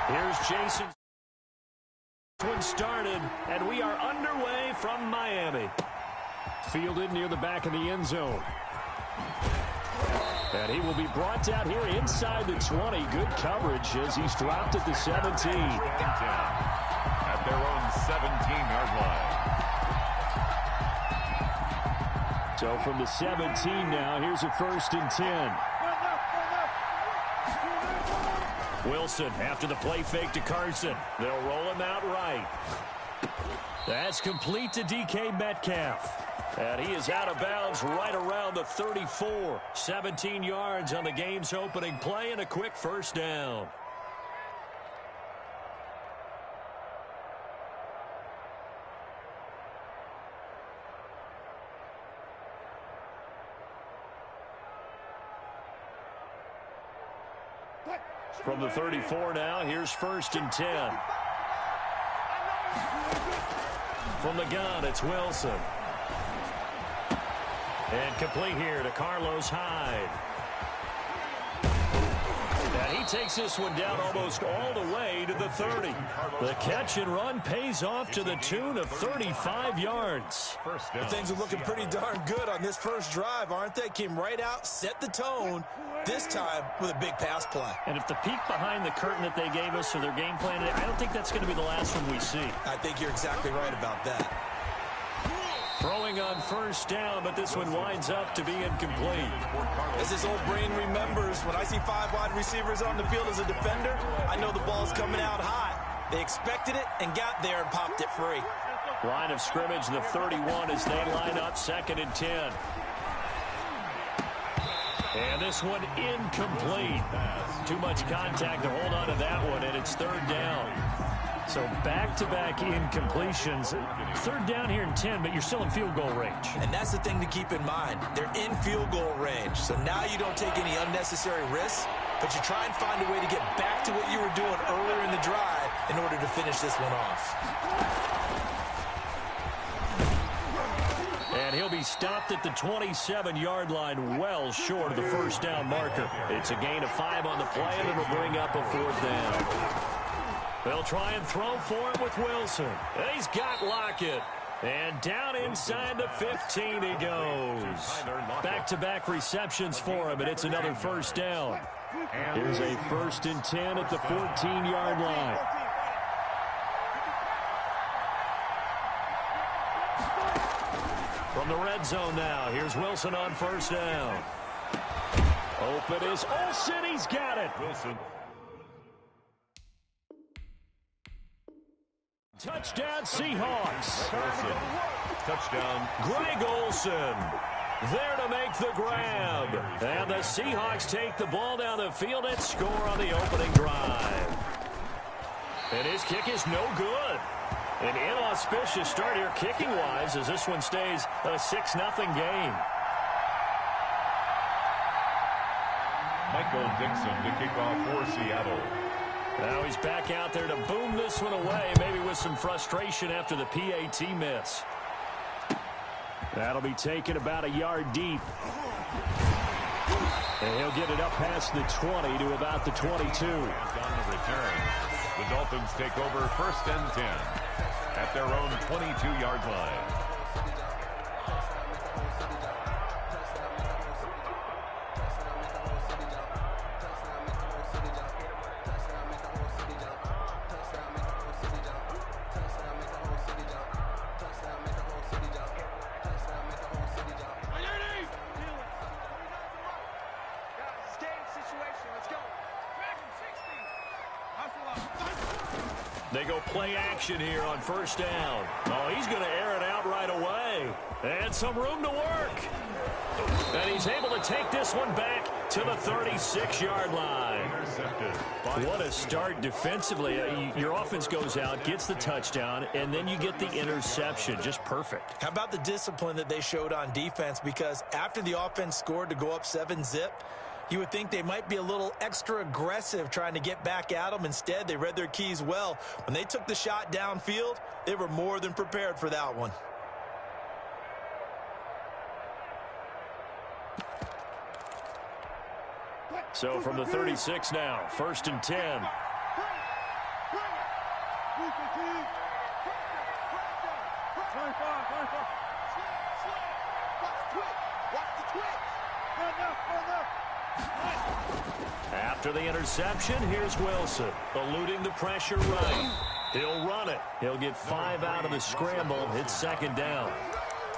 Here's Jason. This one started, and we are underway from Miami. Fielded near the back of the end zone. And he will be brought down here inside the 20. Good coverage as he's dropped at the 17. At their own 17-yard line. So from the 17 now, here's a 1st and 10. Wilson after the play fake to Carson. They'll roll him out right. That's complete to DK Metcalf. And he is out of bounds right around the 34. 17 yards on the game's opening play and a quick 1st down. From the 34 now, here's 1st and 10. From the gun, it's Wilson. And complete here to Carlos Hyde. And he takes this one down almost all the way to the 30. The catch and run pays off to the tune of 35 yards. Things are looking pretty darn good on this first drive, aren't they? Came right out, set the tone, this time with a big pass play. And if the peek behind the curtain that they gave us or their game plan, I don't think that's going to be the last one we see. I think you're exactly right about that. Throwing on 1st down, but this one winds up to be incomplete. As his old brain remembers, when I see 5 wide receivers on the field as a defender, I know the ball's coming out hot. They expected it and got there and popped it free. Line of scrimmage, the 31 as they line up 2nd and 10. And this one incomplete. Too much contact to hold on to that one, and it's 3rd down. So back-to-back incompletions. 3rd down here in 10, but you're still in field goal range. And that's the thing to keep in mind. They're in field goal range. So now you don't take any unnecessary risks, but you try and find a way to get back to what you were doing earlier in the drive in order to finish this one off. And he'll be stopped at the 27-yard line, well short of the 1st down marker. It's a gain of 5 on the play, and it'll bring up a 4th down. They'll try and throw for it with Wilson. And he's got Lockett. And down inside the 15 he goes. Back-to-back receptions for him, and it's another 1st down. Here's a 1st and 10 at the 14-yard line. From the red zone now, here's Wilson on 1st down. Open is Olsen. He's got it. Wilson. Touchdown, Seahawks. Touchdown. Greg Olsen there to make the grab. And the Seahawks take the ball down the field and score on the opening drive. And his kick is no good. An inauspicious start here kicking-wise as this one stays a 6-0 game. Michael Dixon to kick off for Seattle. Now he's back out there to boom this one away, maybe with some frustration after the PAT miss. That'll be taken about a yard deep. And he'll get it up past the 20 to about the 22. On the return, the Dolphins take over 1st and 10 at their own 22-yard line. They go play action here on 1st down. Oh, he's going to air it out right away. And some room to work. And he's able to take this one back to the 36-yard line. What a start defensively. Your offense goes out, gets the touchdown, and then you get the interception. Just perfect. How about the discipline that they showed on defense? Because after the offense scored to go up 7-zip, you would think they might be a little extra aggressive trying to get back at them. Instead, they read their keys well. When they took the shot downfield, they were more than prepared for that one. So from the 36 now, 1st and 10. After the interception, here's Wilson, eluding the pressure right. He'll run it. He'll get 5 out of the scramble. It's second down.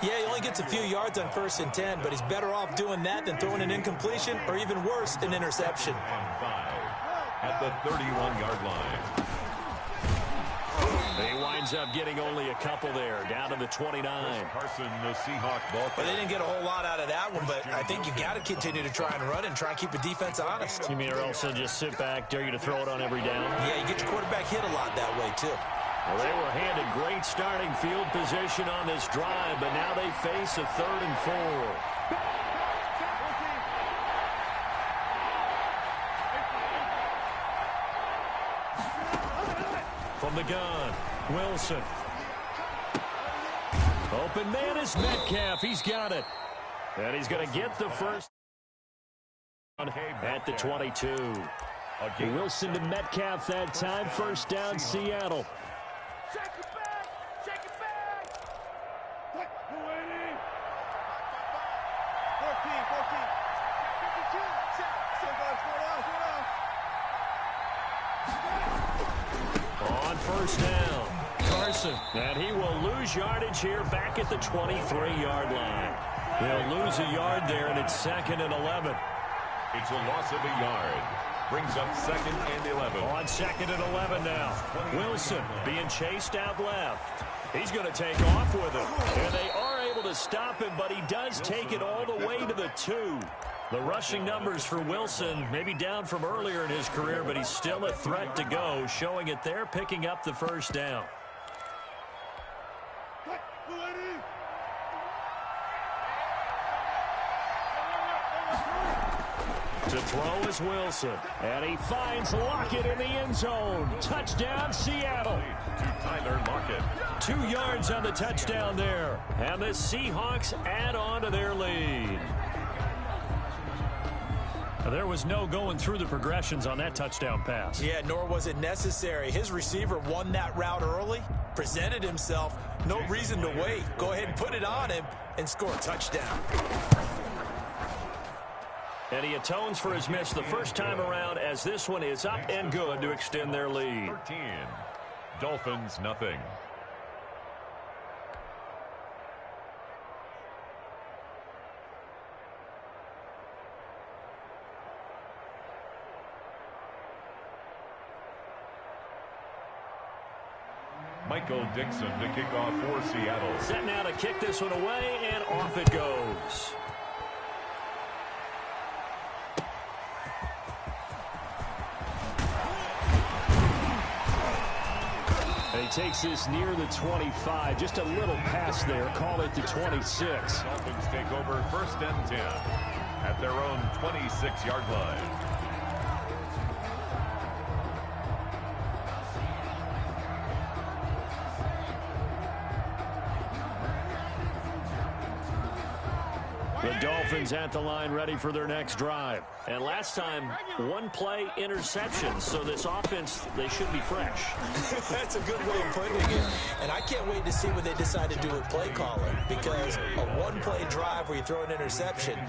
Yeah, he only gets a few yards on 1st and 10, but he's better off doing that than throwing an incompletion or even worse, an interception. And 5 at the 31-yard line. He winds up getting only a couple there, down to the 29. Carson, the Seahawk ball. Well, they didn't get a whole lot out of that one, but I think you got to continue to try and run and try and keep the defense honest. You mean or else they'll just sit back, dare you to throw it on every down? Yeah, you get your quarterback hit a lot that way, too. Well, they were handed great starting field position on this drive, but now they face a 3rd and 4. From the gun, Wilson. Open man is Metcalf. He's got it. And he's going to get the first at the 22. Wilson to Metcalf that time. First down, Seattle. Shake it back! Shake it back! 14. On first down, Carson. And he will lose yardage here back at the 23-yard line. They'll lose a yard there, and it's 2nd and 11. It's a loss of a yard. Brings up 2nd and 11. On 2nd and 11 now. Wilson being chased out left. He's going to take off with it. And they are able to stop him, but he does take it all the way to the 2. The rushing numbers for Wilson may be down from earlier in his career, but he's still a threat to go, showing it there, picking up the first down. To throw is Wilson, and he finds Lockett in the end zone. Touchdown, Seattle. To Tyler Lockett. 2 yards on the touchdown there, and the Seahawks add on to their lead. There was no going through the progressions on that touchdown pass. Yeah, nor was it necessary. His receiver won that route early, presented himself. No reason to wait. Go ahead and put it on him and score a touchdown. And he atones for his miss the first time around, as this one is up and good to extend their lead. 13. Dolphins, nothing. Michael Dixon to kick off for Seattle. Set now to kick this one away, and off it goes. And he takes this near the 25. Just a little pass there. Call it the 26. Dolphins take over 1st and 10 at their own 26-yard line. The Dolphins at the line, ready for their next drive. And last time, 1-play interception. So this offense, they should be fresh. That's a good way of putting it. And I can't wait to see what they decide to do with play calling. Because a 1-play drive where you throw an interception,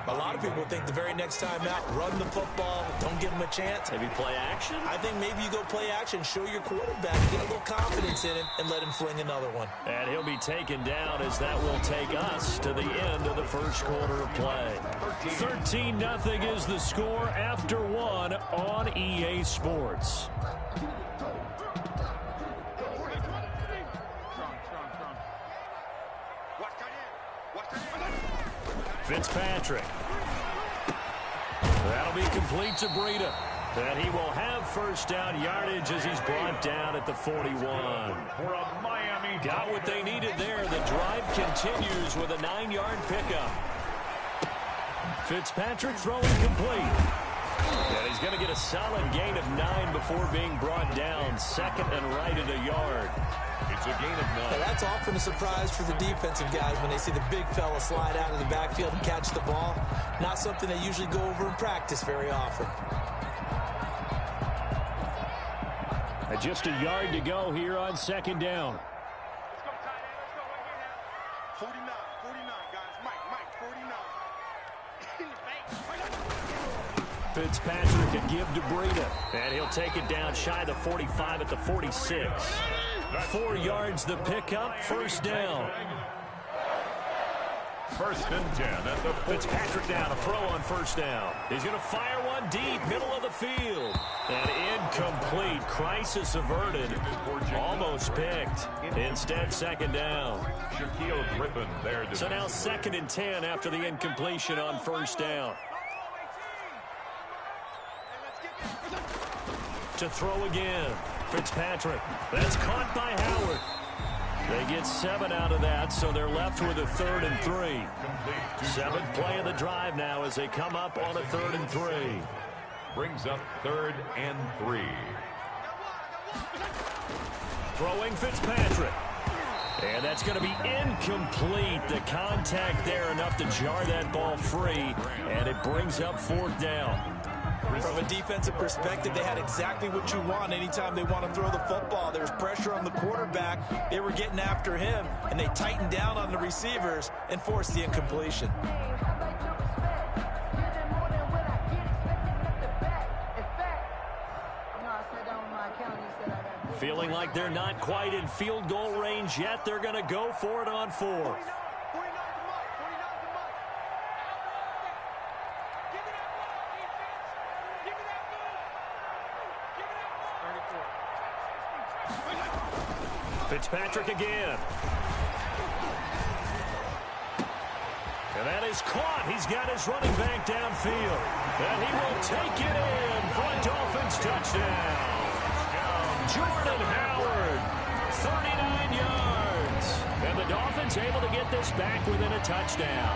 a lot of people think the very next time out, run the football, don't give them a chance. Maybe play action? I think maybe you go play action, show your quarterback, get a little confidence in him, and let him fling another one. And he'll be taken down, as that will take us to the end of the first quarter of play. 13-0 is the score after 1 on EA Sports. Fitzpatrick. That'll be complete to Breida. And he will have first down yardage as he's brought down at the 41. For a Miami. Got what they needed there. The drive continues with a 9-yard pickup. Fitzpatrick throwing complete. And he's going to get a solid gain of 9 before being brought down. 2nd and right at a yard. It's a gain of 9. Now, that's often a surprise for the defensive guys when they see the big fella slide out of the backfield and catch the ball. Not something they usually go over in practice very often. Just a yard to go here on 2nd down. Let's go, tight end. Let's go right here now. 49, guys. Mike, 49. In the bank. Fitzpatrick can give to Breida. And he'll take it down shy of the 45 at the 46. 4 yards the pickup, first down. First and 10 at the Fitzpatrick now to throw on first down. He's going to fire one deep, middle of the field. And incomplete. Crisis averted. Almost picked. Instead, second down. Shaquille Griffin there. So now second and 10 after the incompletion on first down. To throw again. Fitzpatrick. That's caught by Howard. They get 7 out of that, so they're left with a 3rd and 3. 7th play of the drive now as they come up on a 3rd and 3. Brings up 3rd and 3. Throwing Fitzpatrick. And that's going to be incomplete. The contact there enough to jar that ball free, and it brings up 4th down. From a defensive perspective, they had exactly what you want anytime they want to throw the football. There's pressure on the quarterback. They were getting after him, and they tightened down on the receivers and forced the incompletion. Feeling like they're not quite in field goal range yet. They're going to go for it on 4th. Fitzpatrick again. And that is caught. He's got his running back downfield. And he will take it in for a Dolphins touchdown. Jordan Howard, 39 yards. And the Dolphins able to get this back within a touchdown.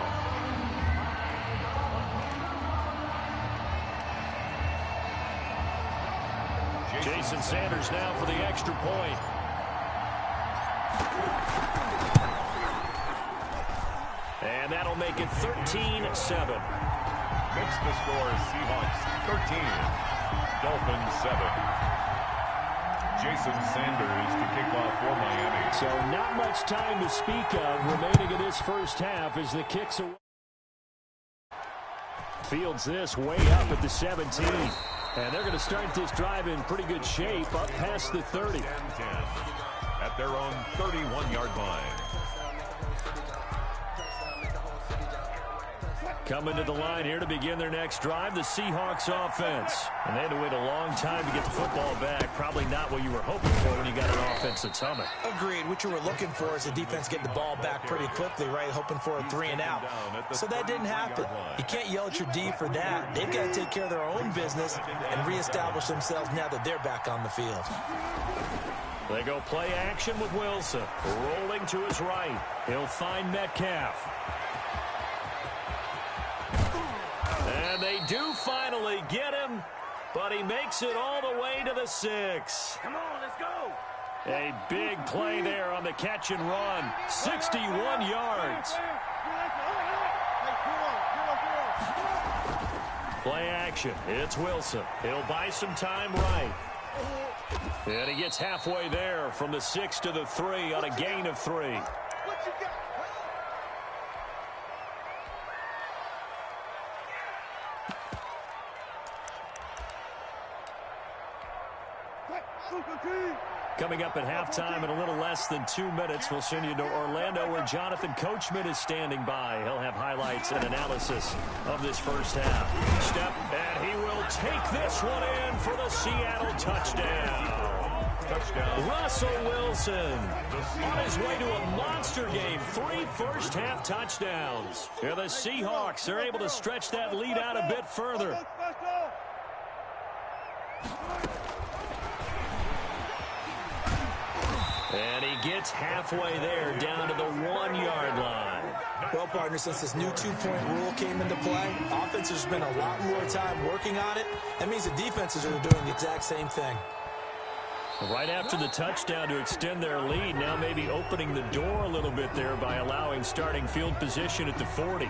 Jason Sanders now for the extra point. And that'll make it 13-7. Makes the score Seahawks 13, Dolphins 7. Jason Sanders to kick off for Miami. So not much time to speak of remaining in this first half as the kicks away. Fields this way up at the 17. And they're going to start this drive in pretty good shape up past the 30. At their own 31-yard line. Coming to the line here to begin their next drive, the Seahawks offense. And they had to wait a long time to get the football back. Probably not what you were hoping for when you got an offense that's humming. Agreed. What you were looking for is the defense getting the ball back pretty quickly, right? Hoping for a 3 and out. So that didn't happen. You can't yell at your D for that. They've got to take care of their own business and reestablish themselves now that they're back on the field. They go play action with Wilson. Rolling to his right. He'll find Metcalf. And they do finally get him, but he makes it all the way to the 6. Come on, let's go. A big play there on the catch and run. 61 yards. Play action. It's Wilson. He'll buy some time right. And he gets halfway there from the 6 to the 3 on a gain of 3. Coming up at halftime in a little less than 2 minutes, we'll send you to Orlando where Jonathan Coachman is standing by. He'll have highlights and analysis of this first half. Step, and he will take this one in for the Seattle touchdown. Russell Wilson on his way to a monster game. 3 first-half touchdowns. And the Seahawks are able to stretch that lead out a bit further. And he gets halfway there down to the 1-yard line. Well, partner, since this new two-point rule came into play, offense has spent a lot more time working on it. That means the defenses are doing the exact same thing. Right after the touchdown to extend their lead, now maybe opening the door a little bit there by allowing starting field position at the 40.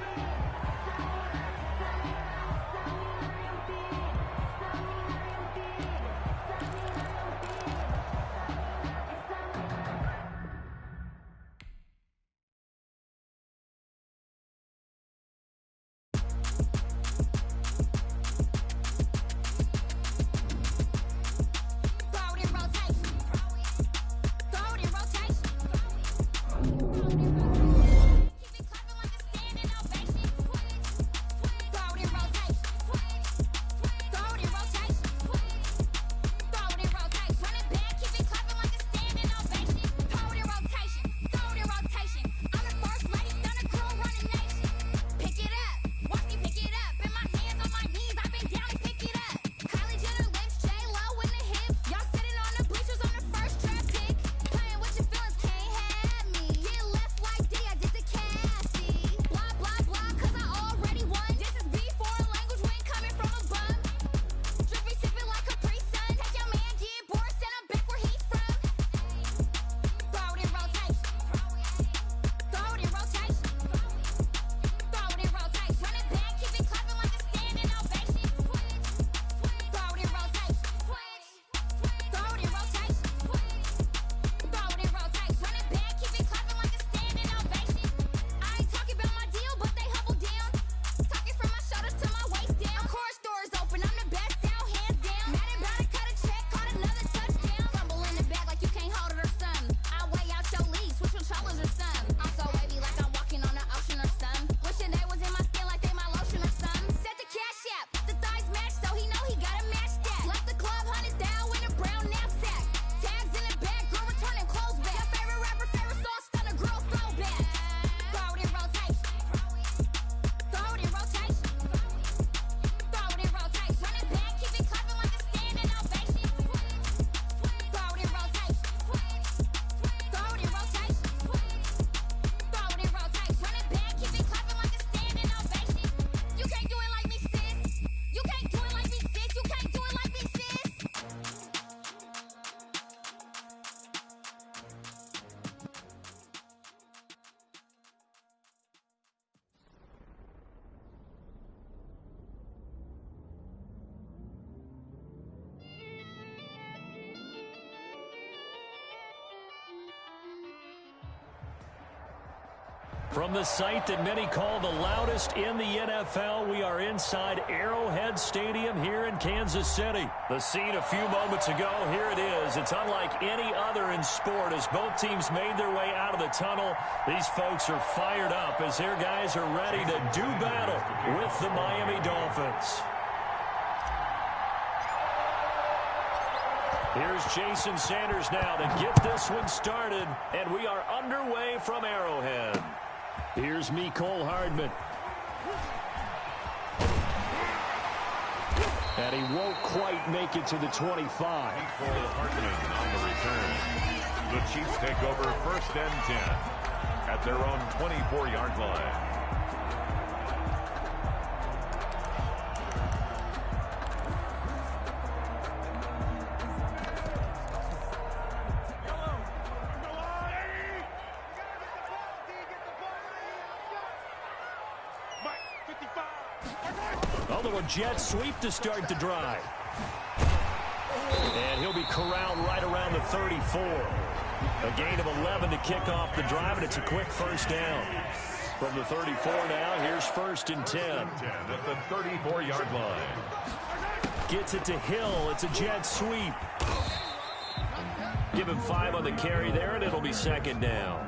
From the site that many call the loudest in the NFL, we are inside Arrowhead Stadium here in Kansas City. The scene a few moments ago, here it is. It's unlike any other in sport as both teams made their way out of the tunnel. These folks are fired up as their guys are ready to do battle with the Miami Dolphins. Here's Jason Sanders now to get this one started, and we are underway from Arrowhead. Here's Mecole Hardman. And he won't quite make it to the 25. Mecole Hardman on the return. The Chiefs take over 1st and 10 at their own 24-yard line. A little jet sweep to start the drive. And he'll be corralled right around the 34. A gain of 11 to kick off the drive, and it's a quick first down. From the 34 now, here's 1st and 10. At the 34-yard line. Gets it to Hill. It's a jet sweep. Give him 5 on the carry there, and it'll be 2nd down.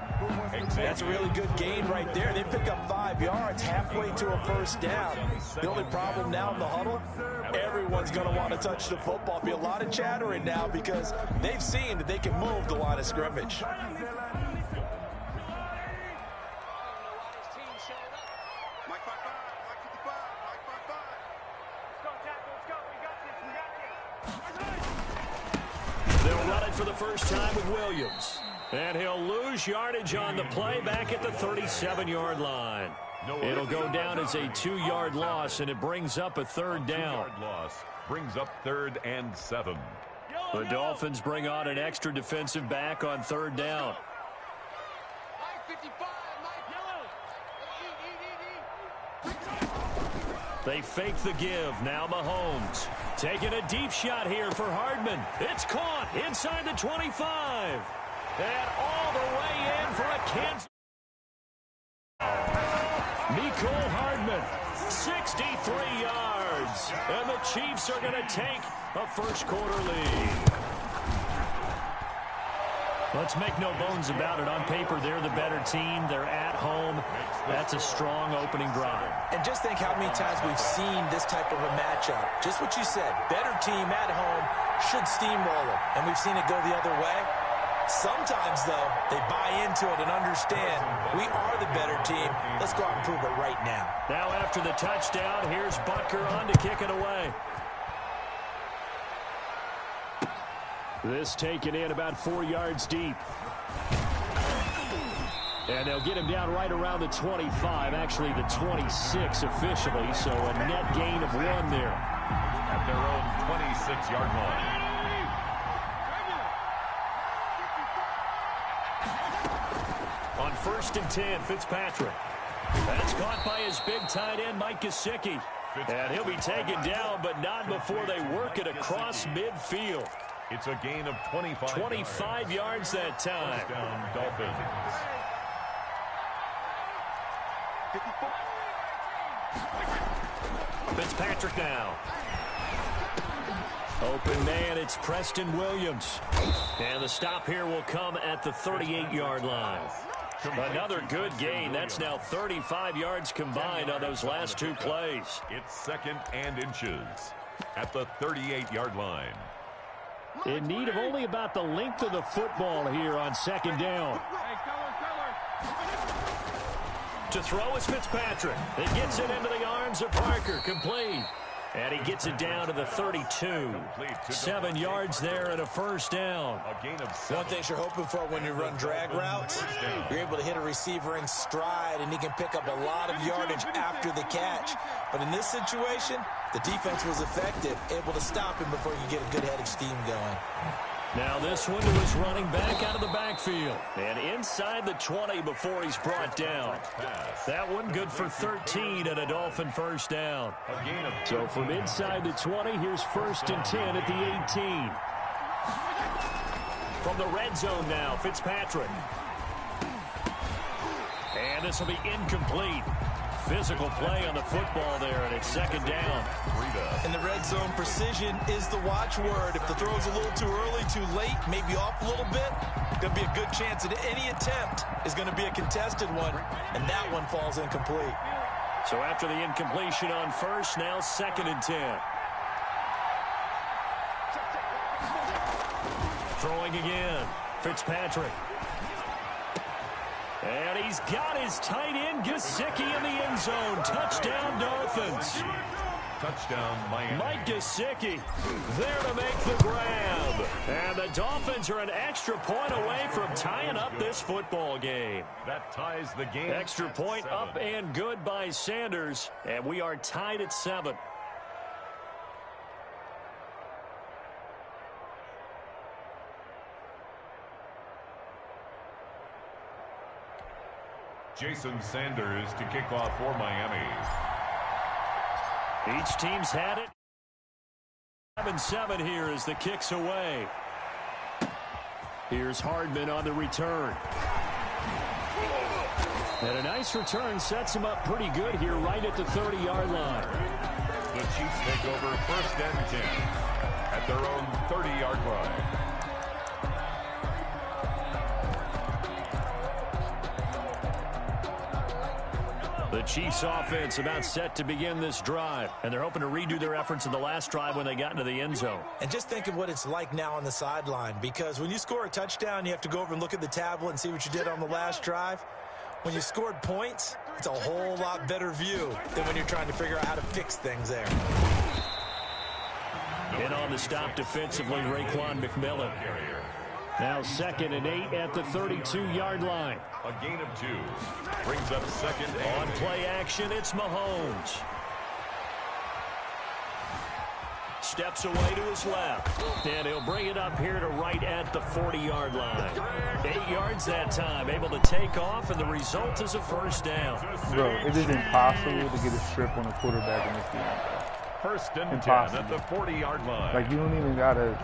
That's a really good gain right there. They pick up 5 yards halfway to a first down. The only problem now in the huddle, everyone's going to want to touch the football. Be a lot of chattering now because they've seen that they can move the line of scrimmage. They'll run it for the first time with Williams. And he'll lose yardage on the play back at the 37-yard line. It'll go down as a 2-yard loss, and it brings up a 3rd down. Loss brings up 3rd and 7. The Dolphins bring on an extra defensive back on 3rd down. They fake the give. Now Mahomes taking a deep shot here for Hardman. It's caught inside the 25. And all the way in for a Kansas. Mecole Hardman, 63 yards. And the Chiefs are going to take a first-quarter lead. Let's make no bones about it. On paper, they're the better team. They're at home. That's a strong opening drive. And just think how many times we've seen this type of a matchup. Just what you said. Better team at home should steamroll them. And we've seen it go the other way. Sometimes, though, they buy into it and understand we are the better team. Let's go out and prove it right now. Now after the touchdown, here's Butker on to kick it away. This taken in about 4 yards deep. And they'll get him down right around the 25, actually the 26 officially, so a net gain of 1 there. At their own 26-yard line. On 1st and 10, Fitzpatrick. That's caught by his big tight end, Mike Gesicki. And he'll be taken down, but not before they work it across midfield. It's a gain of 25 yards that time. First down, Dolphins. Fitzpatrick now. Open man, it's Preston Williams. And the stop here will come at the 38-yard line. Another good gain. That's now 35 yards combined on those last 2 plays. It's 2nd and inches at the 38-yard line. In need of only about the length of the football here on 2nd down. To throw is Fitzpatrick. It gets it into the arms of Parker. Complete. And he gets it down to the 32. 7 yards there and a first down. A gain of 1 thing you're hoping for when you run drag routes, you're able to hit a receiver in stride, and he can pick up a lot of yardage after the catch. But in this situation, the defense was effective, able to stop him before you get a good head of steam going. Now this one to his running back out of the backfield. And inside the 20 before he's brought down. That one good for 13 and a Dolphin first down. So from inside the 20, here's 1st and 10 at the 18. From the red zone now, Fitzpatrick. And this will be incomplete. Physical play on the football there, and it's second down. In the red zone, precision is the watchword. If the throw's a little too early, too late, maybe off a little bit, going to be a good chance that any attempt is going to be a contested one, and that one falls incomplete. So after the incompletion on first, now 2nd and 10. Throwing again. Fitzpatrick. And he's got his tight end, Gesicki, in the end zone. Touchdown, Dolphins. Touchdown, Miami. Mike Gesicki there to make the grab. And the Dolphins are an extra point away from tying up this football game. That ties the game. Extra point up and good by Sanders. And we are tied at 7. Jason Sanders to kick off for Miami. Each team's had it. 7-7 here as the kick's away. Here's Hardman on the return. And a nice return sets him up pretty good here right at the 30-yard line. The Chiefs take over 1st and 10 at their own 30-yard line. The Chiefs offense about set to begin this drive, and they're hoping to redo their efforts in the last drive when they got into the end zone. And just think of what it's like now on the sideline, because when you score a touchdown, you have to go over and look at the tablet and see what you did on the last drive. When you scored points, it's a whole lot better view than when you're trying to figure out how to fix things there. And on the stop defensively, Raekwon McMillan. Now 2nd and 8 at the 32-yard line. A gain of 2. Brings up 2nd and On play action, it's Mahomes. Steps away to his left. And he'll bring it up here to right at the 40-yard line. 8 yards that time, able to take off, and the result is a first down. Bro, it is impossible to get a strip on a quarterback in this game. 1st and Impossible. 10 at the 40-yard line. Like, you don't even gotta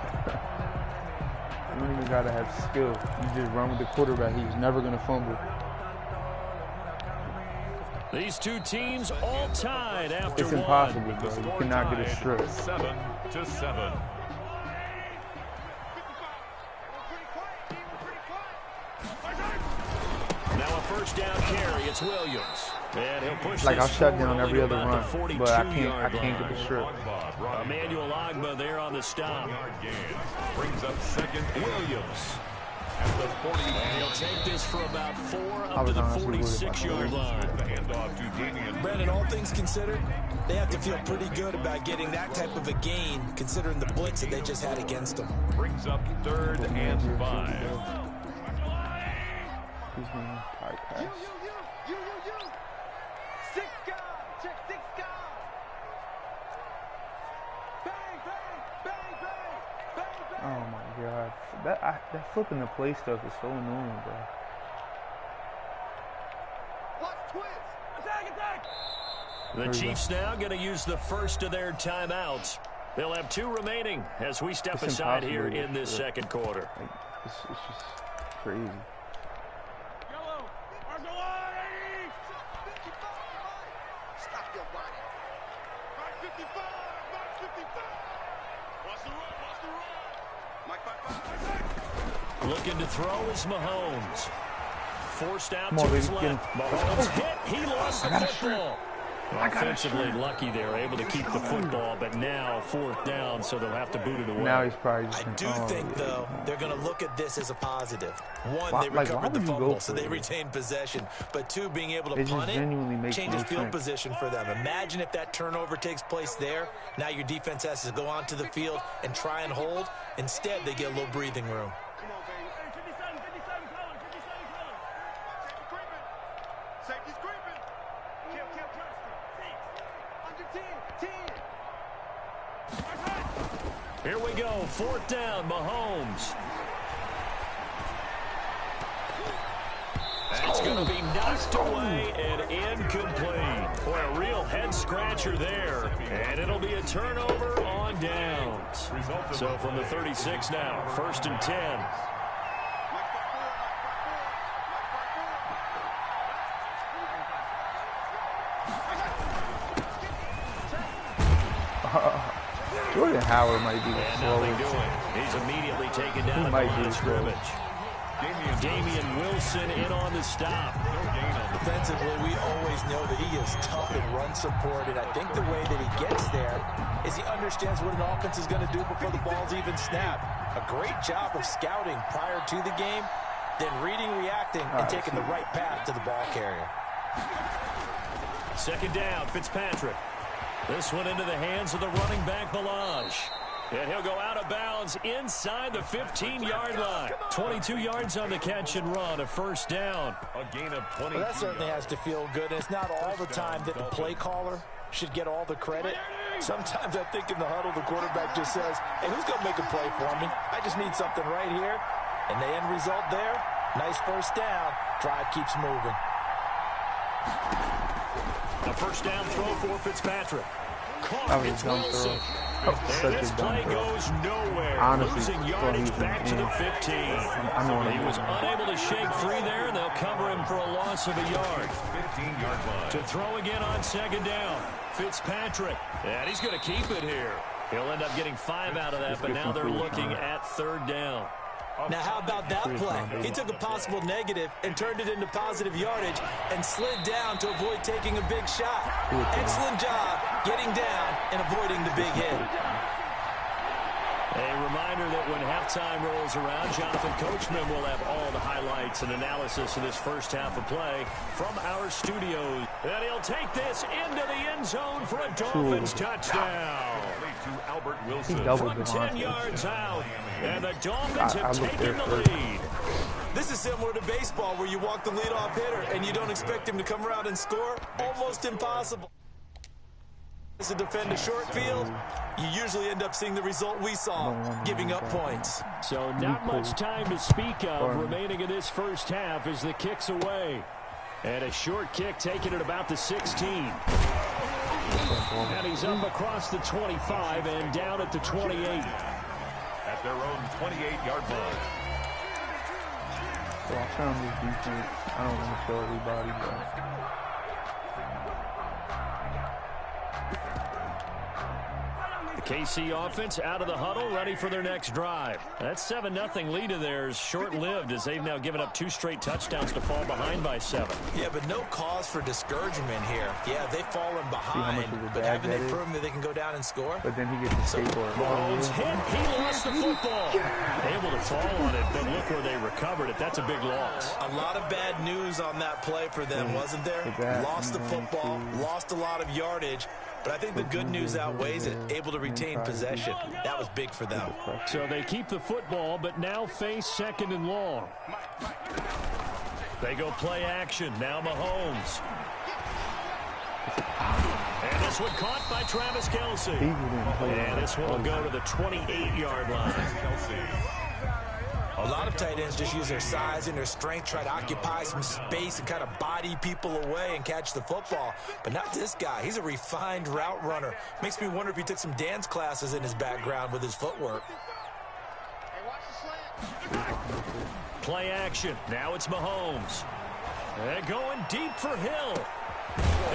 have skill. You just run with the quarterback. He's never gonna fumble. These two teams all tied after It's one. impossible, bro. You cannot get a strip. 7-7. Now a first down carry. It's Williams. And he'll push Like, I'll this shut down forward every other about the run, but I 42-yard can't get line. the strip. Emmanuel Ogbah there on the stop. Brings up 2nd and Williams. at the 40. And he'll take this for about 4 I up to was the honestly worried about 46-yard line. The handoff to Damian. Brandon, all things considered, they have to feel pretty good about getting that type of a gain, considering the blitz that they just had against them. Brings up 3rd and 5. He's gonna hard pass. You. 6 guys. Check 6 guys. Bang. Oh my god, that flipping the play stuff is so annoying, bro. Watch twist. Attack. The Chiefs now going to use the first of their timeouts. They'll have 2 remaining as we step It's aside impossible here to in this strip. second quarter. Like, it's just crazy. Yellow. Marshall 55. Stop your body. Mark 55. Watch the run. Mike 5. Looking to throw is Mahomes. Forced out Come on, to his baby, get left. him. Mahomes hit. He lost the I got a football. Offensively lucky they were able to keep the football, but now 4th down, so they'll have to boot it away. Now he's probably just I do think, yeah, though, they're going to look at this as a positive. One, Why- they like, recovered why the would you go fumble, for so they it? retained possession. But 2, being able to It just punt genuinely it makes changes no field sense. position for them. Imagine if that turnover takes place there. Now your defense has to go onto the field and try and hold. Instead, they get a little breathing room. Come on, baby. 57 color. Safety's creeping. Kill. Under 10. Here we go. 4th down, Mahomes. That's going to be knocked away and incomplete. Boy, a real head-scratcher there. And it'll be a turnover on downs. So from the 36 now, 1st and 10. Jordan Howard might be the And nothing slowest. doing. He's immediately taken down at the might line be of scrimmage. Damian Wilson in on the stop. Defensively, we always know that he is tough in run support, and I think the way that he gets there is he understands what an offense is going to do before the ball's even snapped. A great job of scouting prior to the game, then reading, reacting, and taking the right path to the ball carrier. Second down, Fitzpatrick. This one into the hands of the running back, Balaj. And he'll go out of bounds inside the 15-yard line. 22 yards on the catch and run, a first down. A gain of 20. Well, that certainly has to feel good. It's not all the time that the play caller should get all the credit. Sometimes I think in the huddle, the quarterback just says, hey, who's going to make a play for me? I just need something right here. And the end result there, nice first down. Drive keeps moving. A first down throw for Fitzpatrick. That was a dumb throw. And Such this a dumb play throw. goes nowhere. Honestly, Losing thought he yardage was back to in. the 15. I He was unable to shake free there, and they'll cover him for a loss of a yard. 15-yard line. To throw again on second down, Fitzpatrick. And he's going to keep it here. He'll end up getting 5 out of that, but now they're looking at third down. Now, how about that play? He took a possible negative and turned it into positive yardage and slid down to avoid taking a big shot. Excellent job getting down and avoiding the big hit. A reminder that when halftime rolls around, Jonathan Coachman will have all the highlights and analysis of this first half of play from our studios. And he'll take this into the end zone for a Dolphins touchdown. To Albert He Wilson. doubled From him 10 on yards out, and the Dolphins I have looked taken there the first. lead. This is similar to baseball where you walk the leadoff hitter and you don't expect him to come around and score. Almost impossible. To defend a short field, you usually end up seeing the result we saw, giving up points. So not much time to speak of remaining in this first half as the kick's away. And a short kick taken at about the 16. And he's up across the 25 and down at the 28. At their own 28-yard line. So I found this defense. I don't want to show everybody, but The KC offense out of the huddle, ready for their next drive. That 7-0 lead of theirs short-lived as they've now given up 2 straight touchdowns to fall behind by 7. Yeah, but no cause for discouragement here. Yeah, they've fallen behind, of a but bag haven't that they is? proven that they can go down and score? but then he gets a skateboard. Mahomes hit. He lost the football. Able to fall on it, but look where they recovered it. That's a big loss. A lot of bad news on that play for them, wasn't there? Lost the football, lost a lot of yardage, but I think the good news outweighs it. Able to retain possession. That was big for them. So they keep the football, but now face second and long. They go play action. Now Mahomes. And this one caught by Travis Kelce. And this one will go to the 28-yard line. A lot of tight ends just use their size and their strength, try to occupy some space and kind of body people away and catch the football. But not this guy. He's a refined route runner. Makes me wonder if he took some dance classes in his background with his footwork. Play action. Now it's Mahomes. And going deep for Hill.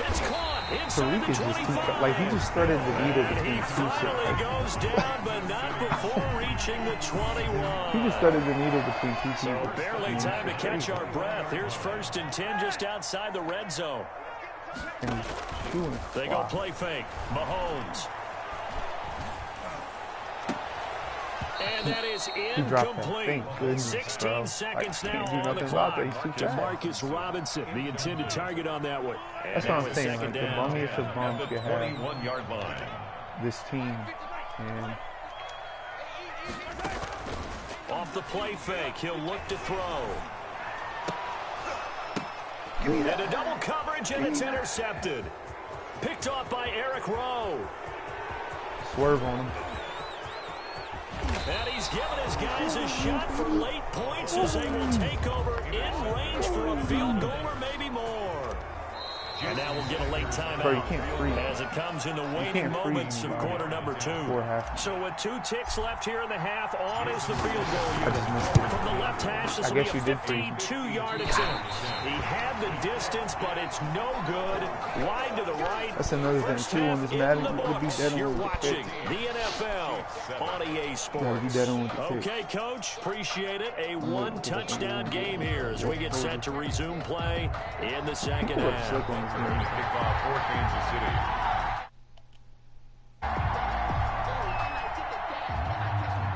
It's caught inside Tariq the is just 25. like he just started the leader And between he two finally goes down, but not before reaching the 21. He just started the needle between two So people. barely time to catch our breath. Here's 1st and 10 just outside the red zone. And he's shooting. They go play fake. Mahomes. And that is incomplete. Thank goodness, 16 bro. seconds I now can't do on the nothing clock. about that. He's too fast. Demarcus Robinson, the intended target on that one. And That's what now I'm it's saying. second Like, the down. bummiest of bums The could have 21-yard line. this team. And Off the play fake, he'll look to throw. And a double coverage, and it's intercepted. Picked off by Eric Rowe. swerve on him. And he's given his guys a shot for late points as they will take over in range for a field goal or maybe more. And now we'll get a late timeout. Bro, you can't freeze. As it comes in the waning moments of quarter number 2. So with 2 ticks left here in the half, on is the field goal unit. From the left hash, this will be a 52-yard attempt. He had the distance, but it's no good. Wide to the right. That's another thing, too, on this Madden. You're watching the NFL on EA Sports. Okay, Coach, appreciate it. A 1-touchdown game here as we get set to resume play in the second half. Kickoff for Kansas City.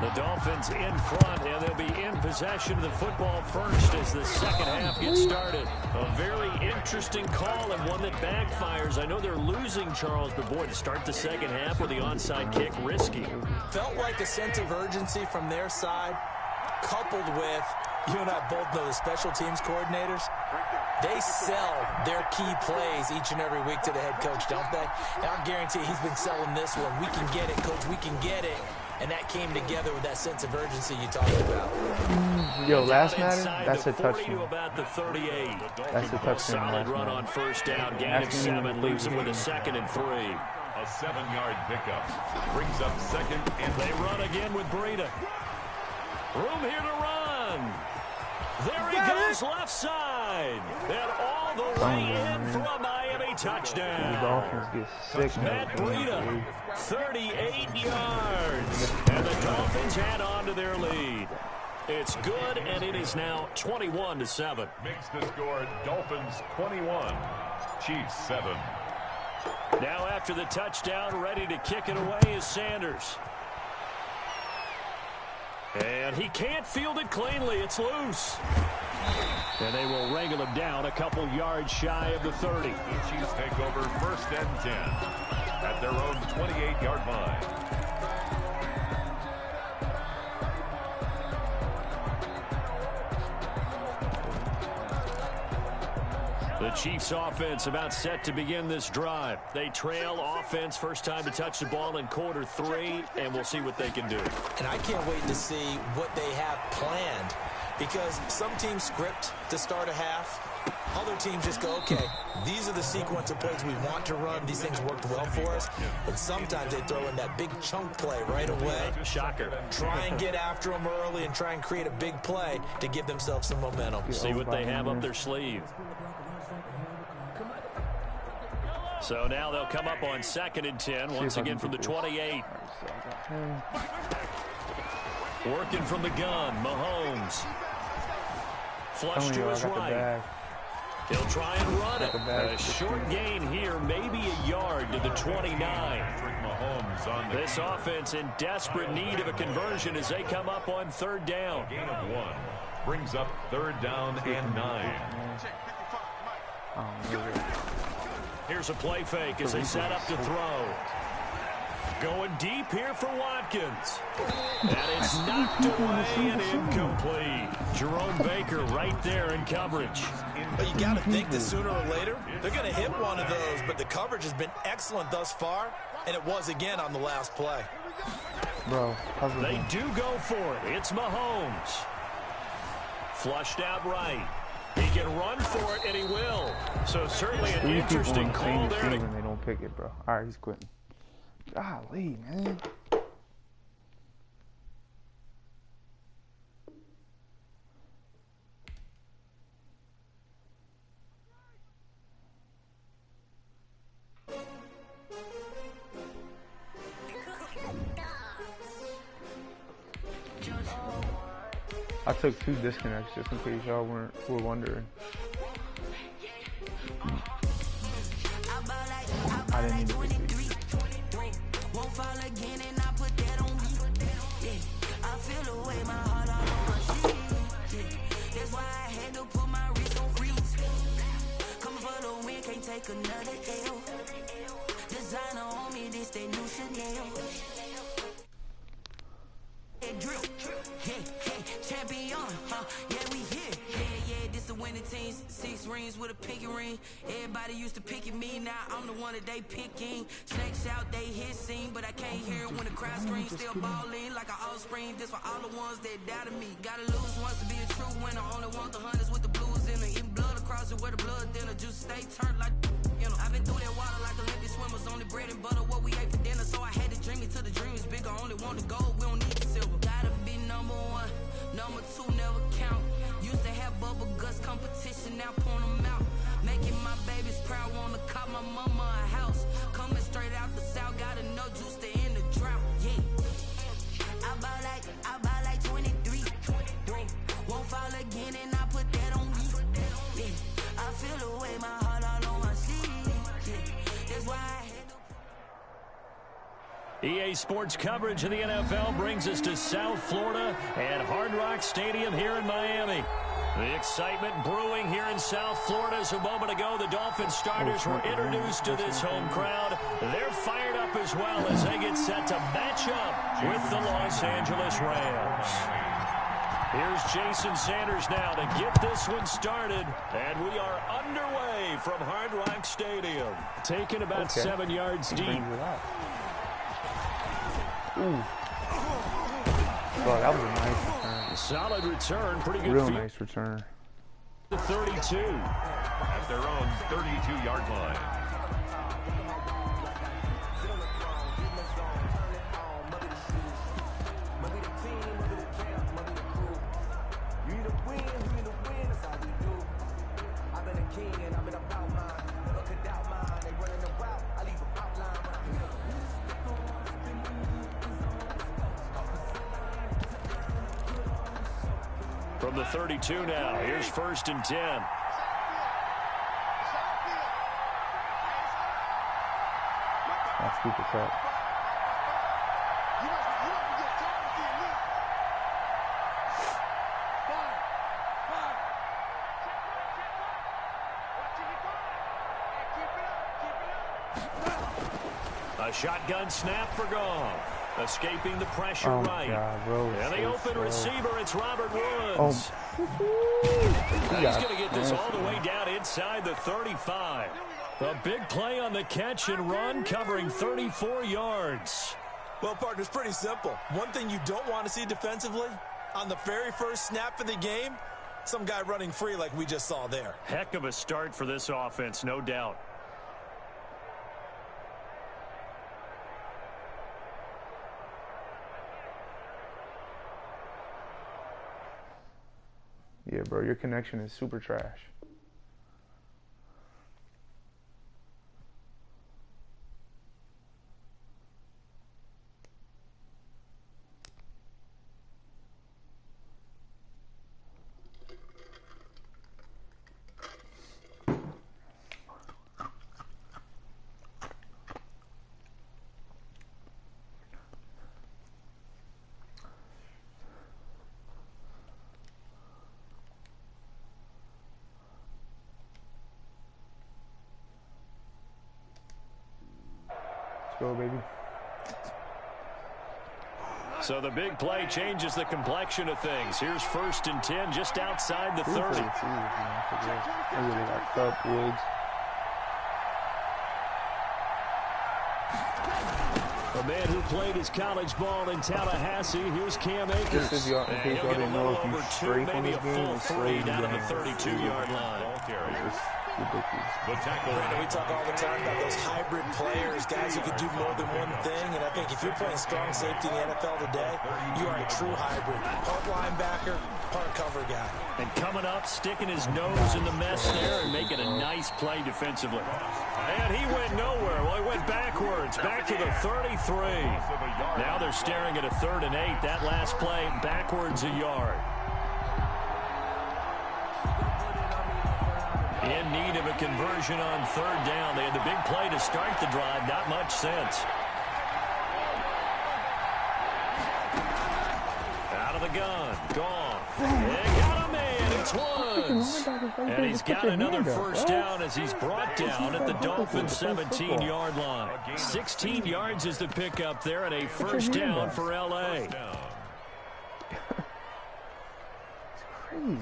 The Dolphins in front, and they'll be in possession of the football first as the second half gets started. A very interesting call and one that backfires. I know they're losing, Charles, but boy, to start the second half with the onside kick, risky. Felt like a sense of urgency from their side, coupled with, you and I both know the special teams coordinators. They sell their key plays each and every week to the head coach, don't they? And I guarantee he's been selling this one. We can get it, Coach. We can get it. And that came together with that sense of urgency you talked about. Yo, last Madden, that's a touchdown. About the 38. That's a touchdown. Solid run on first down. Gain of 7 leaves him with a 2nd and 3. A 7-yard pickup brings up 2nd and they run again with Breida. Room here to run. There he goes, left side. And all the way in for a Miami touchdown. The Dolphins get sick. Matt Breida, 38 yards. And the Dolphins add on to their lead. It's good, and it is now 21-7. Makes the score Dolphins 21, Chiefs 7. Now after the touchdown, ready to kick it away is Sanders. And he can't field it cleanly. It's loose. And they will wrangle him down a couple yards shy of the 30. The Chiefs take over 1st and 10 at their own 28-yard line. The Chiefs offense about set to begin this drive. They trail offense, first time to touch the ball in quarter 3, and we'll see what they can do. And I can't wait to see what they have planned, because some teams script to start a half. Other teams just go, okay, these are the sequence of plays we want to run. These things worked well for us. And sometimes they throw in that big chunk play right away. Shocker. Try and get after them early and try and create a big play to give themselves some momentum. See what they have up their sleeve. So now they'll come up on 2nd and 10, once again from the 28. Working from the gun, Mahomes. Flush to his right. He'll try and run it. A short gain here, maybe a yard to the 29. This offense in desperate need of a conversion as they come up on 3rd down. Gain of 1 brings up 3rd down and 9. Here's a play fake as they set up to throw. Going deep here for Watkins. And it's knocked away and incomplete. Jerome Baker right there in coverage. But you got to think that sooner or later, they're going to hit one of those. But the coverage has been excellent thus far, and it was again on the last play. Bro, they do go for it. It's Mahomes. Flushed out right. He can run for it, and he will. So certainly an interesting call there. They don't pick it, bro. All right, he's quitting. Golly, man. I took 2 disconnects just in case y'all were wondering. I didn't even pick these. Another L. Designer on me, this they new Chanel. Drill, champion, yeah, we here. Yeah, this the winning team. 6 rings with a pinky ring. Everybody used to picking me, now I'm the one that they picking. Snakes out, they hit scene, but I can't hear it when the crowd screams. Still balling like an offspring. This for all the ones that doubted me. Gotta lose once to be a true winner. Only want the hunters with the blues in it. Eating blood across it where the blood dinner. Just stay turned like I've been through that water like Olympic swimmers. Only bread and butter, what we ate for dinner. So I had to dream it till the dream is bigger. Only want the gold, we don't need the silver. Gotta be number one, number two never count. Used to have bubble guts competition, now point them out. Making my babies proud, wanna cop my mama a house. Coming straight out the south, got enough juice to end the drought. Yeah, I bought like 23. Won't fall again, and I put that on me. Yeah, I feel the way, my heart all on my sleeve. Yeah, that's why I had to. EA Sports coverage of the NFL brings us to South Florida and Hard Rock Stadium here in Miami. The excitement brewing here in South Florida as a moment ago the Dolphins starters were introduced to this home crowd. They're fired up as well as they get set to match up with the Los Angeles Rams. Here's Jason Sanders now to get this one started, and we are underway from Hard Rock Stadium. Taken about 7 yards deep. Ooh. Bro, that was a nice return. Solid return, pretty good. Real nice return. The 32. At their own 32-yard line. From the 32 now, here's 1st and 10. That's stupid crap. A shotgun snap for Goff. Escaping the pressure right. God, bro, and the open slow. Receiver, it's Robert Woods. He's going to get this all the way down inside the 35. A big play on the catch and run, covering 34 yards. Well, partner, it's pretty simple. One thing you don't want to see defensively, on the very first snap of the game, some guy running free like we just saw there. Heck of a start for this offense, no doubt. Yeah, bro, your connection is super trash. Go, baby. So the big play changes the complexion of things. Here's 1st and 10 just outside the 30. Really locked up, Woods. A man who played his college ball in Tallahassee. Here's Cam Akers. This is in case y'all didn't know, if you strafe on this game, it's slave down to the 32-yard line. Ridiculous. The tackle. Brandon, we talk all the time about those hybrid players, guys who can do more than one thing. And I think if you're playing strong safety in the NFL today, you are a true hybrid. Part linebacker, part cover guy. And coming up, sticking his nose in the mess there and making a nice play defensively. And he went nowhere. Well, he went backwards, back to the 33. Now they're staring at a 3rd and 8. That last play, backwards a yard. In need of a conversion on 3rd down. They had the big play to start the drive. Not much sense. Out of the gun. Gone. They got him in. It's Woods. And he's got another 1st down as he's brought down at the Dolphins' 17-yard line. 16 yards is the pickup there and a 1st down for L.A. It's crazy.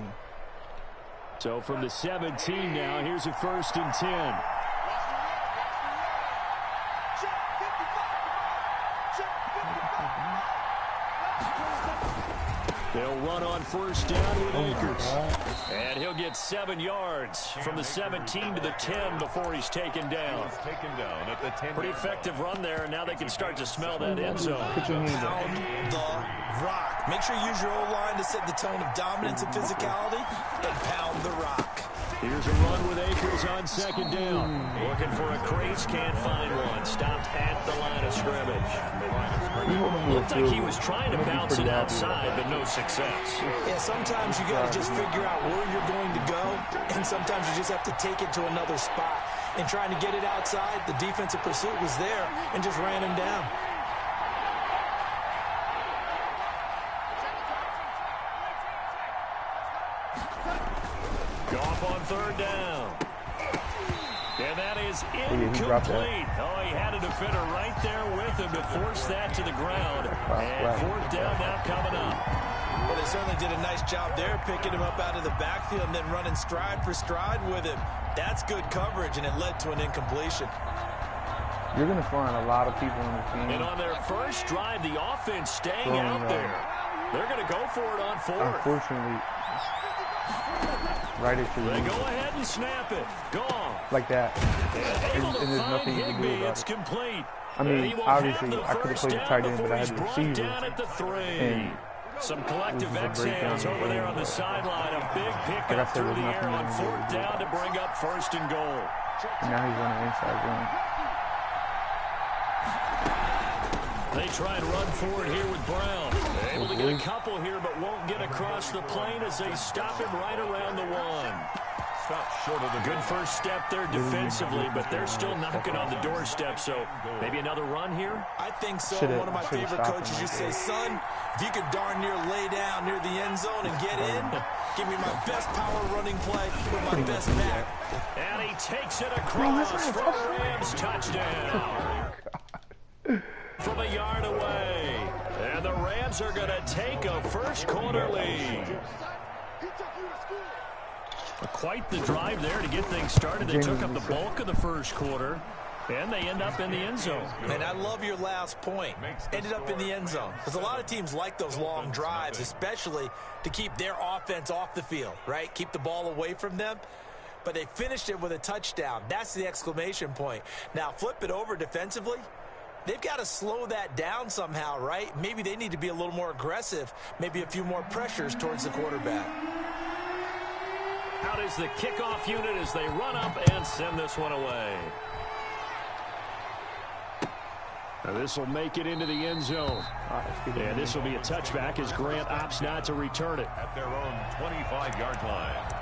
So from the 17 now, here's a 1st and 10. They'll run on first down with Akers. And he'll get 7 yards from the 17 to the 10 before he's taken down. He's taken down at the 10. Pretty effective run there, and now they can start to smell that end zone. Pound the rock. Make sure you use your O-line to set the tone of dominance and physicality, and pound the rock. Here's a run with Akers on second down. Looking for a crease, can't find one. Stopped at the line of scrimmage. Looked like he was trying to bounce it outside, but no success. Yeah, sometimes you got to just figure out where you're going to go, and sometimes you just have to take it to another spot. And trying to get it outside, the defensive pursuit was there and just ran him down. Goff on third down. And that is incomplete. Oh, he had a defender right there with him to force that to the ground. And fourth down now coming up. Well, they certainly did a nice job there, picking him up out of the backfield and then running stride for stride with him. That's good coverage, and it led to an incompletion. You're going to find a lot of people in the team. And on their first drive, the offense staying out there. They're going to go for it on fourth. Unfortunately, right at your They go ahead and snap it. Gone. like that. And there's nothing you can do about it's it. complete. I mean, obviously, I could have played the tight end, but I had the receivers. And some collective exhales over there on the sideline. A big pickup through the air on fourth down to bring up first and goal. And now he's running inside zone. They try and run forward here with Brown. Able to get a couple here, but won't get across the plane as they stop him right around the one. Stop short of the Good first step there defensively, but they're still knocking on the doorstep, so maybe another run here? I think so. One of my Should've favorite stopped coaches him. used to say, son, if you could darn near lay down near the end zone and get in, give me my best power running play with my best back. And he takes it across for a Rams touchdown. From a yard away. And the Rams are going to take a first quarter lead. Quite the drive there to get things started. They took up the bulk of the first quarter, and they end up in the end zone. And I love your last point. Ended up in the end zone. Because a lot of teams like those long drives, especially to keep their offense off the field, right? Keep the ball away from them. But they finished it with a touchdown. That's the exclamation point. Now, flip it over defensively. They've got to slow that down somehow, right? Maybe they need to be a little more aggressive. Maybe a few more pressures towards the quarterback. Out is the kickoff unit as they run up and send this one away. Now this will make it into the end zone. And this will be a touchback as Grant opts not to return it. at their own 25-yard line.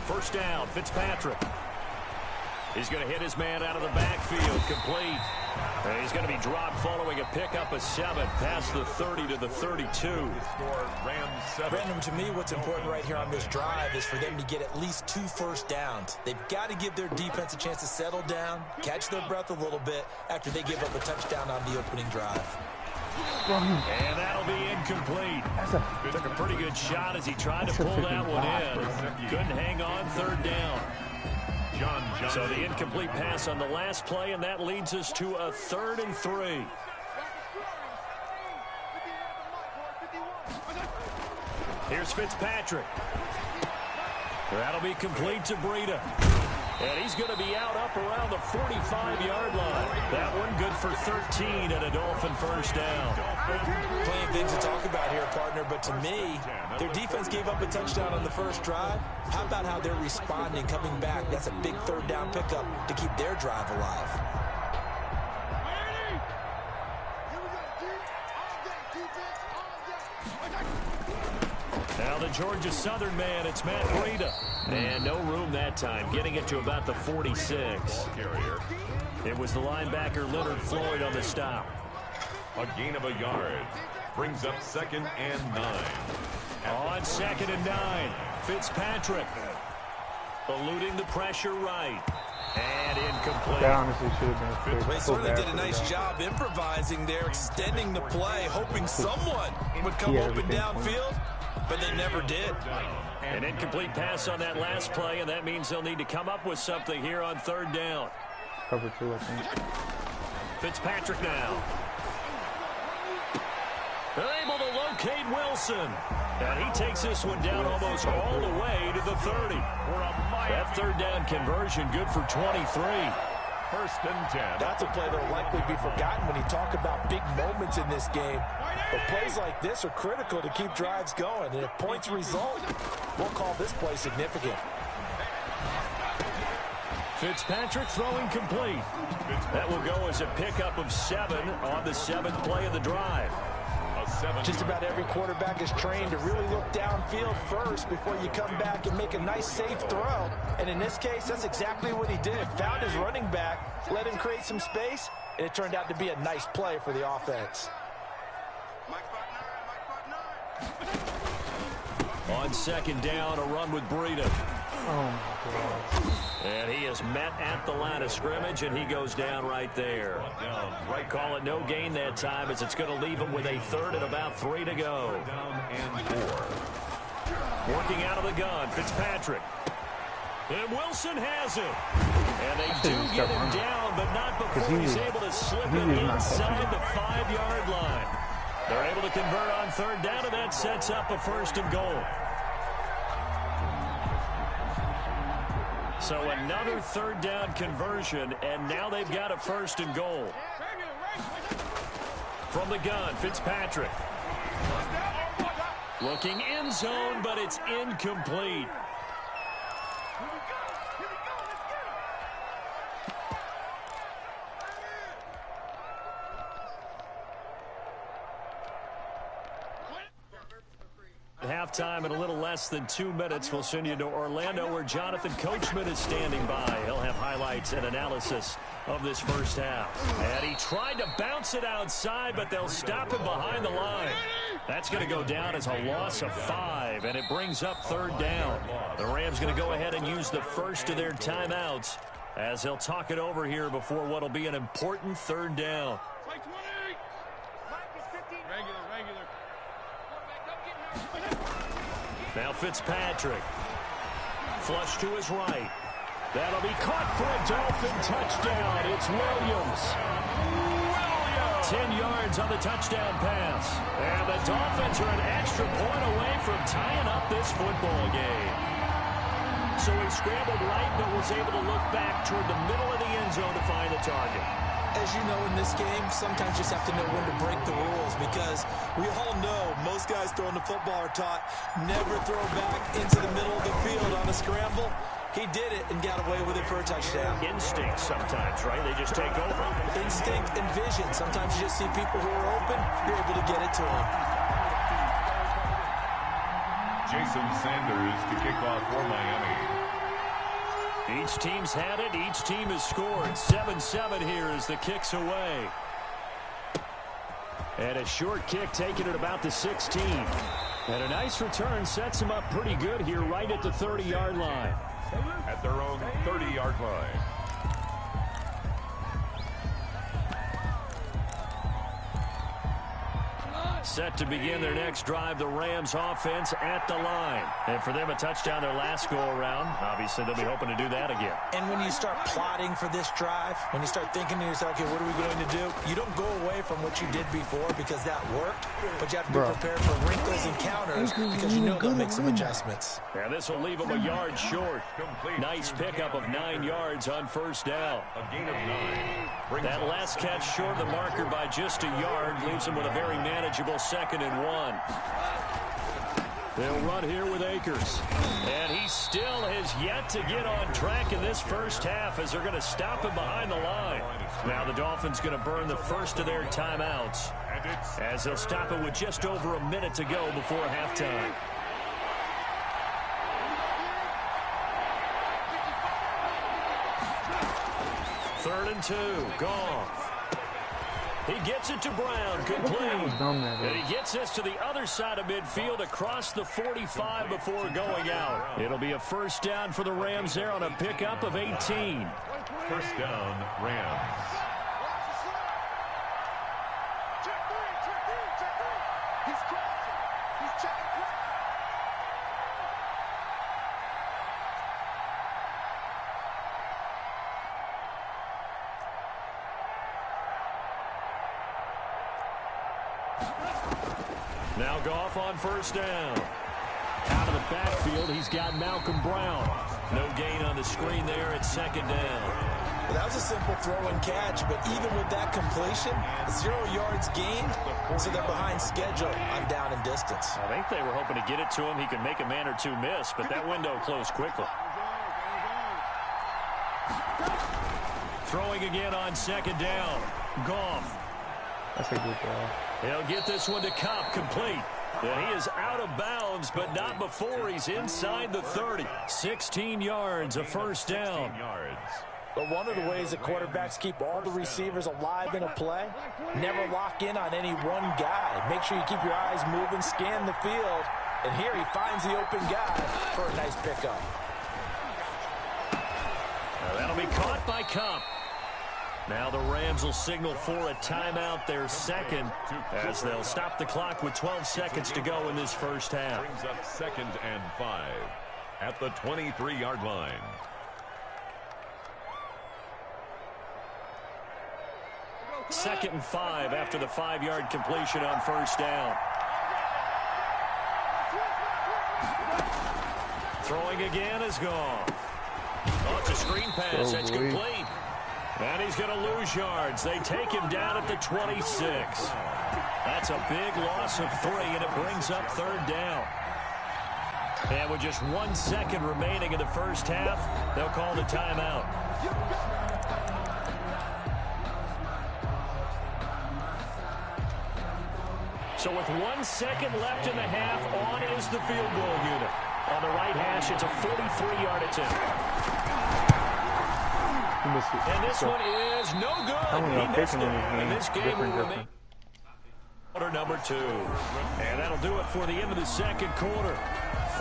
First down, Fitzpatrick. He's going to hit his man out of the backfield, complete. And he's going to be dropped following a pickup of 7 past the 30 to the 32. Score Rams 7. Brandon, to me, what's important right here on this drive is for them to get at least 2 first downs. They've got to give their defense a chance to settle down, catch their breath a little bit after they give up a touchdown on the opening drive. And that'll be incomplete. Took a pretty good shot as he tried to pull that one in. Couldn't hang on third down. So the incomplete pass on the last play, and that leads us to a 3rd and 3. Here's Fitzpatrick. That'll be complete to Breida. And he's going to be out up around the 45-yard line. That one good for 13 and a Dolphin first down. Plenty of things to talk about here, partner, but to me, their defense gave up a touchdown on the first drive. How about how they're responding, coming back? That's a big 3rd down pickup to keep their drive alive. Now the Georgia Southern man, it's Matt Breida. And no room that time, getting it to about the 46. It was the linebacker Leonard Floyd on the stop. A gain of a yard. Brings up 2nd and 9. On 2nd and 9, Fitzpatrick eluding the pressure right. And incomplete. That honestly should have been a pick. They So certainly bad did a for the nice guy. job improvising there, extending the play, hoping someone would come Yeah, open everything. downfield, but they never did. An incomplete pass on that last play, and that means they'll need to come up with something here on third down. Cover 2, I think. Fitzpatrick now. They're able to locate Wilson. And he takes this one down almost all the way to the 30. That third down conversion good for 23. First and 10. That's a play that will likely be forgotten when you talk about big moments in this game. But plays like this are critical to keep drives going. And if points result, we'll call this play significant. Fitzpatrick throwing complete. That will go as a pickup of 7 on the 7th play of the drive. Just about every quarterback is trained to really look downfield first before you come back and make a nice, safe throw. And in this case, that's exactly what he did. Found his running back, let him create some space, and it turned out to be a nice play for the offense. On second down, a run with Breida. Oh, my God. And he is met at the line of scrimmage, and he goes down right there. Call it no gain that time, as it's going to leave him with a 3rd and about 3 to go. Down and 4. Working out of the gun, Fitzpatrick. And Wilson has it. And they do get him down, but not before he's able to slip it inside the 5-yard line. They're able to convert on third down, and that sets up a 1st and goal. So another third down conversion, and now they've got a 1st and goal. From the gun, Fitzpatrick. Looking end zone, but it's incomplete. Halftime in a little less than 2 minutes. We'll send you to Orlando, where Jonathan Coachman is standing by. He'll have highlights and analysis of this first half. And he tried to bounce it outside, but they'll stop him behind the line. That's going to go down as a loss of 5, and it brings up third down. The Rams going to go ahead and use the first of their timeouts as they'll talk it over here before what will be an important third down. Now Fitzpatrick. Flush to his right. That'll be caught for a Dolphin touchdown. It's Williams. 10 yards on the touchdown pass. And the Dolphins are an extra point away from tying up this football game. So he scrambled right, but was able to look back toward the middle of the end zone to find the target. As you know, in this game, sometimes you just have to know when to break the rules, because we all know most guys throwing the football are taught never throw back into the middle of the field on a scramble. He did it and got away with it for a touchdown. Instinct sometimes, right? They just take over. Instinct and vision. Sometimes you just see people who are open, you're able to get it to them. Jason Sanders to kick off for Miami. Each team's had it. Each team has scored. 7-7 here as the kick's away. And a short kick taken at about the 16. And a nice return sets him up pretty good here right at the 30-yard line. At their own 30-yard line. Set to begin their next drive, the Rams offense at the line. And for them, a touchdown their last go-around. Obviously, they'll be hoping to do that again. And when you start plotting for this drive, when you start thinking to yourself, okay, what are we going to do? You don't go away from what you did before because that worked, but you have to be prepared for wrinkles and counters because you know they'll make some adjustments. Yeah, this will leave them a yard short. Nice pickup of 9 yards on first down. A gain of 9. That last catch short of the marker by just a yard leaves them with a very manageable 2nd and 1. They'll run here with Akers. And he still has yet to get on track in this first half as they're going to stop him behind the line. Now the Dolphins going to burn the first of their timeouts as they'll stop it with just over a minute to go before halftime. Third and 2. Goff. He gets it to Brown, complete. Dumb, man. And he gets this to the other side of midfield across the 45 before going out. It'll be a first down for the Rams there on a pickup of 18. First down, Rams. Now Goff on first down. Out of the backfield, he's got Malcolm Brown. No gain on the screen there at second down. Well, that was a simple throw and catch, but even with that completion, 0 yards gained, so they're behind schedule on down and distance. I think they were hoping to get it to him. He could make a man or two miss, but that window closed quickly. Throwing again on second down. Goff. That's a good throw. He'll get this one to Cobb, complete. And he is out of bounds, but not before he's inside the 30. 16 yards, a first down. But one of the ways that quarterbacks keep all the receivers alive in a play, never lock in on any one guy. Make sure you keep your eyes moving, scan the field. And here he finds the open guy for a nice pickup. Now that'll be caught by Cobb. Now the Rams will signal for a timeout, their second, as they'll stop the clock with 12 seconds to go in this first half. Brings up 2nd and 5 at the 23-yard line. Second and 5 after the 5-yard completion on first down. Throwing again is gone. Oh, it's a screen pass. That's complete. And he's going to lose yards. They take him down at the 26. That's a big loss of 3, and it brings up third down. And with just 1 second remaining in the first half, they'll call the timeout. So with 1 second left in the half, on is the field goal unit. On the right hash, it's a 43-yard attempt. And this one is no good. He missed it. And this game will remain quarter number 2. And that'll do it for the end of the second quarter.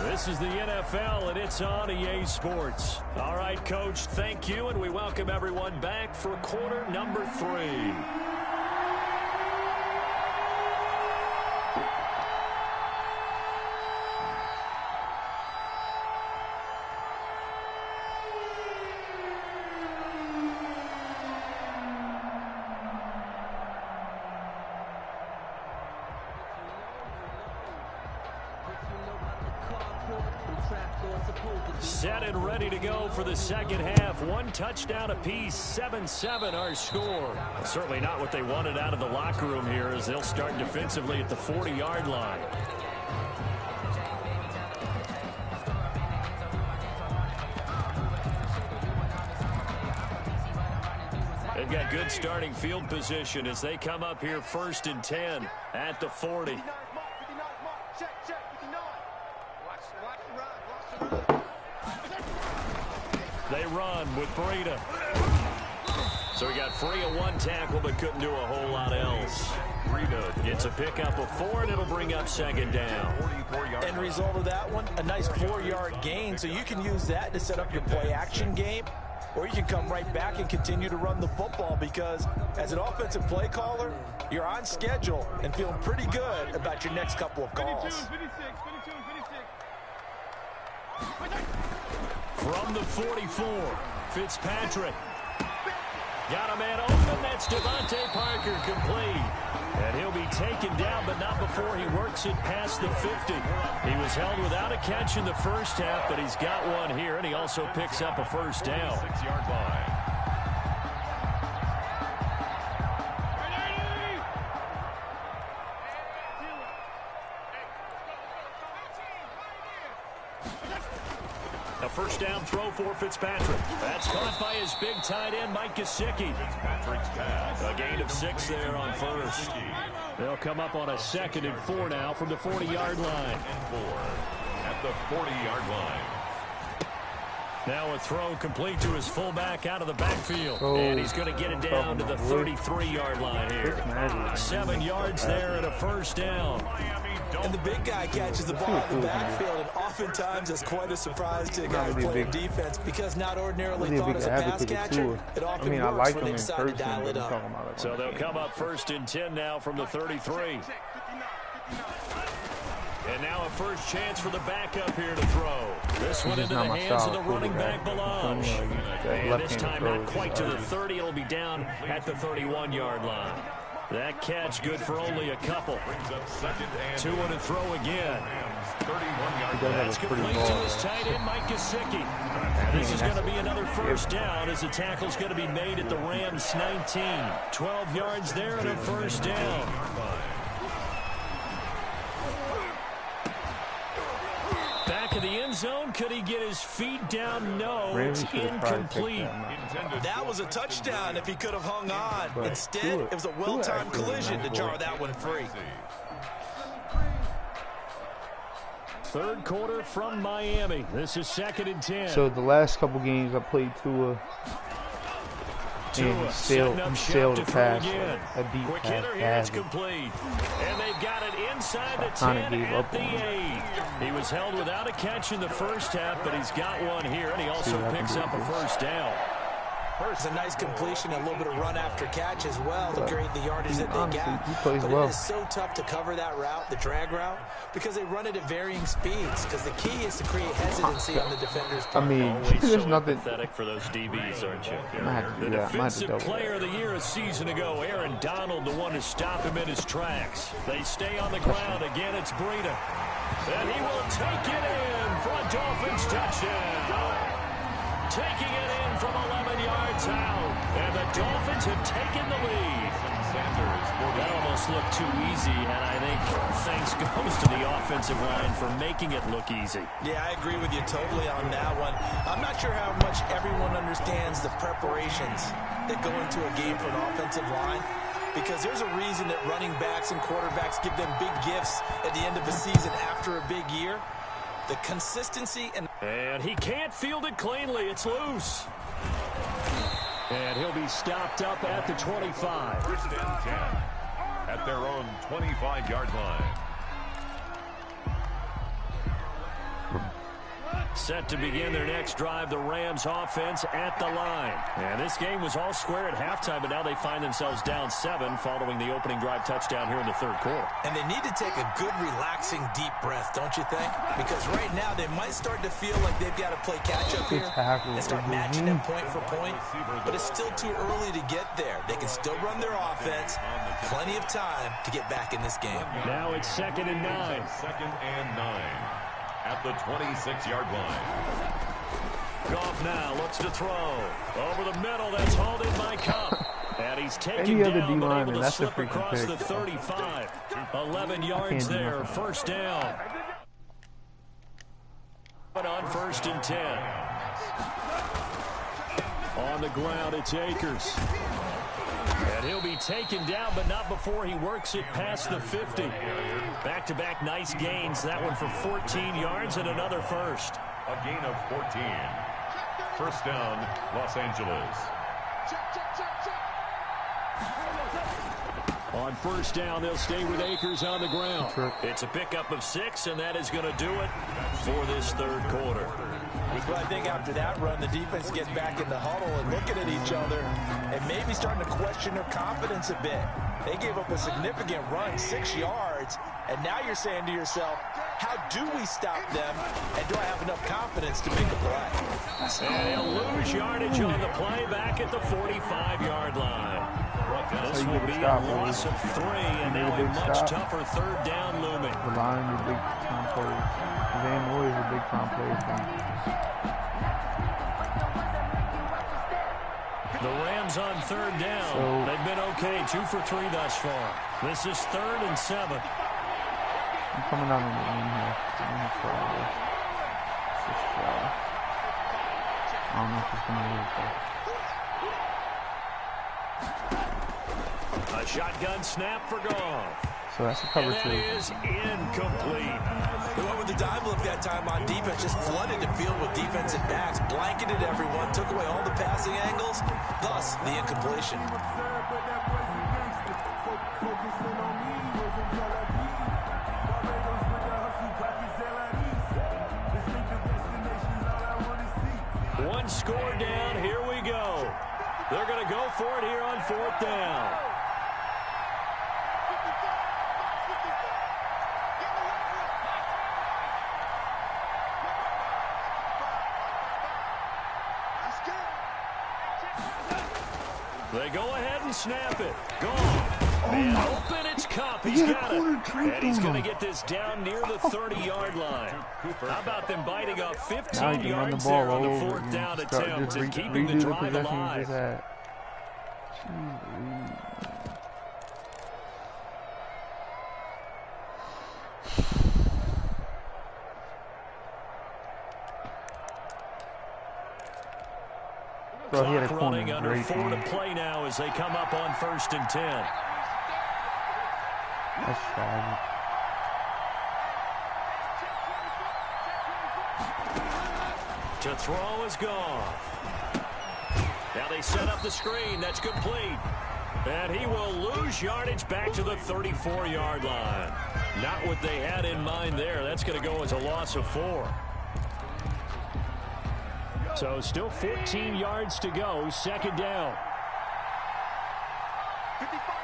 This is the NFL, and it's on EA Sports. All right, Coach, thank you, and we welcome everyone back for quarter number 3. Set and ready to go for the second half. 1 touchdown apiece, 7-7 our score. Certainly not what they wanted out of the locker room here, as they'll start defensively at the 40-yard line. They've got good starting field position as they come up here 1st and 10 at the 40. They run with Breida. So he got free of 1 tackle, but couldn't do a whole lot else. Breida gets a pickup of 4, and it'll bring up second down. End result of that one, a nice 4-yard gain. So you can use that to set up your play-action game, or you can come right back and continue to run the football, because as an offensive play caller, you're on schedule and feeling pretty good about your next couple of calls. From the 44, Fitzpatrick. Got a man open. That's Devontae Parker, complete. And he'll be taken down, but not before he works it past the 50. He was held without a catch in the first half, but he's got one here, and he also picks up a first down. 6-yard line. A first down throw for Fitzpatrick. That's caught by his big tight end, Mike Gesicki. A gain of 6 there on first. They'll come up on a 2nd and 4 now from the 40-yard line. At the 40-yard line. Now a throw complete to his fullback out of the backfield. Oh, and he's going to get it down to the 33-yard line here. 7 yards there and a first down. And the big guy catches the ball in the backfield, and oftentimes it's quite a surprise to the guy playing defense because not ordinarily thought as a pass catcher, it often works when they decide to dial it up. So they'll come up 1st and 10 now from the 33. And now a first chance for the backup here to throw. This one into the hands of the running back, Belange. And this time not quite to the 30. It'll be down at the 31-yard line. That catch good for only a couple. 2 on a throw again. That's complete to his tight end, Mike Gesicki. And this is going to be another first down as the tackle's going to be made at the Rams 19. 12 yards there and a first down. Back of the end zone. Could he get his feet down? No, it's incomplete. That was a touchdown if he could have hung on. Instead, it was a well-timed collision to jar that one free. Third quarter from Miami. This is 2nd and 10. So the last couple games I played Tua. And he sailed the pass, a deep Quick pass. hitter here, it's complete. And they've got it inside the 10 at the 8. He was held without a catch in the first half, but he's got one here, and he also picks up a first down. It's a nice completion, a little bit of run after catch as well to create the yardage that they got. But it is so tough to cover that route, the drag route, because they run it at varying speeds. Because the key is to create hesitancy on the defender's part. I mean, there's nothing pathetic for those DBs, aren't you? The defensive player of the year a season ago, Aaron Donald, the one to stop him in his tracks. They stay on the ground. Again, it's Breida. And he will take it in for a Dolphins touchdown. Taking it in from 11 yards out. And the Dolphins have taken the lead. That almost looked too easy, and I think thanks goes to the offensive line for making it look easy. Yeah, I agree with you totally on that one. I'm not sure how much everyone understands the preparations that go into a game for an offensive line, because there's a reason that running backs and quarterbacks give them big gifts at the end of the season after a big year. The consistency and he can't field it cleanly. It's loose. And he'll be stopped up at the 25. 1st and 10 at their own 25-yard line. Set to begin their next drive, the Rams offense at the line. And this game was all square at halftime, but now they find themselves down 7 following the opening drive touchdown here in the 3rd quarter. And they need to take a good, relaxing, deep breath, don't you think? Because right now they might start to feel like they've got to play catch-up here and start matching them point for point. But it's still too early to get there. They can still run their offense. Plenty of time to get back in this game. Now it's 2nd and 9. 2nd and 9. At the 26-yard line. Goff now looks to throw. Over the middle, that's hauled in by Cup. And he's taken down, but able to slip across the 35. 11 yards there, first down. But on 1st and 10. On the ground, it's Akers. And he'll be taken down, but not before he works it past the 50. Back-to-back nice gains. That one for 14 yards and another first. A gain of 14. First down, Los Angeles. On first down, they'll stay with Akers on the ground. It's a pickup of 6, and that is going to do it for this 3rd quarter. Well, I think after that run, the defense gets back in the huddle and looking at each other and maybe starting to question their confidence a bit. They gave up a significant run, 6 yards, and now you're saying to yourself, how do we stop them, and do I have enough confidence to make a play? And they'll lose yardage on the play back at the 45-yard line. This will be a loss of 3, and now a much tougher 3rd down looming. The line is a big time player. Van Noy is a big time player for him. The Rams on 3rd down. They've been okay, 2 for 3 thus far. This is 3rd and 7. I'm coming out on the wing here. I don't know if it's going to work though. A shotgun snap for Goff. So that's a cover 2. That is incomplete. They went with the dive look that time on defense, just flooded the field with defensive backs, blanketed everyone, took away all the passing angles, thus the incompletion. One score down. Here we go. They're going to go for it here on 4th down. They go ahead and snap it. Gone. And open, it's Cup. He's got it. And he's going to get this down near the 30-yard line. How about them biting up 15 yards there on the 4th down attempt and keeping the drive alive? Clock running under 4 to play now as they come up on 1st and 10. That's tragic. To throw is gone. Now they set up the screen. That's complete. And he will lose yardage back to the 34-yard line. Not what they had in mind there. That's going to go as a loss of 4. So still 14 yards to go. 2nd down. 55.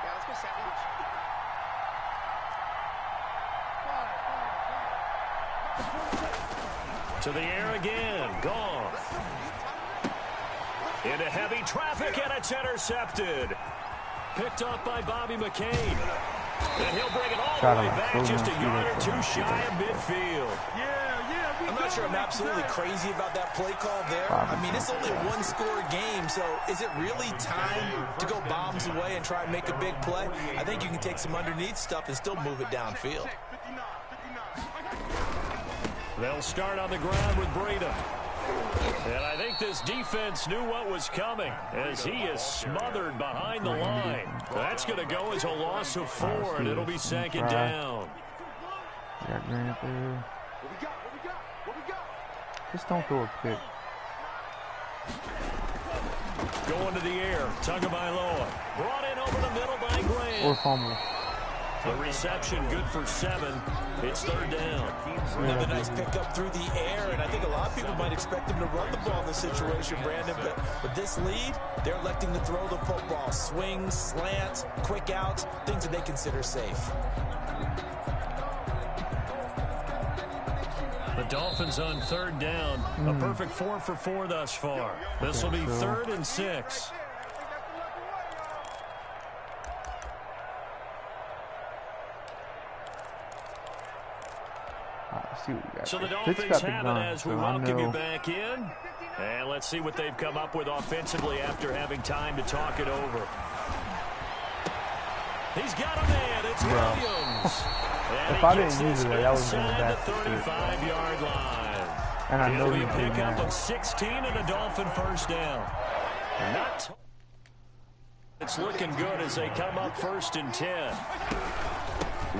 Yeah, let's go sandwich. To the air again. Gone. Into heavy traffic, and it's intercepted. Picked up by Bobby McCain. And he'll bring it all the way back just a yard or 2 shy of midfield. I'm not sure I'm absolutely crazy about that play call there. I mean, it's only a one-score game, so is it really time to go bombs away and try and make a big play? I think you can take some underneath stuff and still move it downfield. They'll start on the ground with Breida. And I think this defense knew what was coming as he is smothered behind the line. That's going to go as a loss of 4, and it'll be 2nd down. Got Grant there. Just don't throw a pick. Going to the air. Tagovailoa. Brought in over the middle by Grant. Or fumble. The reception good for 7. It's 3rd down. Another nice pickup through the air, and I think a lot of people might expect him to run the ball in this situation, Brandon, but with this lead, they're electing to throw the football. Swings, slants, quick outs, things that they consider safe. The Dolphins on 3rd down. A perfect 4 for 4 thus far. This will be 3rd and 6. So the Dolphins have it as we welcome you back in. And let's see what they've come up with offensively after having time to talk it over. He's got a man. It's Williams. If I didn't use it, that was going to the 35-yard line. And I know it'll be a pickup of 16 and a Dolphin 1st down. It's looking good as they come up 1st and 10.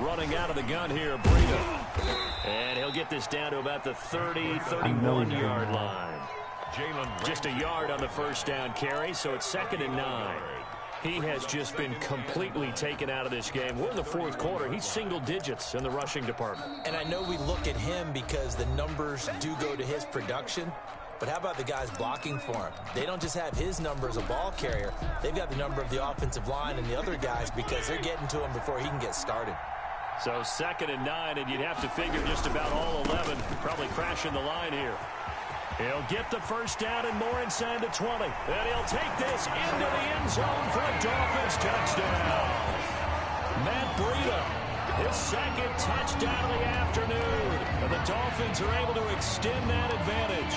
Running out of the gun here, Breida. And he'll get this down to about the 30, 31-yard line. Just a yard on the 1st down carry, so it's 2nd and 9. He has just been completely taken out of this game. We're in the 4th quarter. He's single digits in the rushing department. And I know we look at him because the numbers do go to his production. But how about the guys blocking for him? They don't just have his number as a ball carrier. They've got the number of the offensive line and the other guys because they're getting to him before he can get started. So 2nd and 9, and you'd have to figure just about all 11 probably crashing the line here. He'll get the 1st down and more inside the 20. And he'll take this into the end zone for a Dolphins touchdown. Matt Breida, his 2nd touchdown of the afternoon. And the Dolphins are able to extend that advantage.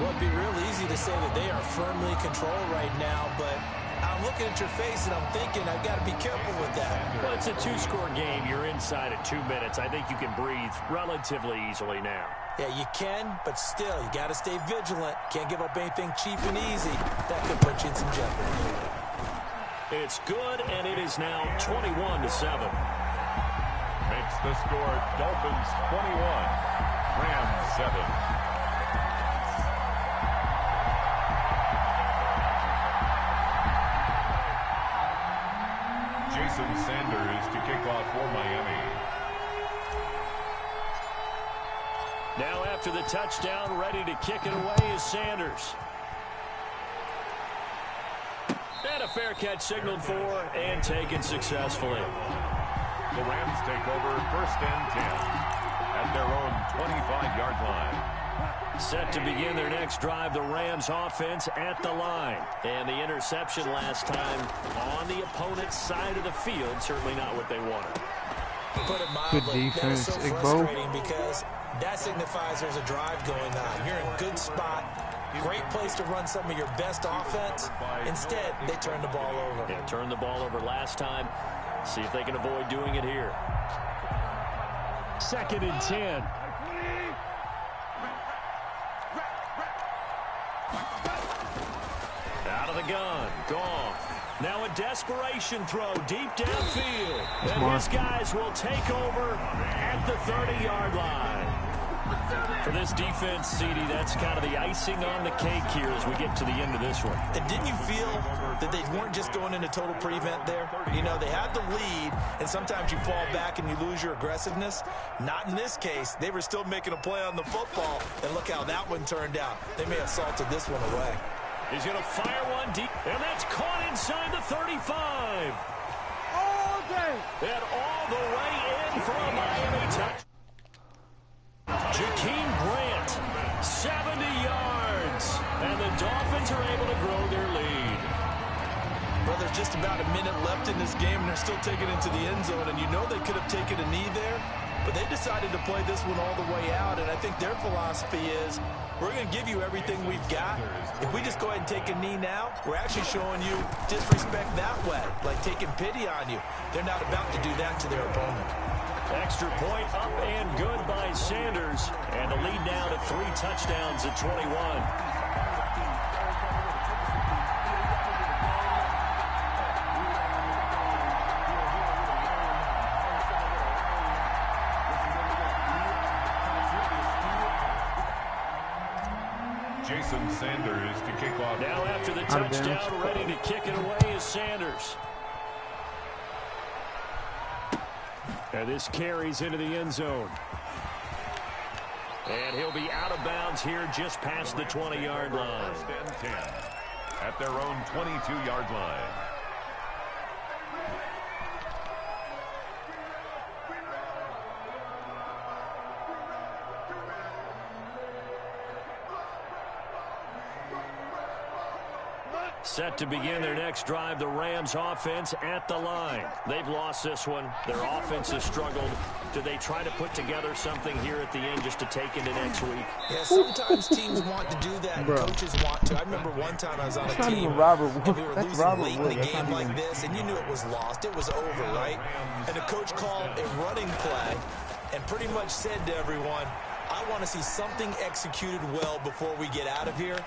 Well, it'd be real easy to say that they are firmly in control right now, but I'm looking at your face and I'm thinking I've got to be careful with that. Well, it's a 2-score game. You're inside at 2 minutes. I think you can breathe relatively easily now. Yeah, you can, but still, you got to stay vigilant. Can't give up anything cheap and easy. That could put you in some jeopardy. It's good, and it is now 21-7. Makes the score, Dolphins 21, Rams 7. Jason Sanders to kick off for Miami. Now after the touchdown, ready to kick it away is Sanders. And a fair catch signaled for and taken successfully. The Rams take over 1st and 10 at their own 25-yard line. Set to begin their next drive, the Rams offense at the line. And the interception last time on the opponent's side of the field, certainly not what they wanted. Put it mildly, Good defense, that is so frustrating because that signifies there's a drive going on. You're in a good spot, great place to run some of your best offense. Instead, they turn the ball over. Yeah, turned the ball over last time. See if they can avoid doing it here. 2nd and 10. Out of the gun. Goff. Now a desperation throw deep downfield. And his guys will take over at the 30-yard line. For this defense, CD, that's kind of the icing on the cake here as we get to the end of this one. And didn't you feel that they weren't just going into total prevent there? You know, they had the lead, and sometimes you fall back and you lose your aggressiveness. Not in this case. They were still making a play on the football, and look how that one turned out. They may have salted this one away. He's going to fire one deep, and that's caught inside the 35. All day. And all the way in for a Miami touch. Jakeem Grant, 70 yards. And the Dolphins are able to grow their lead. Well, there's just about a minute left in this game, and they're still taking it into the end zone. And you know they could have taken a knee there, but they decided to play this one all the way out. And I think their philosophy is, we're going to give you everything we've got. If we just go ahead and take a knee now, we're actually showing you disrespect that way, like taking pity on you. They're not about to do that to their opponent. Extra point up and good by Sanders. And the lead now to 3 touchdowns at 21. Jason Sanders to kick off. Now after the touchdown, ready to kick it away is Sanders. And this carries into the end zone. And he'll be out of bounds here just past the 20-yard line. 1st and 10 at their own 22-yard line. Set to begin their next drive, the Rams offense at the line. They've lost this one. Their offense has struggled. Do they try to put together something here at the end just to take into next week? Yeah, sometimes teams want to do that, and coaches want to. I remember one time I was on a team, and we were losing late in the game like this, and you knew it was lost. It was over, right? And the coach called a running play and pretty much said to everyone, I want to see something executed well before we get out of here.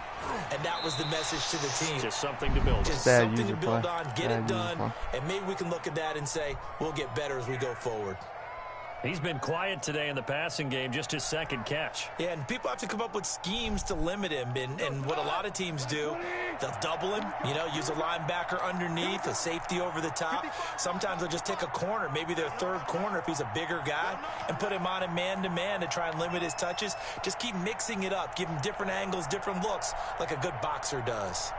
And that was the message to the team. Just something to build on. Just something to build on, get it done, and maybe we can look at that and say, we'll get better as we go forward. He's been quiet today in the passing game, just his 2nd catch. Yeah, and people have to come up with schemes to limit him. And what a lot of teams do, they'll double him, you know, use a linebacker underneath, a safety over the top. Sometimes they'll just take a corner, maybe their 3rd corner if he's a bigger guy, and put him on a man-to-man to try and limit his touches. Just keep mixing it up, give him different angles, different looks, like a good boxer does.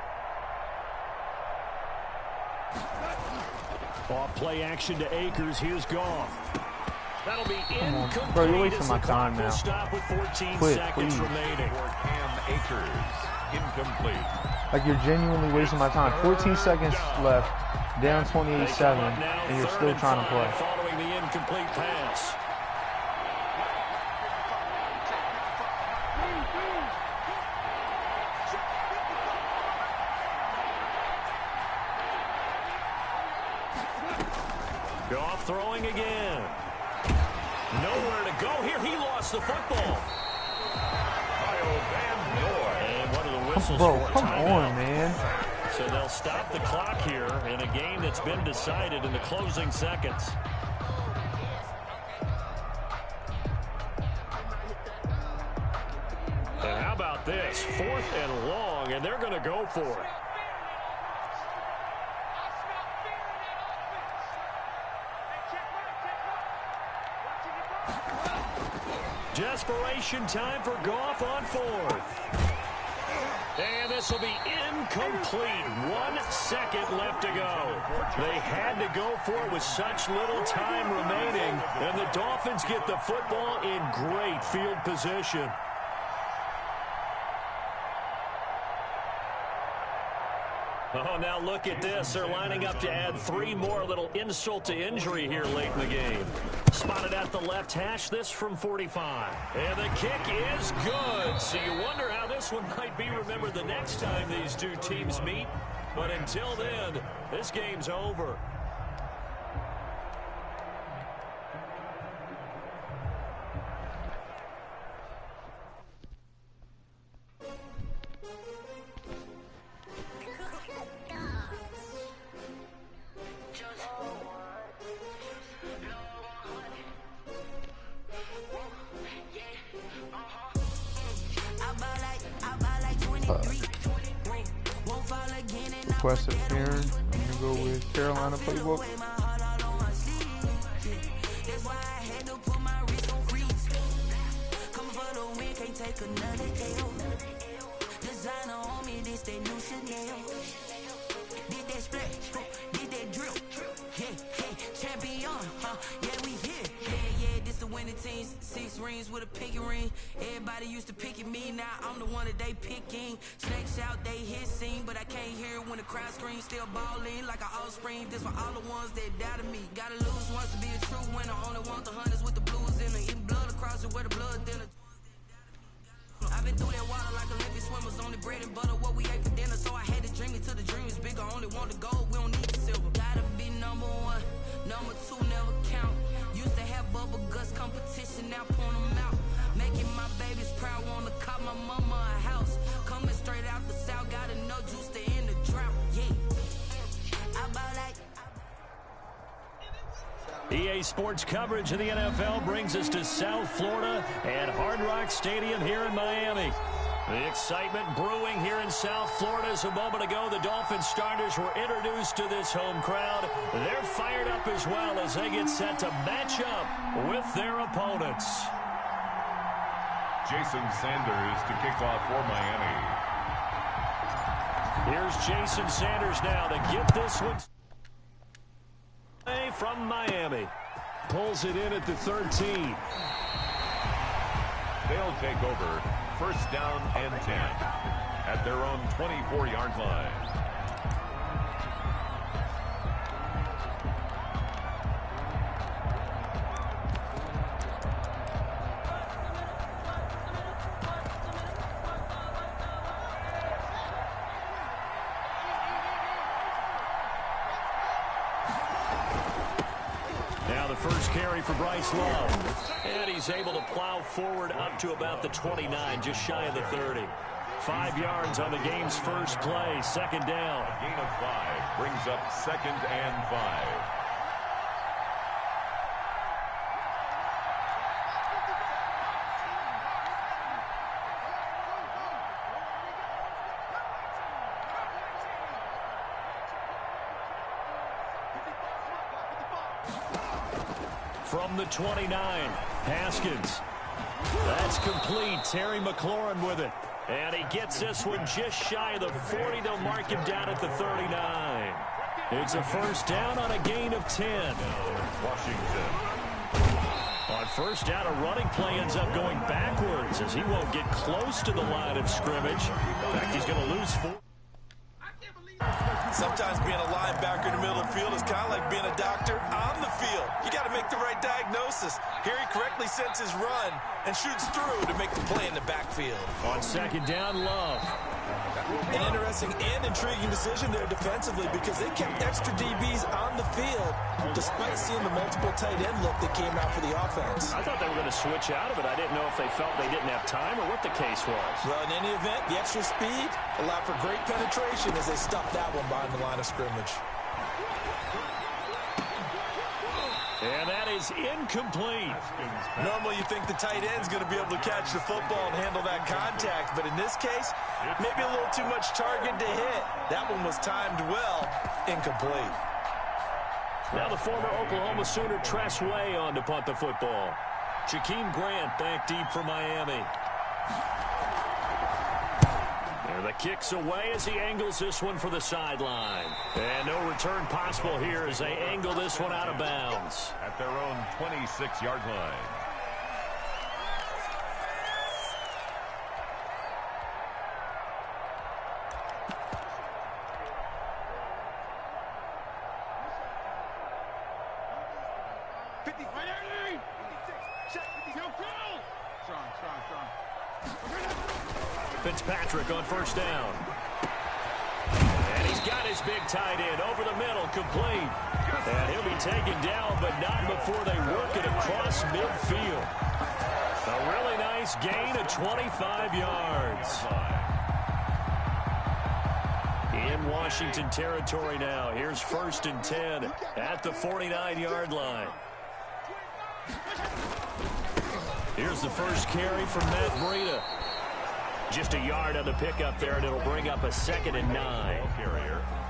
Off play action to Akers. Here's Goff. That'll be incomplete. Bro, you're wasting my time now. Stop with 14 Quit, seconds please. remaining. For Cam Akers, incomplete. Like, you're genuinely wasting my time. 14 seconds left, down 28-7, and you're still trying to play. Following the incomplete pass. Goff throwing again. Nowhere to go here. He lost the football. And one of the whistles Bro, for a come timeout. on, man. So they'll stop the clock here in a game that's been decided in the closing seconds. about this? 4th and long, and they're going to go for it. Desperation time for Goff on 4th. And this will be incomplete. 1 second left to go. They had to go for it with such little time remaining. And the Dolphins get the football in great field position. Oh, now look at this. They're lining up to add 3 more. Little insult to injury here late in the game. Spotted at the left hash, this from 45. And the kick is good. So you wonder how this one might be remembered the next time these two teams meet. But until then, this game's over. Requested Aaron. I'm gonna go with Carolina playbook. Rings with a pinky ring. Everybody used to pick at me, now I'm the one that they picking. Snakes out, they hissing, but I can't hear when the crowd screams. Still balling like an offspring. This for all the ones that doubted me. Gotta lose once to be a true winner. Only want the hunters with the blues in them. Eating blood across it where the blood dinner. I've been through that water like Olympic swimmers. Only bread and butter, what we ate for dinner. So I had to dream it till the dream is bigger. Only want the gold, we don't need the silver. Gotta be number 1, number 2 never count. Used to have bubble guts competition, now point them out. Making my babies proud, wanna cop my mama a house. Coming straight out the south, gotta know juice to end the drought. Yeah, I bought like. EA Sports coverage of the NFL brings us to South Florida and Hard Rock Stadium here in Miami. The excitement brewing here in South Florida. As a moment ago, the Dolphins starters were introduced to this home crowd. They're fired up as well as they get set to match up with their opponents. Jason Sanders to kick off for Miami. Here's Jason Sanders now to get this one from Miami. Pulls it in at the 13. They'll take over 1st down and 10 at their own 24-yard line. Now the first carry for Bryce Love. And he's able to plow forward up to about the 29, just shy of the 30. 5 yards on the game's first play, 2nd down. A gain of 5 brings up 2nd and 5. From the 29, Haskins. That's complete. Terry McLaurin with it. And he gets this one just shy of the 40. They'll mark him down at the 39. It's a 1st down on a gain of 10. Washington. On 1st down, a running play ends up going backwards as he won't get close to the line of scrimmage. In fact, he's going to lose 4. Sometimes being a linebacker in the middle of the field is kind of like being a doctor on the field. You got to make the right diagnosis. Here he correctly sets his run and shoots through to make the play in the backfield. On 2nd down, Love. An interesting and intriguing decision there defensively because they kept extra DBs on the field despite seeing the multiple tight end look that came out for the offense. I thought they were going to switch out of it. I didn't know if they felt they didn't have time or what the case was. Well, in any event, the extra speed allowed for great penetration as they stuffed that one behind the line of scrimmage. And that is incomplete. Normally you think the tight end's going to be able to catch the football and handle that contact, but in this case, maybe a little too much target to hit. That one was timed well, incomplete. Now the former Oklahoma Sooner Tress Way on to punt the football. Jakeem Grant back deep for Miami. And the kick's away as he angles this one for the sideline. And no return possible here as they angle this one out of bounds. At their own 26-yard line. Fitzpatrick on first down. And he's got his big tight end over the middle, complete. And he'll be taken down, but not before they work it across midfield. A really nice gain of 25 yards. In Washington territory now. Here's 1st and 10 at the 49-yard line. Here's the first carry from Matt Breida. Just a yard on the pickup there, and it'll bring up a 2nd and 9.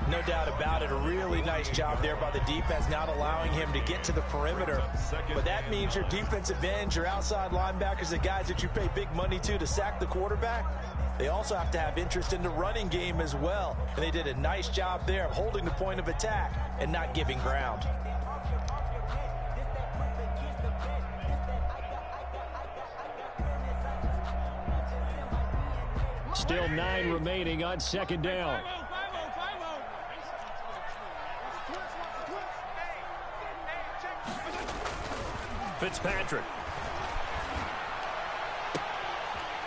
No doubt about it. A really nice job there by the defense, not allowing him to get to the perimeter. But that means your defensive ends, your outside linebackers, the guys that you pay big money to sack the quarterback, they also have to have interest in the running game as well. And they did a nice job there of holding the point of attack and not giving ground. Still 9 remaining on 2nd down. Fitzpatrick.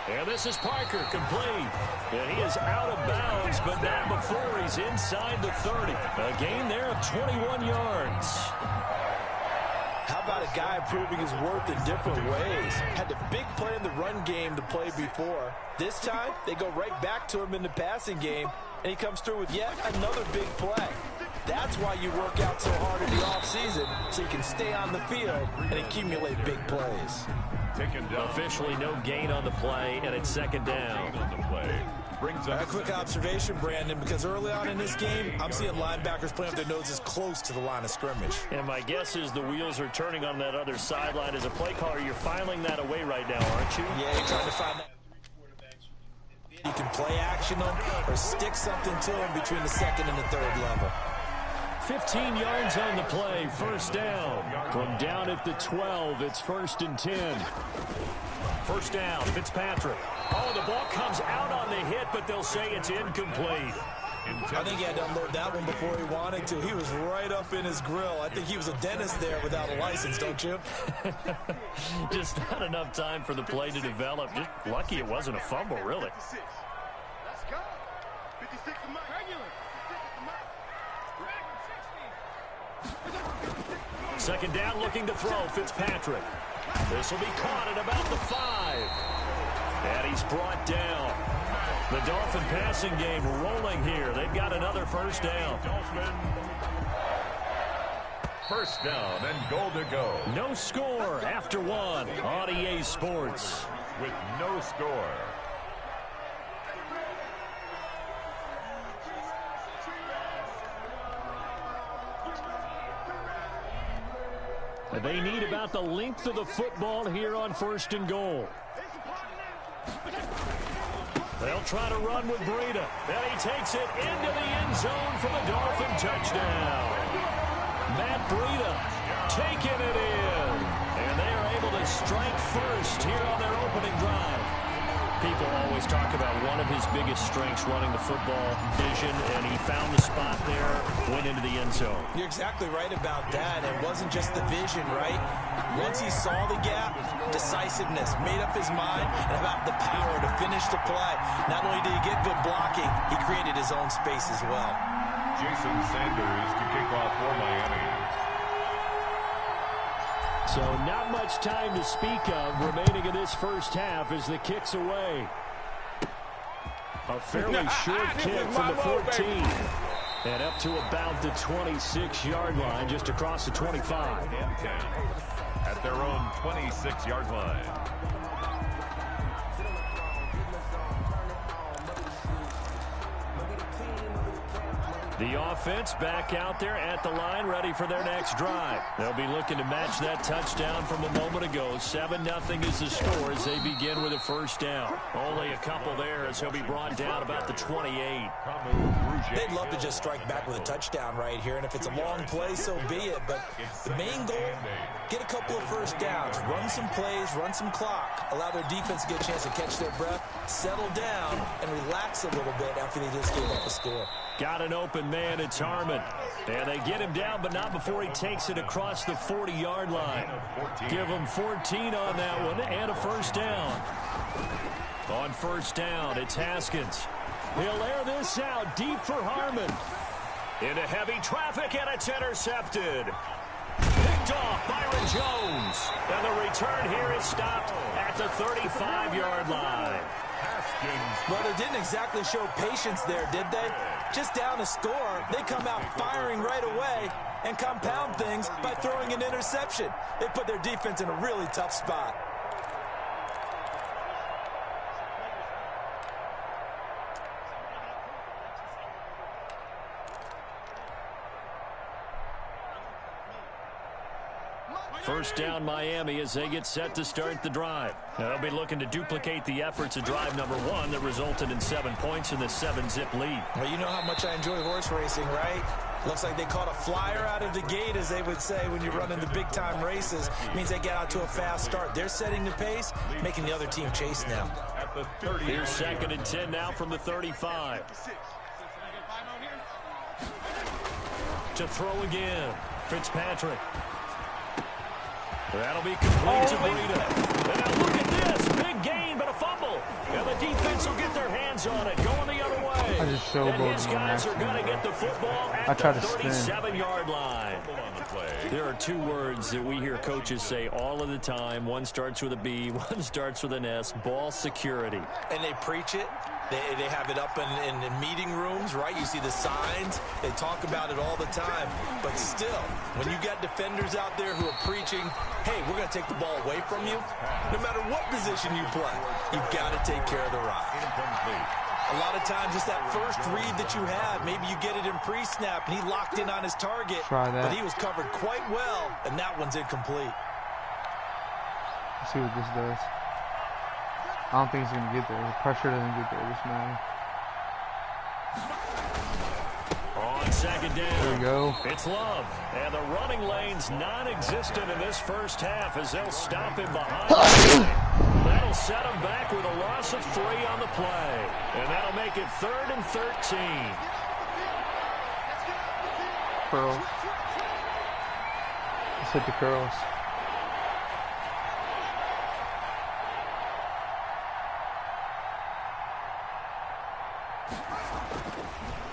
And this is Parker, complete. And he is out of bounds, but not before he's inside the 30. A gain there of 21 yards. How about a guy proving his worth in different ways? Had the big play in the run game to play before. This time, they go right back to him in the passing game, and he comes through with yet another big play. That's why you work out so hard in the offseason, so you can stay on the field and accumulate big plays. Officially no gain on the play, and it's 2nd down. A quick observation, Brandon, because early on in this game, I'm seeing linebackers playing with their noses close to the line of scrimmage. And my guess is the wheels are turning on that other sideline. As a play caller, you're filing that away right now, aren't you? Yeah, you're trying to find that. You can play action them or stick something to them between the 2nd and the 3rd level. 15 yards on the play, 1st down. From down at the 12, it's 1st and 10. 1st down, Fitzpatrick. Oh, the ball comes out on the hit, but they'll say it's incomplete. I think he had to unload that one before he wanted to. He was right up in his grill. I think he was a dentist there without a license, don't you? Just not enough time for the play to develop. Just lucky it wasn't a fumble, really. Let's go. 56 to Mike. Second down, looking to throw, Fitzpatrick. This will be caught at about the 5. And he's brought down. The Dolphin passing game rolling here. They've got another 1st down. 1st down and goal to go. No score after 1 on EA Sports. With no score. They need about the length of the football here on 1st and goal. They'll try to run with Breida. And he takes it into the end zone for the Dolphin touchdown. Matt Breida taking it in. And they are able to strike first here on their opening drive. People always talk about one of his biggest strengths running the football, vision, and he found the spot there, went into the end zone. You're exactly right about that. It wasn't just the vision, right? Once he saw the gap, decisiveness, made up his mind, and about the power to finish the play. Not only did he get good blocking, he created his own space as well. Jason Sanders to kick off for Miami. So not much time to speak of remaining in this 1st half as the kick's away. A fairly short kick from the 14. And up to about the 26-yard line, just across the 25. And 10 at their own 26-yard line. The offense back out there at the line, ready for their next drive. They'll be looking to match that touchdown from a moment ago. 7-0 is the score as they begin with a first down. Only a couple there as he'll be brought down about the 28. They'd love to just strike back with a touchdown right here, and if it's a long play, so be it. But the main goal, get a couple of first downs, run some plays, run some clock, allow their defense to get a chance to catch their breath, settle down, and relax a little bit after they just gave up a score. Got an open man, it's Harmon. And they get him down, but not before he takes it across the 40-yard line. Give him 14 on that one, and a first down. On first down, it's Haskins. He'll air this out deep for Harmon. Into heavy traffic, and it's intercepted. Picked off Byron Jones. And the return here is stopped at the 35-yard line. Well, they didn't exactly show patience there, did they? Just down a score, they come out firing right away and compound things by throwing an interception. They put their defense in a really tough spot. First down Miami as they get set to start the drive. They'll be looking to duplicate the efforts of drive number 1 that resulted in 7 points in the 7-zip lead. Well, you know how much I enjoy horse racing, right? Looks like they caught a flyer out of the gate, as they would say when you're running the big-time races. It means they get out to a fast start. They're setting the pace, making the other team chase now. Here's 2nd and 10 now from the 35. To throw again, Fitzpatrick. That'll be complete to Breida. Now look at this. Big gain, but a fumble. And the defense will get their hands on it. Going the other way. I just showboated and his guys are going to get the football at the 37-yard line. There are 2 words that we hear coaches say all of the time. One starts with a B, one starts with an S. Ball security. And they preach it. They have it up in meeting rooms, right? You see the signs. They talk about it all the time. But still, when you got defenders out there who are preaching, hey, we're going to take the ball away from you, no matter what position you play, you've got to take care of the rock. A lot of times it's that first read that you have. Maybe you get it in pre-snap, and he locked in on his target, but he was covered quite well, and that one's incomplete. Let's see what this does. I don't think he's going to get there. The pressure doesn't get there this man. On 2nd down. There we go. It's Love. And the running lane's non-existent in this first half as they'll stop him behind. That'll set him back with a loss of 3 on the play. And that'll make it 3rd and 13. Curls. Let's hit the curls.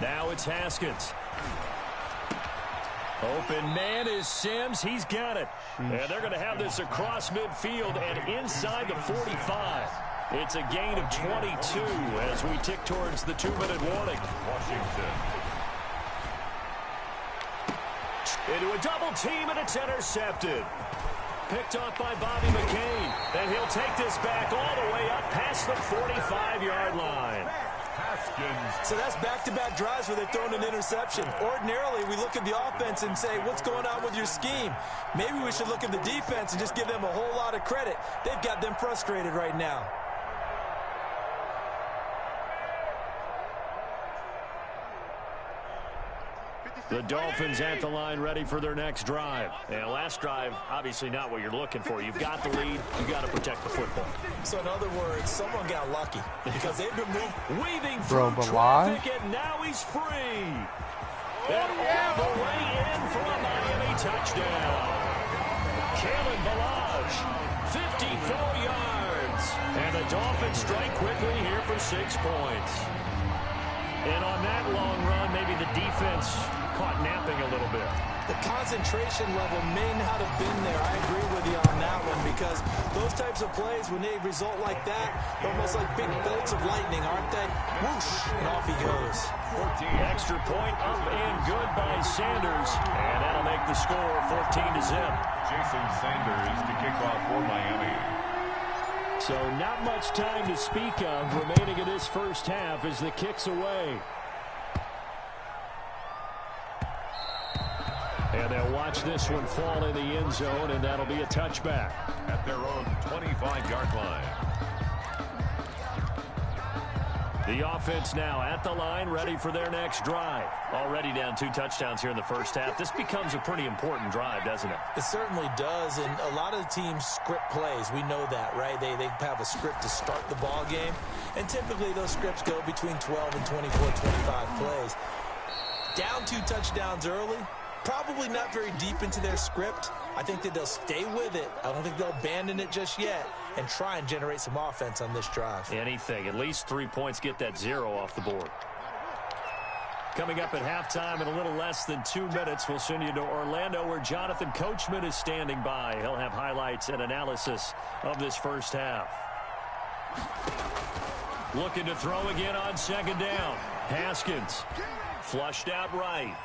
Now it's Haskins. Open man is Sims. He's got it. And they're going to have this across midfield and inside the 45. It's a gain of 22 as we tick towards the 2-minute warning. Washington. Into a double team, and it's intercepted. Picked off by Bobby McCain. And he'll take this back all the way up past the 45-yard line. So that's back-to-back drives where they've thrown an interception. Ordinarily, we look at the offense and say, what's going on with your scheme? Maybe we should look at the defense and just give them a whole lot of credit. They've got them frustrated right now. The Dolphins at the line ready for their next drive. And last drive, obviously not what you're looking for. You've got the lead. You've got to protect the football. So in other words, someone got lucky because they've been weaving through traffic, and now he's free. And all the way in for a Miami touchdown. Kalen Ballage, 54 yards. And the Dolphins strike quickly here for 6 points. And on that long run, maybe the defense caught napping a little bit. The concentration level may not have been there. I agree with you on that one because Those types of plays, when they result like that, they're almost like big bolts of lightning, aren't they? Whoosh, and off he goes. 14. Extra point up and good by Sanders. And that'll make the score 14-0. Jason Sanders to kick off for Miami. So not much time to speak of remaining in this first half as the kick's away. And they'll watch this one fall in the end zone, and that'll be a touchback. At their own 25-yard line. The offense now at the line, ready for their next drive. Already down 2 touchdowns here in the first half. This becomes a pretty important drive, doesn't it? It certainly does, and a lot of the teams script plays. We know that, right? They have a script to start the ball game, and typically those scripts go between 12 and 24, 25 plays. Down 2 touchdowns early, probably not very deep into their script. I think that they'll stay with it. I don't think they'll abandon it just yet and try and generate some offense on this drive. Anything. At least 3 points, get that 0 off the board. Coming up at halftime in a little less than 2 minutes, we'll send you to Orlando where Jonathan Coachman is standing by. He'll have highlights and analysis of this first half. Looking to throw again on second down. Haskins flushed out right.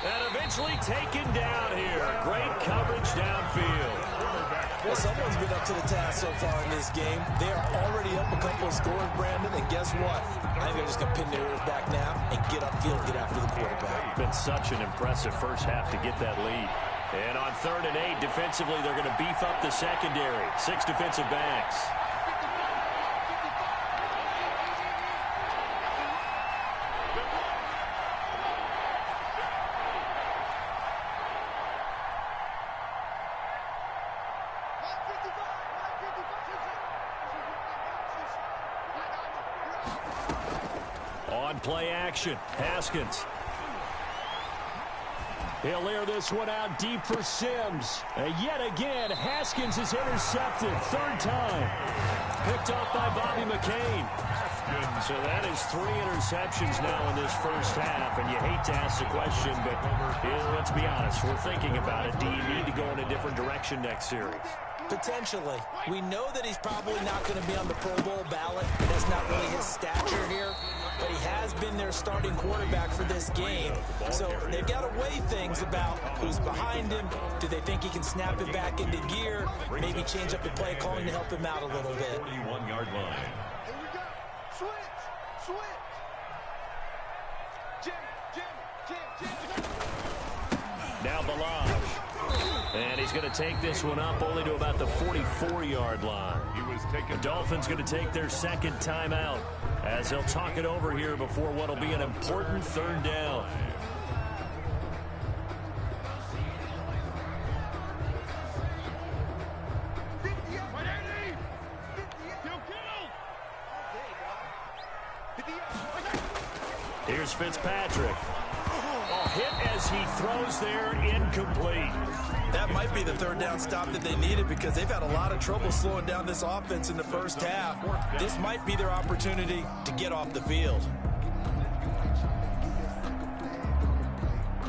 And eventually taken down here. Great coverage downfield. Well, someone's been up to the task so far in this game. They are already up a couple of scores, Brandon, and guess what? I think they're just going to pin their ears back now and get upfield, get after the quarterback. Been such an impressive first half to get that lead. And on 3rd and 8, defensively, they're going to beef up the secondary. 6 defensive backs. Play action. Haskins. He'll air this one out deep for Sims. And yet again, Haskins is intercepted. 3rd time. Picked off by Bobby McCain. So that is 3 interceptions now in this first half. And you hate to ask the question, but let's be honest. We're thinking about it. Do you need to go in a different direction next series? Potentially. We know that he's probably not going to be on the Pro Bowl ballot. That's not really his stature here. But he has been their starting quarterback for this game. So they've got to weigh things about who's behind him. Do they think he can snap it back into gear? Maybe change up the play calling to help him out a little bit. 41-yard line. Here we go. Switch. Jim. Now Balaj. And he's going to take this one up only to about the 44-yard line. The Dolphins going to take their 2nd timeout as they'll talk it over here before what will be an important 3rd down. Here's Fitzpatrick. Hit as he throws there, incomplete. That might be the 3rd down stop that they needed because they've had a lot of trouble slowing down this offense in the first half. This might be their opportunity to get off the field.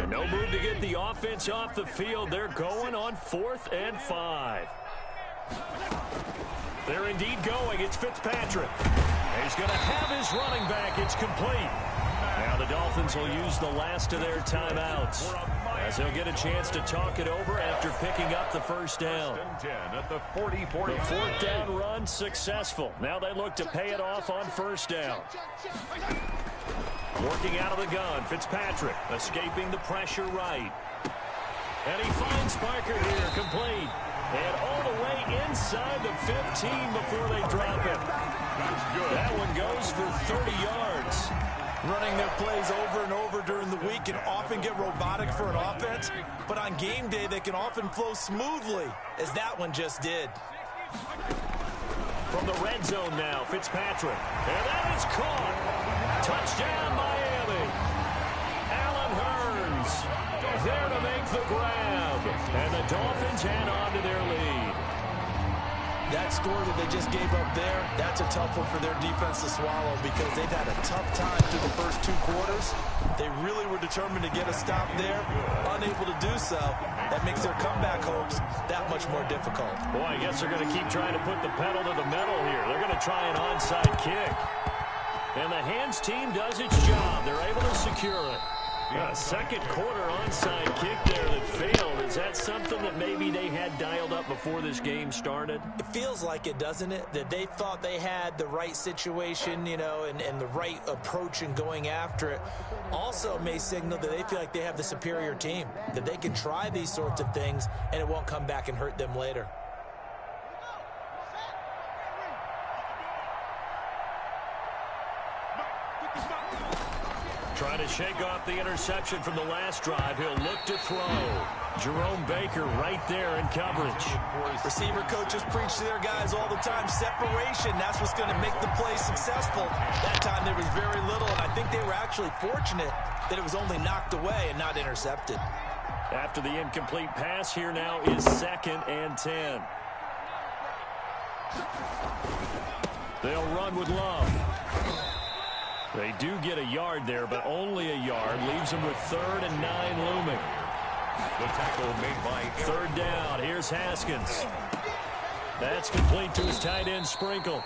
No move to get the offense off the field. They're going on 4th and 5. They're indeed going. It's Fitzpatrick. He's going to have his running back. It's complete. Now the Dolphins will use the last of their timeouts as they'll get a chance to talk it over after picking up the 1st down. At the 44. The 4th down run successful. Now they look to pay it off on 1st down. Working out of the gun, Fitzpatrick escaping the pressure right. And he finds Parker here, complete. And all the way inside the 15 before they drop him. That one goes for 30 yards. Running their plays over and over during the week can often get robotic for an offense, but on game day they can often flow smoothly, as that one just did. From the red zone now, Fitzpatrick. And that is caught. Touchdown, Miami. Allen Hurns there to make the grab. And the Dolphins hang on to their lead. That score that they just gave up there, that's a tough one for their defense to swallow because they've had a tough time through the first 2 quarters. They really were determined to get a stop there, unable to do so. That makes their comeback hopes that much more difficult. Boy, I guess they're going to keep trying to put the pedal to the metal here. They're going to try an onside kick. And the hands team does its job. They're able to secure it. Second quarter onside kick there that failed. Is that something that maybe they had dialed up before this game started? It feels like it, doesn't it? That they thought they had the right situation, you know, and the right approach in going after it. Also may signal that they feel like they have the superior team, that they can try these sorts of things and it won't come back and hurt them later. Trying to shake off the interception from the last drive. He'll look to throw. Jerome Baker right there in coverage. Receiver coaches preach to their guys all the time. Separation, that's what's going to make the play successful. That time there was very little, and I think they were actually fortunate that it was only knocked away and not intercepted. After the incomplete pass, here now is 2nd and 10. They'll run with Love. They do get a yard there, but only a yard. Leaves them with 3rd and 9 looming. The tackle made by 3rd down. Here's Haskins. That's complete to his tight end, Sprinkle.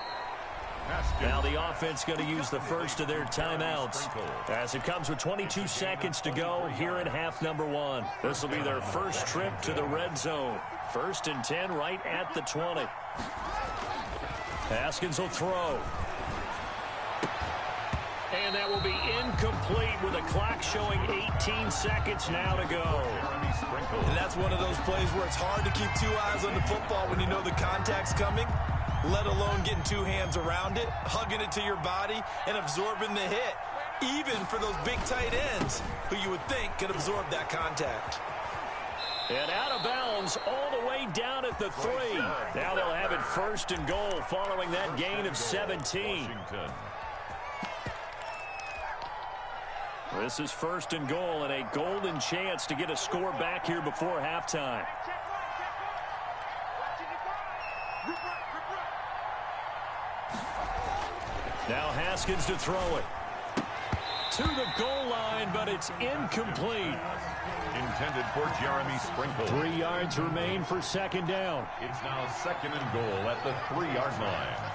Now the offense going to use the first of their timeouts as it comes with 22 seconds to go here in half number 1. This will be their first trip to the red zone. 1st and 10 right at the 20. Haskins will throw. And that will be incomplete with a clock showing 18 seconds now to go. And that's one of those plays where it's hard to keep 2 eyes on the football when you know the contact's coming, let alone getting 2 hands around it, hugging it to your body, and absorbing the hit, even for those big tight ends who you would think could absorb that contact. And out of bounds all the way down at the 3. Now they'll have it 1st and goal following that gain of 17. This is 1st and goal and a golden chance to get a score back here before halftime. Now Haskins to throw it. To the goal line, but it's incomplete. Intended for Jeremy Sprinkle. 3 yards remain for 2nd down. It's now 2nd and goal at the 3-yard line.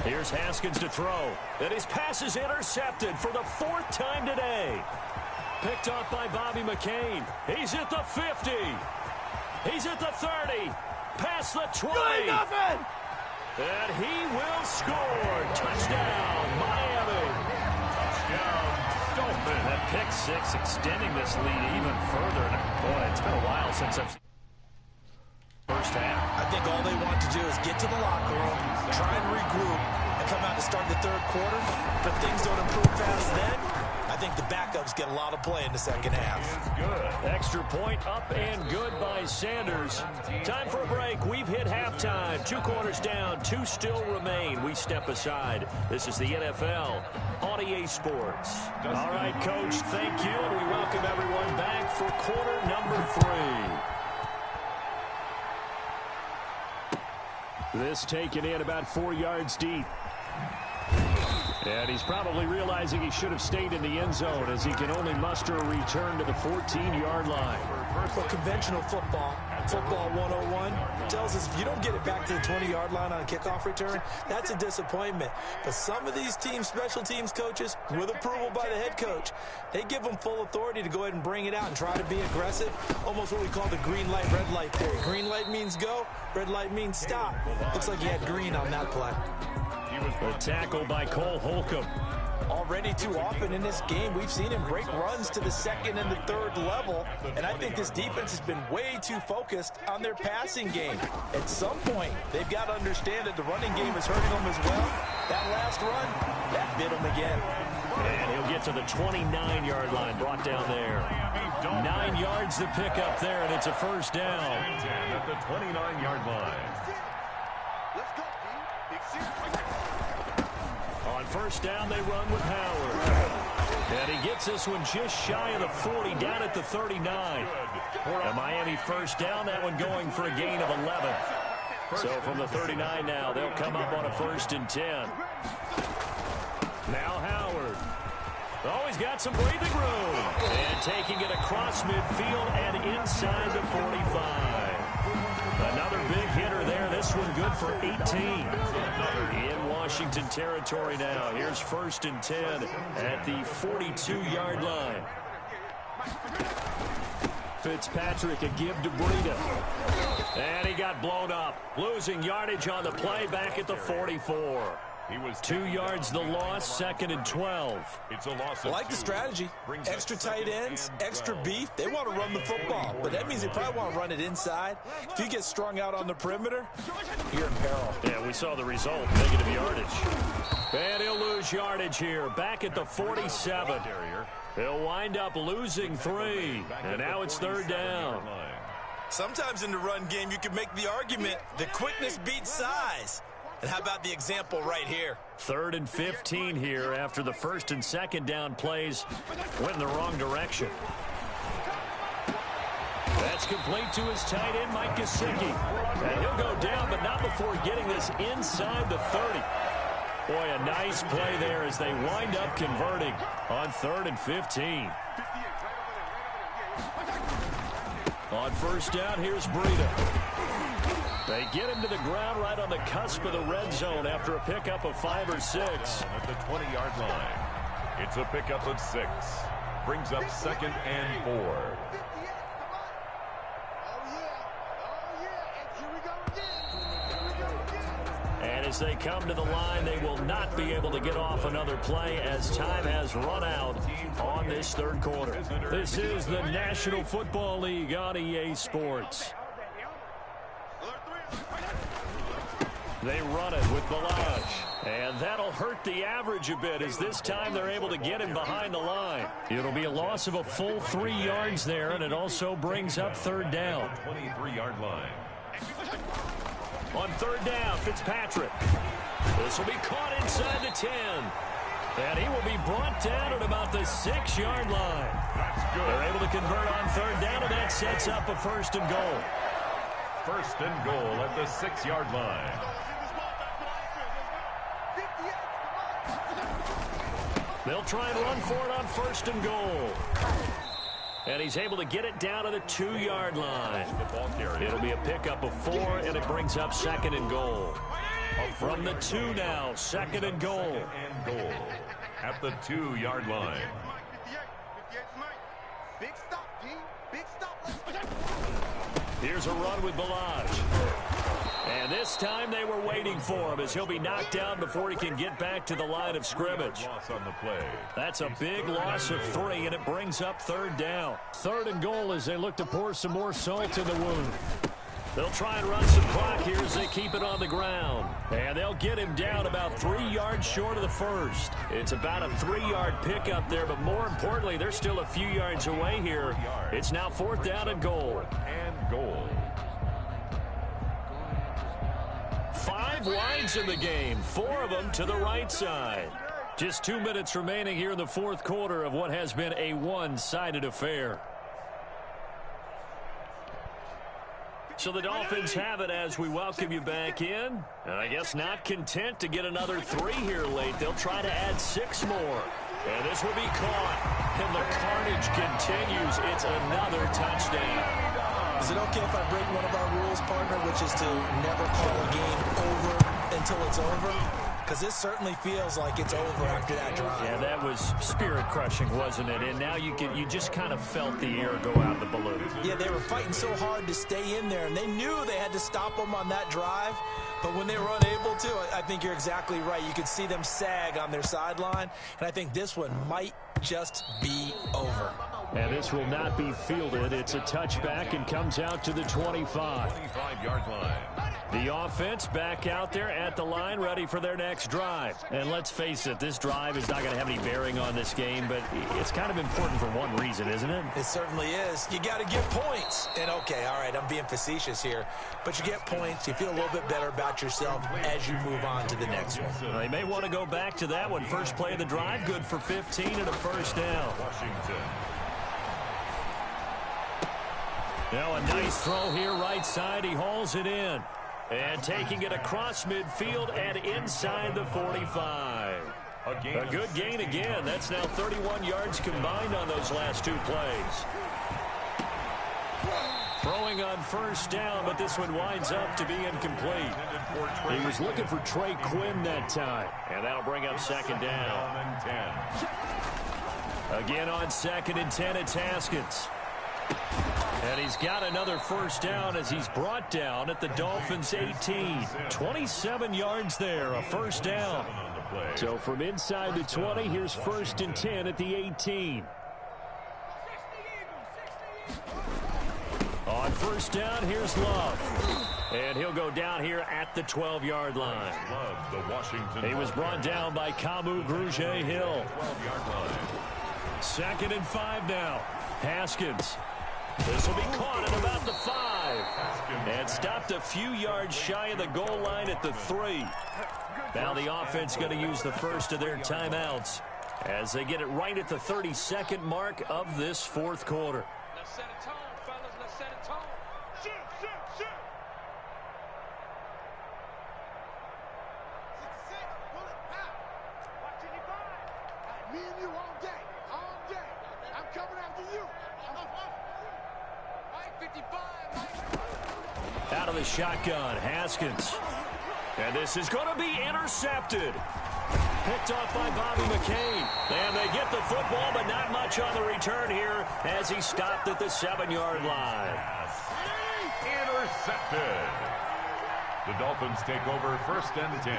Here's Haskins to throw. And his pass is intercepted for the 4th time today. Picked up by Bobby McCain. He's at the 50. He's at the 30. Past the 20. And he will score. Touchdown, Miami. Touchdown, Dolphins. That pick 6 extending this lead even further. Boy, it's been a while since I've... First half. I think all they want to do is get to the locker room, try and regroup, and come out to start the 3rd quarter. But things don't improve fast then. I think the backups get a lot of play in the 2nd half. Good. Extra point up and good by Sanders. Time for a break. We've hit halftime. 2 quarters down. 2 still remain. We step aside. This is the NFL on EA Sports. All right, Coach, thank you. And we welcome everyone back for quarter number 3. This taken in about 4 yards deep. And he's probably realizing he should have stayed in the end zone as he can only muster a return to the 14-yard line. For conventional football 101 tells us if you don't get it back to the 20-yard line on a kickoff return, that's a disappointment. But some of these teams, special teams coaches, with approval by the head coach, they give them full authority to go ahead and bring it out and try to be aggressive. Almost what we call the green light, red light theory. Green light means go, red light means stop. Looks like he had green on that play. The tackle by Cole Holcomb. Already too often in this game, we've seen him break runs to the 2nd and the 3rd level, and I think this defense has been way too focused on their passing game. At some point, they've got to understand that the running game is hurting them as well. That last run, that bit them again. And he'll get to the 29-yard line, brought down there. 9 yards to pick up there, and it's a 1st down. At the 29-yard line. Let's go, team. On 1st down, they run with Howard. And he gets this one just shy of the 40, down at the 39. A Miami 1st down, that one going for a gain of 11. So from the 39 now, they'll come up on a 1st and 10. Now Howard. Oh, he's got some breathing room. And taking it across midfield and inside the 45. Another big hitter there. This one good for 18. In Washington territory now. Here's 1st and 10 at the 42-yard line. Fitzpatrick, a give to Breida. And he got blown up. Losing yardage on the play back at the 44. He was 2 yards the loss, 2nd and 12. It's a loss. I like the strategy. Extra tight ends, extra beef. They want to run the football, but that means they probably want to run it inside. If you get strung out on the perimeter, you're in peril. Yeah, we saw the result, negative yardage. And he'll lose yardage here, back at the 47. He'll wind up losing 3, and now it's 3rd down. Sometimes in the run game, you can make the argument that quickness beats size. And how about the example right here? 3rd and 15 here after the 1st and 2nd down plays went in the wrong direction. That's complete to his tight end, Mike Gesicki. And he'll go down, but not before getting this inside the 30. Boy, a nice play there as they wind up converting on 3rd and 15. On 1st down, here's Breida. They get him to the ground right on the cusp of the red zone after a pickup of 5 or 6. At the 20-yard line. It's a pickup of 6. Brings up 2nd and 4. And as they come to the line, they will not be able to get off another play as time has run out on this 3rd quarter. This is the National Football League on EA Sports. They run it with Balaj. And that'll hurt the average a bit as this time they're able to get him behind the line. It'll be a loss of a full 3 yards there, and it also brings up 3rd down. 23-yard line. On 3rd down, Fitzpatrick. This will be caught inside the 10. And he will be brought down at about the 6-yard line. That's good. They're able to convert on 3rd down, and that sets up a 1st and goal. 1st and goal at the 6-yard line. They'll try and run for it on 1st and goal. And he's able to get it down to the 2-yard line. It'll be a pickup of 4, and it brings up 2nd and goal. From the 2 now, 2nd and goal. At the 2-yard line. Big stop, G. Big stop. Here's a run with Balaj. And this time they were waiting for him as he'll be knocked down before he can get back to the line of scrimmage. That's a big loss of 3, and it brings up 3rd down. 3rd and goal as they look to pour some more salt in the wound. They'll try and run some clock here as they keep it on the ground. And they'll get him down about 3 yards short of the 1st. It's about a 3-yard pickup there, but more importantly, they're still a few yards away here. It's now 4th down and goal. 5 wides in the game, 4 of them to the right side. Just 2 minutes remaining here in the 4th quarter of what has been a one-sided affair. So the Dolphins have it as we welcome you back in. And I guess not content to get another 3 here late. They'll try to add 6 more. And this will be caught. And the carnage continues. It's another touchdown. Is it okay if I break one of our rules, partner, which is to never call a game over until it's over? Because this certainly feels like it's over after that drive. Yeah, that was spirit-crushing, wasn't it? And now you just kind of felt the air go out of the balloon. Yeah, they were fighting so hard to stay in there, and they knew they had to stop them on that drive. But when they were unable to, I think you're exactly right. You could see them sag on their sideline, and I think this one might just be over. And this will not be fielded. It's a touchback and comes out to the 25. 25-yard line. The offense back out there at the line, ready for their next drive. And let's face it, this drive is not going to have any bearing on this game, but it's kind of important for one reason, isn't it? It certainly is. You got to get points. And, okay, all right, I'm being facetious here, but you get points. You feel a little bit better about yourself as you move on to the next one. Well, they may want to go back to that one. First play of the drive, good for 15 and a 1st down. Washington. Now a nice throw here right side. He hauls it in. And taking it across midfield and inside the 45. A good gain again. That's now 31 yards combined on those last two plays. Throwing on first down, but this one winds up to be incomplete. He was looking for Trey Quinn that time. And that'll bring up second down. Again on 2nd and 10, it's Haskins. And he's got another first down as he's brought down at the Dolphins' 18. 27 yards there, a first down. So from inside the 20, here's 1st and 10 at the 18. On first down, here's Love. And he'll go down here at the 12-yard line. He was brought down by Kamu Grugier-Hill. 2nd and 5 now. Haskins. This will be caught at about the 5. And stopped a few yards shy of the goal line at the 3. Now the offense going to use the first of their timeouts as they get it right at the 32nd mark of this fourth quarter. Let's set a tone, fellas. Let's set a tone. Shoot, shoot, shoot. 66, bullet, pop. Watch any fire. Me and you all day, all day. I'm coming after you. Mike 55, Mike. Out of the shotgun, Haskins. And this is going to be intercepted. Picked off by Bobby McCain. And they get the football, but not much on the return here as he stopped at the 7-yard line. Intercepted. The Dolphins take over 1st and 10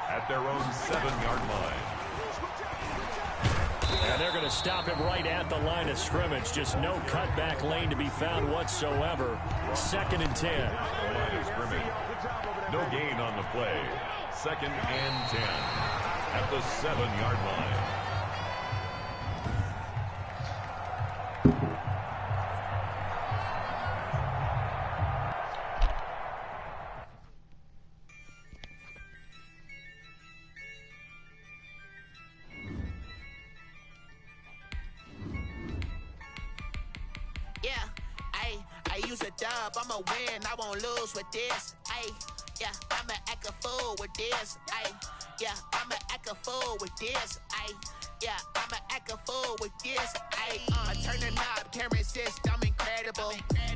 at their own 7-yard line. And they're going to stop him right at the line of scrimmage. Just no cutback lane to be found whatsoever. 2nd and 10. Line of scrimmage. No gain on the play. 2nd and 10 at the 7-yard line. Yeah, I use a dub, I'ma win, I won't lose with this. Yeah, I'ma act a fool with this. Yeah, I'ma act a fool with this. Yeah, I'ma act a fool with this. I turn the knob, can't resist, I'm incredible.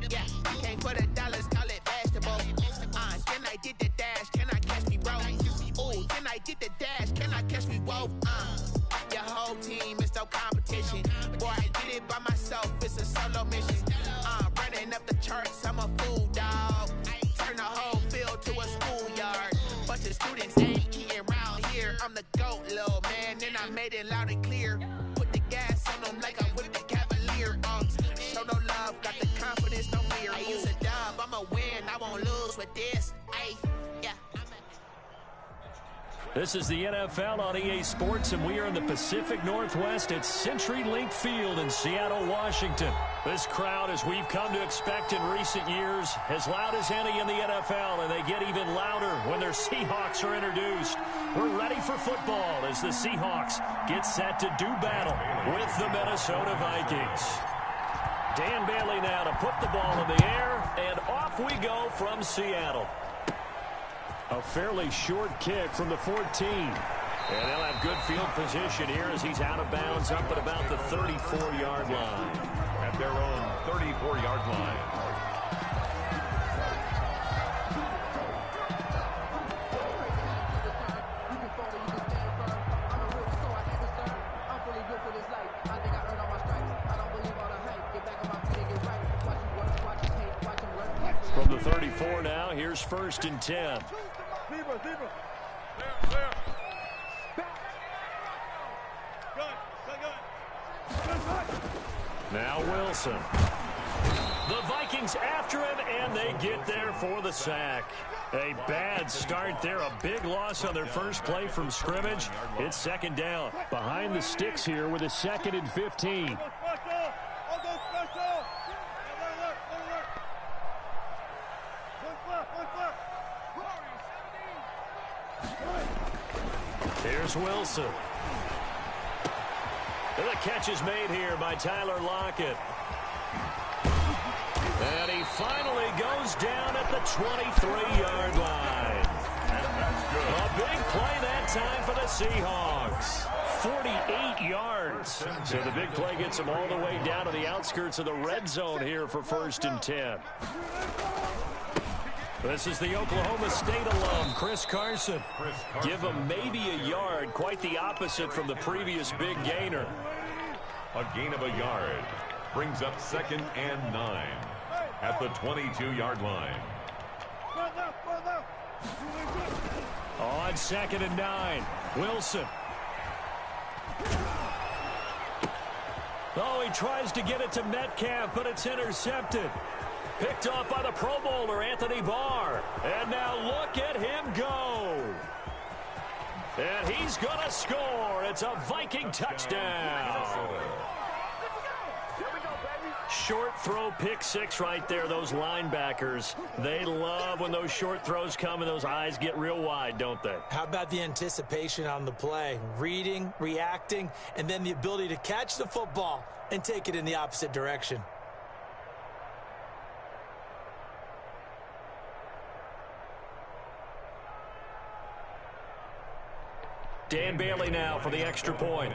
Yeah, came for the dollars, call it vegetable. Then I did the dash, can I catch me, bro? Ooh, then I did the dash, can I catch me, whoa? Your whole team is no competition. Boy, I did it by myself, it's a solo mission. Running up the charts, I'm a fool, dog. Turn the whole field to a schoolyard. Bunch of students ain't eating around here. I'm the GOAT, little man, and I made it loud and clear. Put the gas on them like I'm with the Cavalier. Show no love, got the confidence, no fear. I use a dub, I'ma win, I won't lose with this. Yeah. This is the NFL on EA Sports, and we are in the Pacific Northwest at CenturyLink Field in Seattle, Washington. This crowd, as we've come to expect in recent years, as loud as any in the NFL, and they get even louder when their Seahawks are introduced. We're ready for football as the Seahawks get set to do battle with the Minnesota Vikings. Dan Bailey now to put the ball in the air, and off we go from Seattle. A fairly short kick from the 14. And they'll have good field position here as he's out of bounds up at about the 34-yard line. At their own 34-yard line. From the 34 now, here's 1st and 10. Now Wilson. The Vikings after him, and they get there for the sack. A bad start there, a big loss on their first play from scrimmage. It's 2nd down. Behind the sticks here with a 2nd and 15. Here's Wilson. And the catch is made here by Tyler Lockett. And he finally goes down at the 23-yard line. A big play that time for the Seahawks. 48 yards. So the big play gets him all the way down to the outskirts of the red zone here for 1st and 10. This is the Oklahoma State alum, Chris Carson. Give him maybe a yard, quite the opposite from the previous big gainer. A gain of a yard brings up 2nd and 9 at the 22-yard line. On 2nd and 9, Wilson. Oh, he tries to get it to Metcalf, but it's intercepted. Picked off by the Pro Bowler, Anthony Barr. And now look at him go. And he's going to score. It's a Viking touchdown. Short throw, pick six right there. Those linebackers, they love when those short throws come and those eyes get real wide, don't they? How about the anticipation on the play? Reading, reacting, and then the ability to catch the football and take it in the opposite direction. Dan Bailey now for the extra point.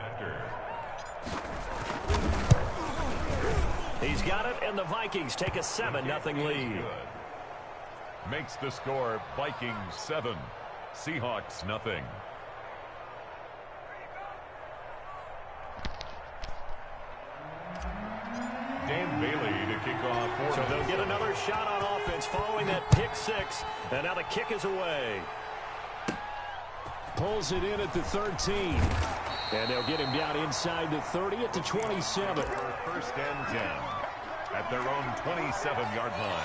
He's got it, and the Vikings take a 7-0 lead. Makes the score Vikings 7, Seahawks nothing. Dan Bailey to kick off. So they'll get another shot on offense following that pick six, and now the kick is away. Pulls it in at the 13. And they'll get him down inside the 30 at the 27. 1st and 10 at their own 27-yard line.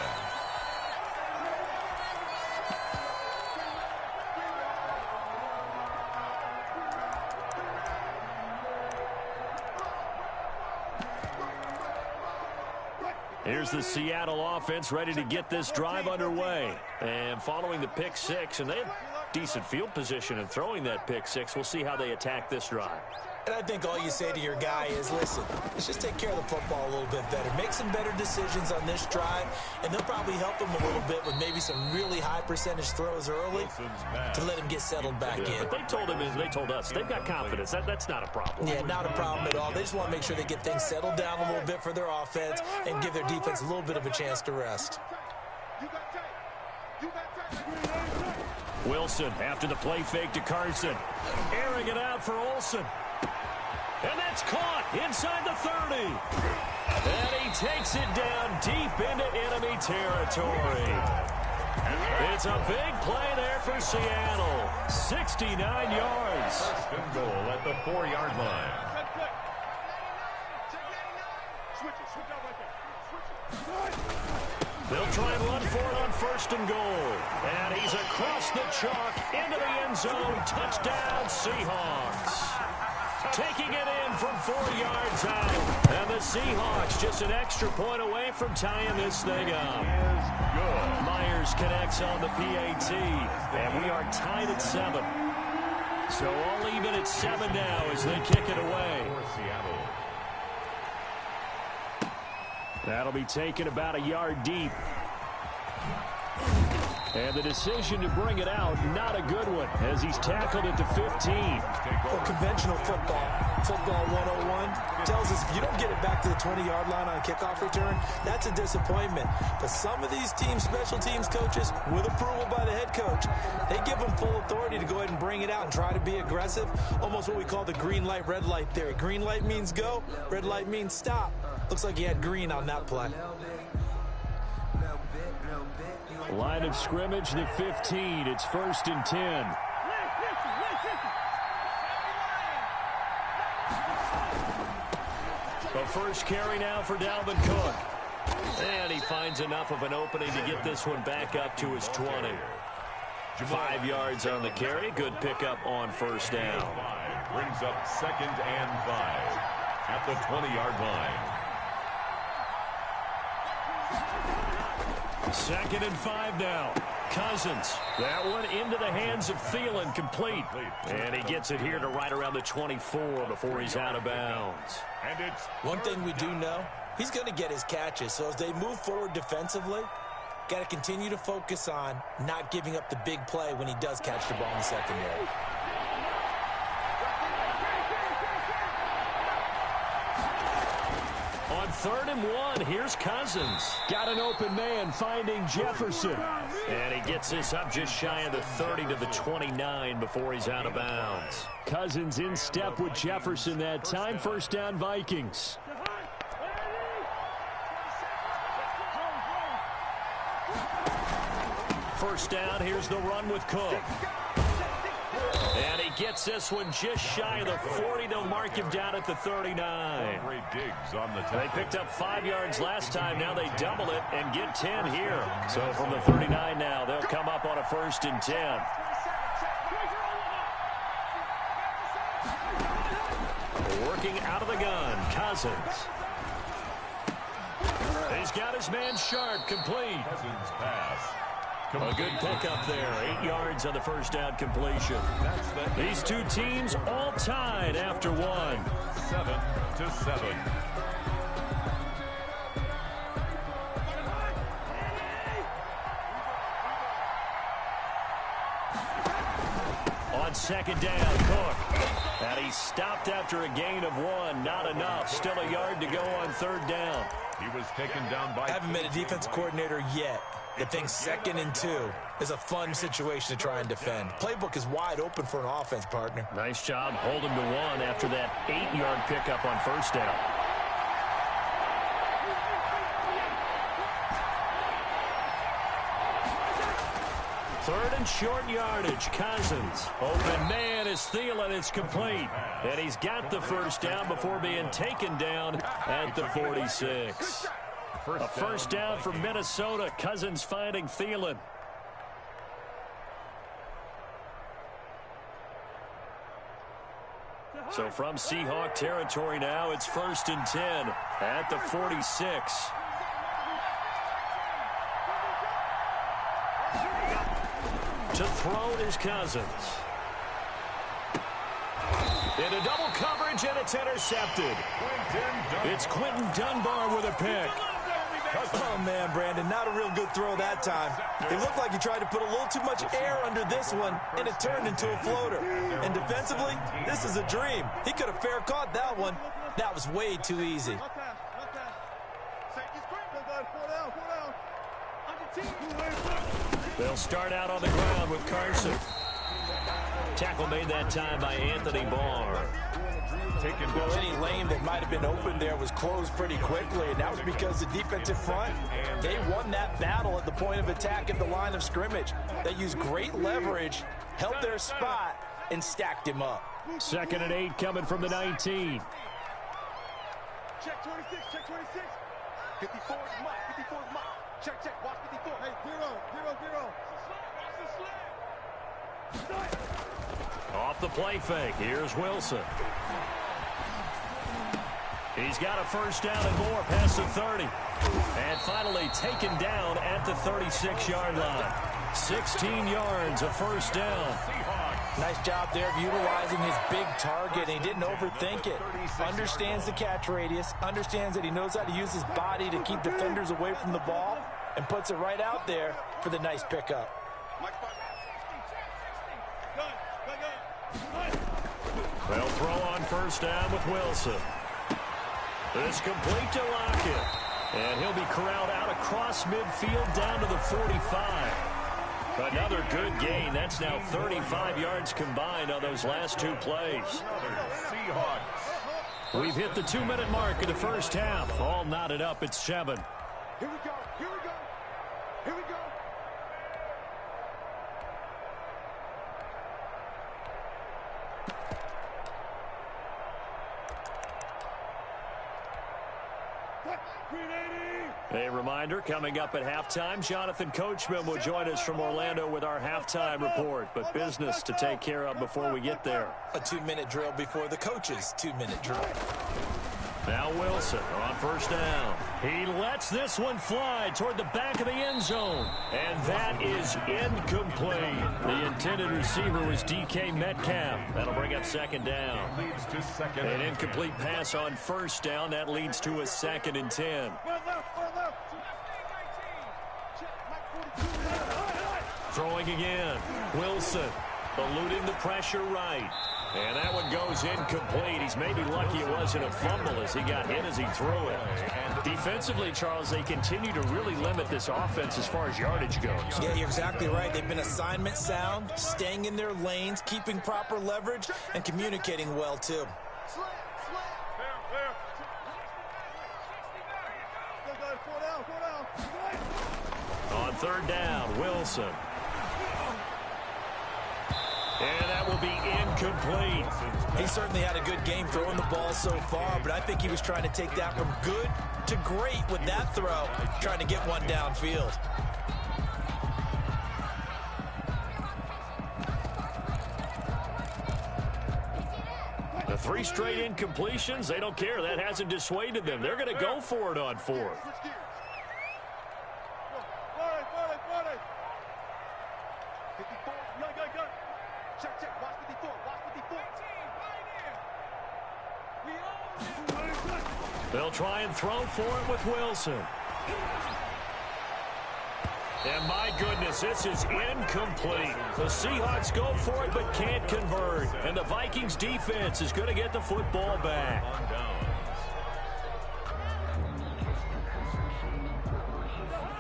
Here's the Seattle offense ready to get this drive underway. And following the pick six, and they have decent field position and throwing that pick six. We'll see how they attack this drive. And I think all you say to your guy is, listen, let's just take care of the football a little bit better. Make some better decisions on this drive, and they'll probably help him a little bit with maybe some really high percentage throws early to let him get settled back in. But they told him, they told us, they've got confidence. That's not a problem. Yeah, not a problem at all. They just want to make sure they get things settled down a little bit for their offense and give their defense a little bit of a chance to rest. Wilson after the play fake to Carson. Airing it out for Olsen. And that's caught inside the 30. And he takes it down deep into enemy territory. It's a big play there for Seattle. 69 yards. 1st and goal at the 4-yard line. They'll try and run for it on 1st and goal. And he's across the chalk into the end zone. Touchdown, Seahawks. Taking it in from 4 yards out. And the Seahawks just an extra point away from tying this thing up. Myers connects on the PAT. And we are tied at 7. So all even at 7 now as they kick it away. That'll be taken about a yard deep. And the decision to bring it out, not a good one, as he's tackled at the 15. Well, conventional football 101, tells us if you don't get it back to the 20-yard line on a kickoff return, that's a disappointment. But some of these teams, special teams coaches, with approval by the head coach, they give them full authority to go ahead and bring it out and try to be aggressive, almost what we call the green light, red light theory. Green light means go, red light means stop. Looks like he had green on that play. Line of scrimmage, the 15. It's 1st and 10. The first carry now for Dalvin Cook. And he finds enough of an opening to get this one back up to his 20. 5 yards on the carry. Good pickup on 1st down. Brings up 2nd and 5 at the 20-yard line. 2nd and 5 now. Cousins. That one into the hands of Thielen, complete. And he gets it here to right around the 24 before he's out of bounds. And it's one thing we do know, he's going to get his catches. So as they move forward defensively, got to continue to focus on not giving up the big play when he does catch the ball in the secondary. On 3rd and 1, here's Cousins. Got an open man finding Jefferson. And he gets this up just shy of the 30 to the 29 before he's out of bounds. Cousins in step with Jefferson that time. First down, Vikings. First down, here's the run with Cook. And he gets this one just shy of the 40. They'll mark him down at the 39. They picked up 5 yards last time. Now they double it and get 10 here. So from the 39 now, they'll come up on a 1st and 10. Working out of the gun, Cousins. He's got his man Sharp, complete. Cousins pass. A good pickup there. 8 yards on the first down completion. These two teams all tied after one. 7-7. On 2nd down, Cook. And he stopped after a gain of 1. Not enough. Still a yard to go on 3rd down. He was taken down by... I haven't been a defense coordinator yet that thinks 2nd and 2 is a fun situation to try and defend. Playbook is wide open for an offense, partner. Nice job holding to 1 after that 8-yard pickup on 1st down. Third and short yardage, Cousins. Open man is Thielen. It's complete. And he's got the first down before being taken down at the 46. A first down for Minnesota. Cousins finding Thielen. So from Seahawk territory now, it's 1st and 10 at the 46. To throw is Cousins. Into double coverage, and it's intercepted. It's Quentin Dunbar with a pick. Oh, man, Brandon, not a real good throw that time. It looked like he tried to put a little too much air under this one, and it turned into a floater. And defensively, this is a dream. He could have fair caught that one. That was way too easy. They'll start out on the ground with Carson. Tackle made that time by Anthony Barr. Well, any lane that might have been open there was closed pretty quickly, and that was because the defensive front, they won that battle at the point of attack at the line of scrimmage. They used great leverage, held their spot, and stacked him up. 2nd and 8 coming from the 19. Check 26, check 26. 54 is Mike, 54 is Mike. Check, check, watch 54. Hey, 0, 0, 0. Off the play fake, here's Wilson. He's got a first down and more past the 30. And finally taken down at the 36-yard line. 16 yards, a first down. Nice job there of utilizing his big target. He didn't overthink it. Understands the catch radius. Understands that he knows how to use his body to keep defenders away from the ball. And puts it right out there for the nice pickup. They'll throw on first down with Wilson. It's complete to Lockett. And he'll be corralled out across midfield down to the 45. Another good gain. That's now 35 yards combined on those last 2 plays. We've hit the 2-minute mark of the first half. All knotted up at 7. Here we go, here we go, here we go. A reminder, coming up at halftime, Jonathan Coachman will join us from Orlando with our halftime report, but business to take care of before we get there. A 2-minute drill before the coach's 2-minute drill. Now Wilson on first down. He lets this one fly toward the back of the end zone. And that is incomplete. The intended receiver was DK Metcalf. That'll bring up second down. Leads to second. An incomplete pass on first down. That leads to a 2nd and 10. Throwing again. Wilson eluding the pressure right. And that one goes incomplete. He's maybe lucky it wasn't a fumble as he got hit as he threw it. Defensively, Charles, they continue to really limit this offense as far as yardage goes. Yeah, you're exactly right. They've been assignment sound, staying in their lanes, keeping proper leverage, and communicating well, too. On third down, Wilson. And that will be incomplete. He certainly had a good game throwing the ball so far, but I think he was trying to take that from good to great with that throw, trying to get one downfield. The 3 straight incompletions, they don't care. That hasn't dissuaded them. They're going to go for it on 4th. They'll try and throw for it with Wilson. And my goodness, this is incomplete. The Seahawks go for it but can't convert. And the Vikings defense is going to get the football back.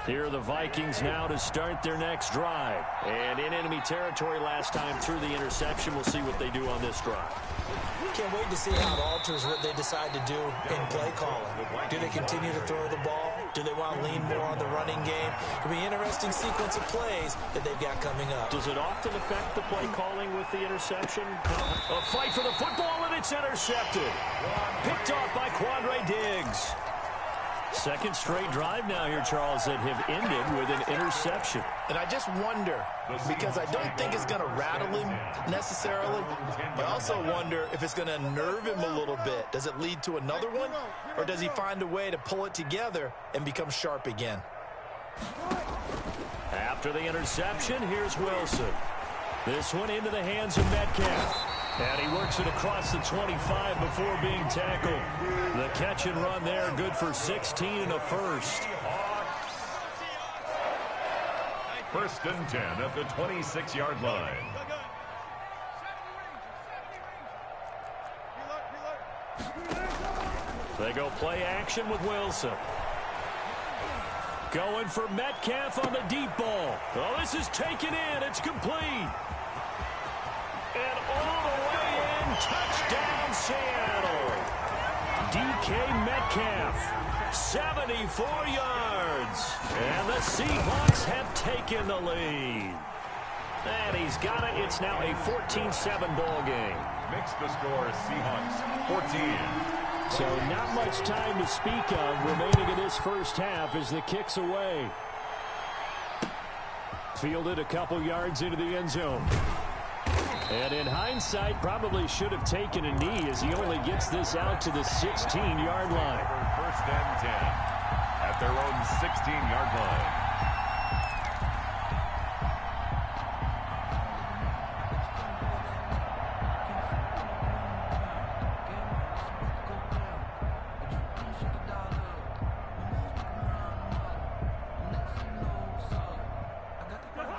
Here are the Vikings now to start their next drive. And in enemy territory last time through the interception. We'll see what they do on this drive. Can't wait to see how it alters what they decide to do in play calling. Do they continue to throw the ball? Do they want to lean more on the running game? It'll be an interesting sequence of plays that they've got coming up. Does it often affect the play calling with the interception? A fight for the football, and it's intercepted. Picked off by Quandre Diggs. 2nd straight drive now here, Charles, that have ended with an interception. And I just wonder, because I don't think it's going to rattle him necessarily, but I also wonder if it's going to nerve him a little bit. Does it lead to another one, or does he find a way to pull it together and become sharp again? After the interception, here's Wilson. This one into the hands of Metcalf. And he works it across the 25 before being tackled. The catch and run there, good for 16 and a first. 1st and 10 at the 26-yard line. They go play action with Wilson. Going for Metcalf on the deep ball. Oh, this is taken in. It's complete. And all the way in, touchdown Seattle. DK Metcalf, 74 yards. And the Seahawks have taken the lead. And he's got it. It's now a 14-7 ball game. Makes the score Seahawks 14. So not much time to speak of remaining in this first half as the kick's away. Fielded a couple yards into the end zone. And in hindsight, probably should have taken a knee as he only gets this out to the 16-yard line. 1st and 10 at their own 16-yard line.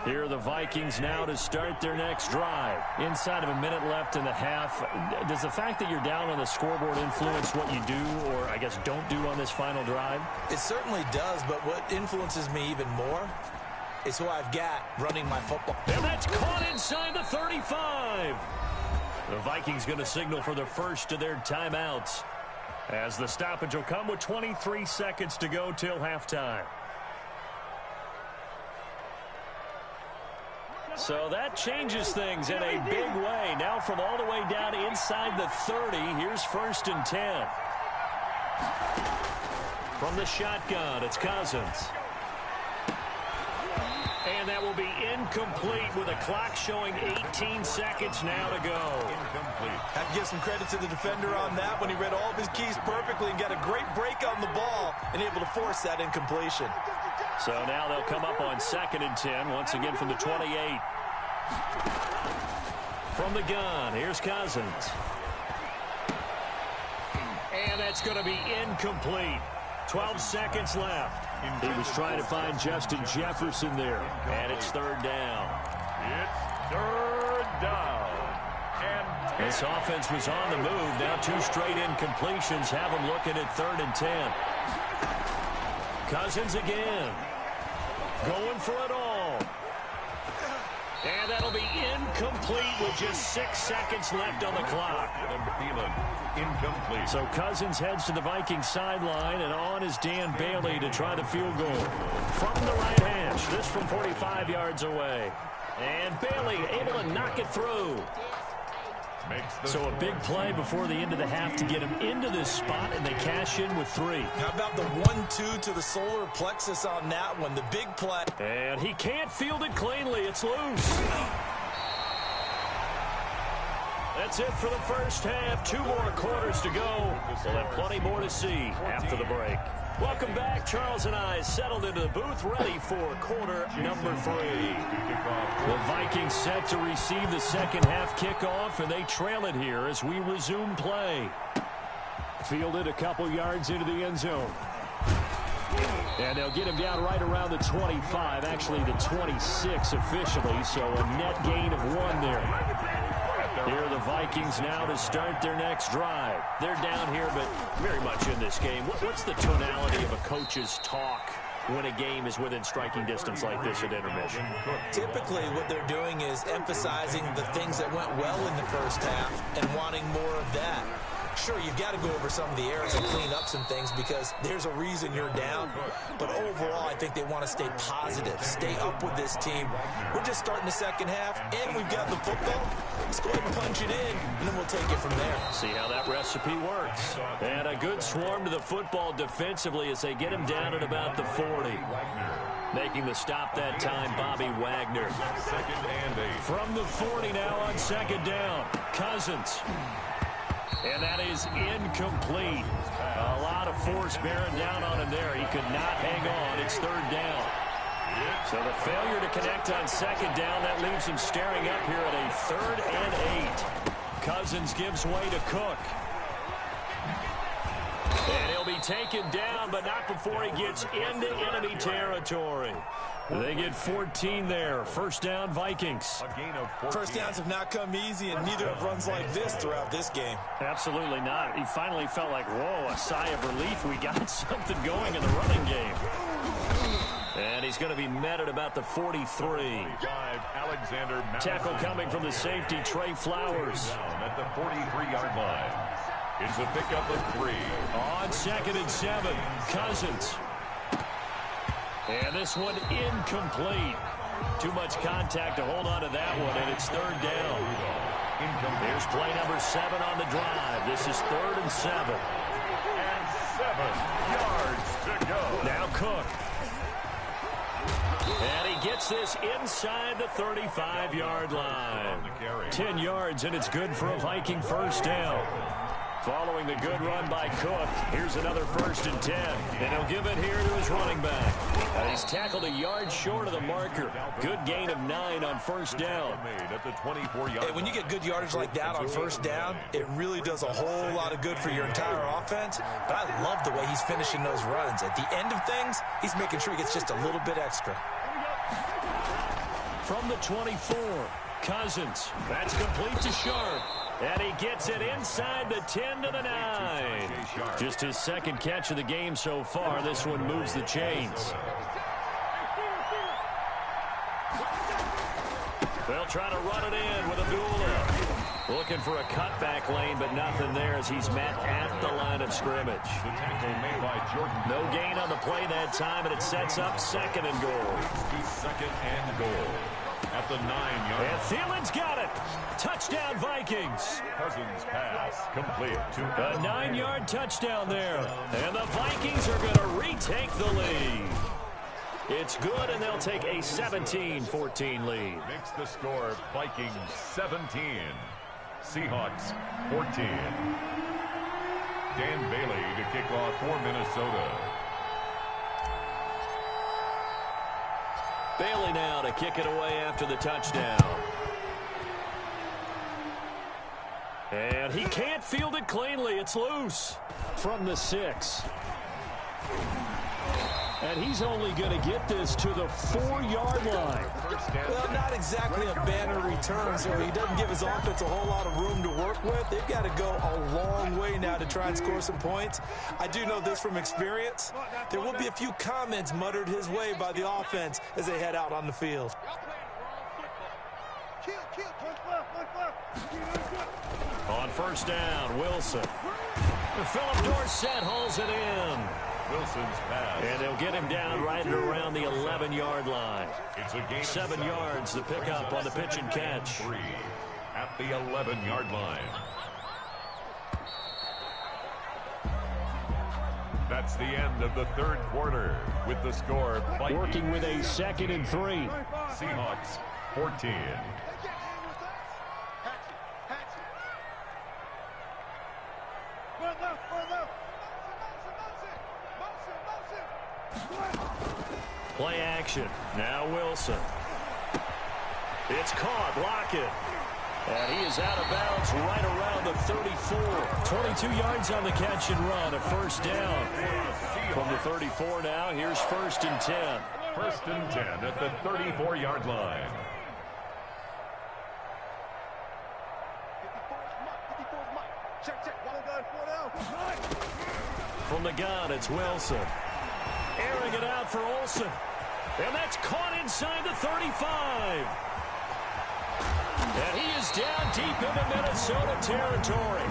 Here are the Vikings now to start their next drive. Inside of a minute left in the half. Does the fact that you're down on the scoreboard influence what you do, or I guess don't do on this final drive? It certainly does, but what influences me even more is who I've got running my football. And that's caught inside the 35. The Vikings going to signal for the first of their timeouts, as the stoppage will come with 23 seconds to go till halftime. So that changes things in a big way. Now from all the way down inside the 30, here's 1st and 10. From the shotgun, it's Cousins. And that will be incomplete with a clock showing 18 seconds now to go. Incomplete. Have to give some credit to the defender on that when he read all of his keys perfectly and got a great break on the ball and able to force that incompletion. So now they'll come up on 2nd and 10, once again from the 28. From the gun, here's Cousins. And that's going to be incomplete. 12 seconds left. He was trying to find Justin Jefferson there. And it's 3rd down. It's 3rd down. And this offense was on the move. Now 2 straight incompletions have them looking at 3rd and 10. Cousins again. Going for it all. And that'll be incomplete with just 6 seconds left on the clock. Incomplete. So Cousins heads to the Vikings sideline, and on is Dan Bailey to try the field goal. From the right hash, this from 45 yards away. And Bailey able to knock it through. So a big play before the end of the half to get him into this spot, and they cash in with 3. How about the 1-2 to the solar plexus on that one? The big play. And he can't field it cleanly. It's loose. That's it for the first half. 2 more quarters to go. We'll have plenty more to see after the break. Welcome back. Charles and I settled into the booth, ready for quarter number 3. The Vikings set to receive the second half kickoff, and they trail it here as we resume play. Fielded a couple yards into the end zone. And they'll get him down right around the 25, actually the 26 officially, so a net gain of 1 there. Here are the Vikings now to start their next drive. They're down here, but very much in this game. What's the tonality of a coach's talk when a game is within striking distance like this at intermission? Typically, what they're doing is emphasizing the things that went well in the first half and wanting more of that. Sure, you've got to go over some of the errors and clean up some things because there's a reason you're down. But overall, I think they want to stay positive, stay up with this team. We're just starting the second half, and we've got the football. Let's go ahead and punch it in, and then we'll take it from there. See how that recipe works. And a good swarm to the football defensively as they get him down at about the 40. Making the stop that time, Bobby Wagner. 2nd and 8. From the 40 now on 2nd down, Cousins. And that is incomplete. A lot of force bearing down on him there. He could not hang on. It's 3rd down. So the failure to connect on 2nd down, that leaves him staring up here at a 3rd and 8. Cousins gives way to Cook. And he'll be taken down, but not before he gets into enemy territory. They get 14 there. 1st down, Vikings. A gain of 14. First downs have not come easy, and neither have runs like this throughout this game. Absolutely not. He finally felt like, whoa, a sigh of relief. We got something going in the running game. And he's going to be met at about the 43. Alexander Tackle coming from the safety, Trey Flowers. Down at the 43-yard line. It's a pickup of 3. On 2nd and 7, Cousins. And this one incomplete. Too much contact to hold on to that one, and it's 3rd down. Here's play number 7 on the drive. This is 3rd and 7. And 7 yards to go. Now Cook. And he gets this inside the 35-yard line. 10 yards, and it's good for a Viking 1st down. Following the good run by Cook, here's another 1st and 10. And he'll give it here to his running back. And he's tackled a yard short of the marker. Good gain of 9 on 1st down. Hey, when you get good yardage like that on 1st down, it really does a whole lot of good for your entire offense. But I love the way he's finishing those runs. At the end of things, he's making sure he gets just a little bit extra. From the 24, Cousins. That's complete to Sharp. And he gets it inside the 10 to the 9. Just his 2nd catch of the game so far. This one moves the chains. They'll try to run it in with Abdullah. Looking for a cutback lane, but nothing there as he's met at the line of scrimmage. No gain on the play that time, and it sets up 2nd and goal. 2nd and goal. At the 9-yard. And Thielen's got it. Touchdown, Vikings. Cousins pass complete. A 9-yard touchdown there. And the Vikings are going to retake the lead. It's good, and they'll take a 17-14 lead. Makes the score Vikings 17, Seahawks 14. Dan Bailey to kick off for Minnesota. Bailey now to kick it away after the touchdown. And he can't field it cleanly. It's loose from the 6. And he's only going to get this to the 4-yard line. Well, not exactly a banner return, so he doesn't give his offense a whole lot of room to work with. They've got to go a long way now to try and score some points. I do know this from experience. There will be a few comments muttered his way by the offense as they head out on the field. On first down, Wilson. Philip Dorsett hauls it in. Wilson's pass. And they'll get him down right at around the 11-yard line. It's a gain 7 yards to pick up on the pitch and catch. 3 at the 11-yard line. That's the end of the third quarter with the score. Vikings Working with a 2nd and 3. Seahawks 14. Play action. Now Wilson. It's caught. Lockett. And he is out of bounds right around the 34. 22 yards on the catch and run. A first down. From the 34 now, here's 1st and 10. 1st and 10 at the 34-yard line. From the gun, it's Wilson. Airing it out for Olsen. And that's caught inside the 35. And he is down deep into Minnesota territory.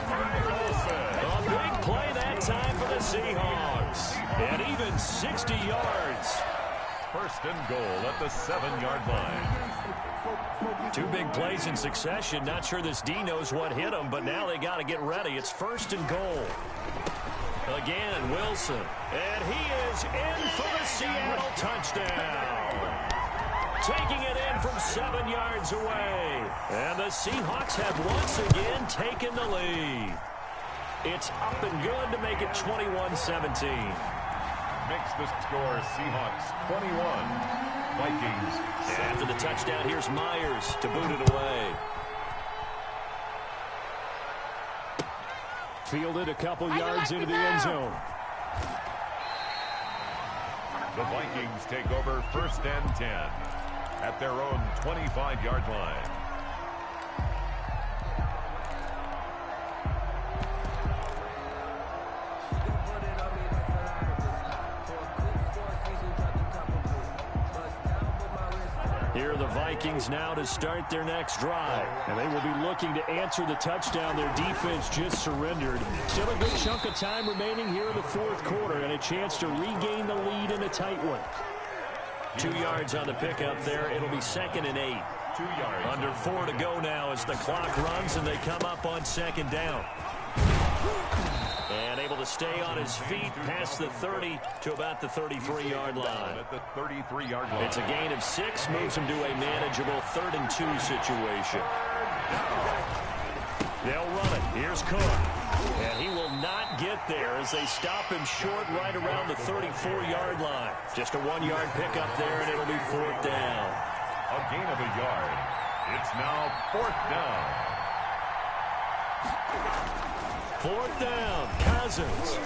A big play that time for the Seahawks. And even 60 yards. 1st and goal at the 7-yard line. 2 big plays in succession. Not sure this D knows what hit him, but now they got to get ready. It's 1st and goal. Again, Wilson. And he is in for the Seattle touchdown. Taking it in from 7 yards away. And the Seahawks have once again taken the lead. It's up and good to make it 21-17. Makes the score Seahawks 21, Vikings 7. After the touchdown, here's Myers to boot it away. Fielded a couple yards into the end zone. The Vikings take over 1st and 10 at their own 25-yard line. Here are the Vikings now to start their next drive. And they will be looking to answer the touchdown their defense just surrendered. Still a good chunk of time remaining here in the 4th quarter and a chance to regain the lead in a tight one. 2 yards on the pickup there. It'll be 2nd and 8. 2 yards. Under 4 to go now as the clock runs and they come up on 2nd down. And able to stay on his feet past the 30 to about the 33-yard line. At the 33-yard line. It's a gain of 6, moves him to a manageable 3rd and 2 situation. They'll run it. Here's Cook. And he will not get there as they stop him short right around the 34-yard line. Just a 1-yard pickup there, and it'll be 4th down. A gain of a yard. It's now 4th down. 4th down, Cousins.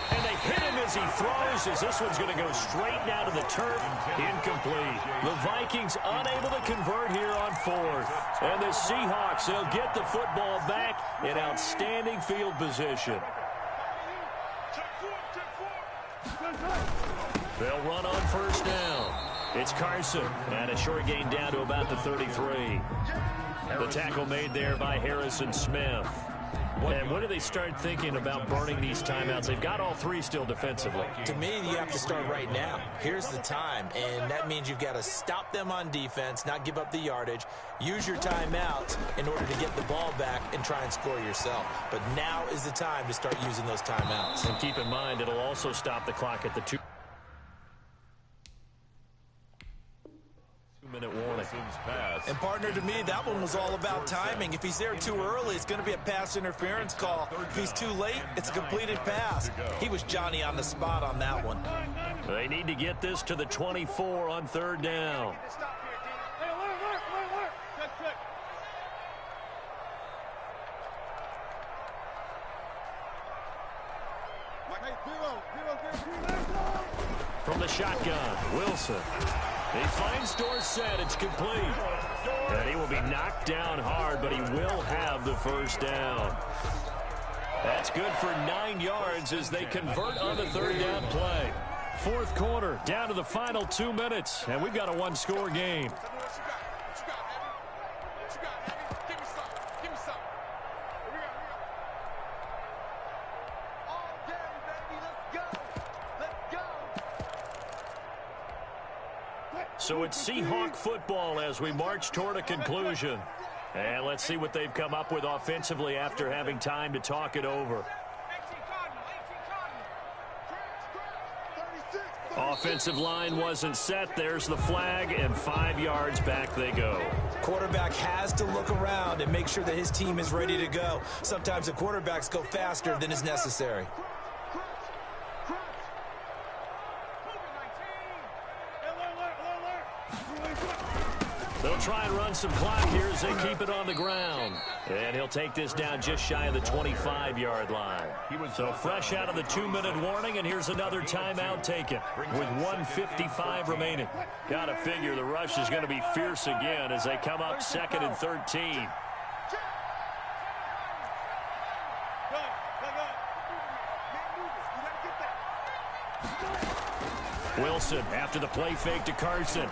And they hit him as he throws, as this one's going to go straight down to the turf. Incomplete. The Vikings unable to convert here on 4th. And the Seahawks, they'll get the football back in outstanding field position. They'll run on 1st down. It's Carson, and a short gain down to about the 33. The tackle made there by Harrison Smith. And when do they start thinking about burning these timeouts? They've got all 3 still defensively. To me, you have to start right now. Here's the time, and that means you've got to stop them on defense, not give up the yardage, use your timeouts in order to get the ball back and try and score yourself. But now is the time to start using those timeouts. And keep in mind, it'll also stop the clock at the 2. pass. And partner, to me, that one was all about timing. If he's there too early, it's going to be a pass interference call. If he's too late, it's a completed pass. He was Johnny on the spot on that one. They need to get this to the 24 on third down. From the shotgun, Wilson. He finds Dorsett. It's complete. And he will be knocked down hard, but he will have the first down. That's good for 9 yards as they convert on the third down play. Fourth quarter, down to the final 2 minutes, and we've got a one-score game. So it's Seahawk football as we march toward a conclusion. And let's see what they've come up with offensively after having time to talk it over. Offensive line wasn't set. There's the flag, and 5 yards back they go. Quarterback has to look around and make sure that his team is ready to go. Sometimes the quarterbacks go faster than is necessary. They'll try and run some clock here as they keep it on the ground. And he'll take this down just shy of the 25-yard line. So fresh out of the 2-minute warning, and here's another timeout taken with 1:55 remaining. Got to figure the rush is going to be fierce again as they come up 2nd and 13. Wilson after the play fake to Carson.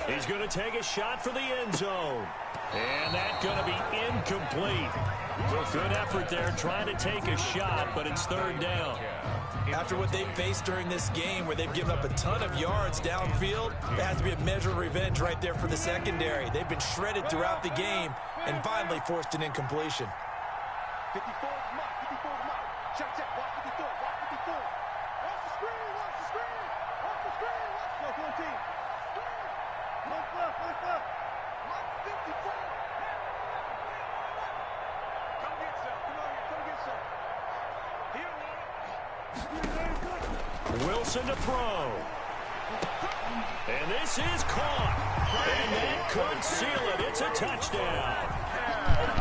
He's going to take a shot for the end zone. And that's going to be incomplete. Good effort there trying to take a shot, but it's third down. After what they've faced during this game where they've given up a ton of yards downfield, there has to be a measure of revenge right there for the secondary. They've been shredded throughout the game and finally forced an incompletion. 54 mark, 54 mark. Check, check, watch 54, watch 54. Watch the screen, watch the screen. Watch the screen, watch the screen. Go, team. Look up, look up. Mark 54. Come get some. Come on here, come get some. Here, Wilson to throw. And this is caught. And that could seal it. It's a touchdown.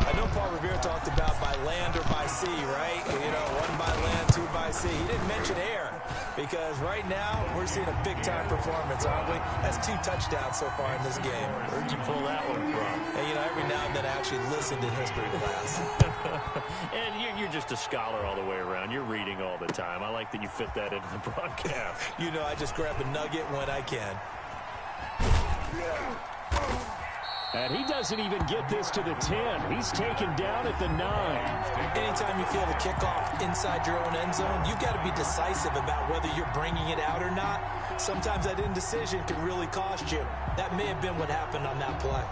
I know Paul Revere talked about by land or by sea, right? You know, 1 by land, 2 by sea. He didn't mention air because right now we're seeing a big-time performance, aren't we? That's 2 touchdowns so far in this game. Where'd you pull that one from? And, you know, every now and then I actually listened in history class. And you're just a scholar all the way around. You're reading all the time. I like that you fit that into the broadcast. You know, I just grab a nugget when I can. And he doesn't even get this to the 10. He's taken down at the 9. Anytime you feel the kickoff inside your own end zone, you've got to be decisive about whether you're bringing it out or not. Sometimes that indecision can really cost you. That may have been what happened on that play.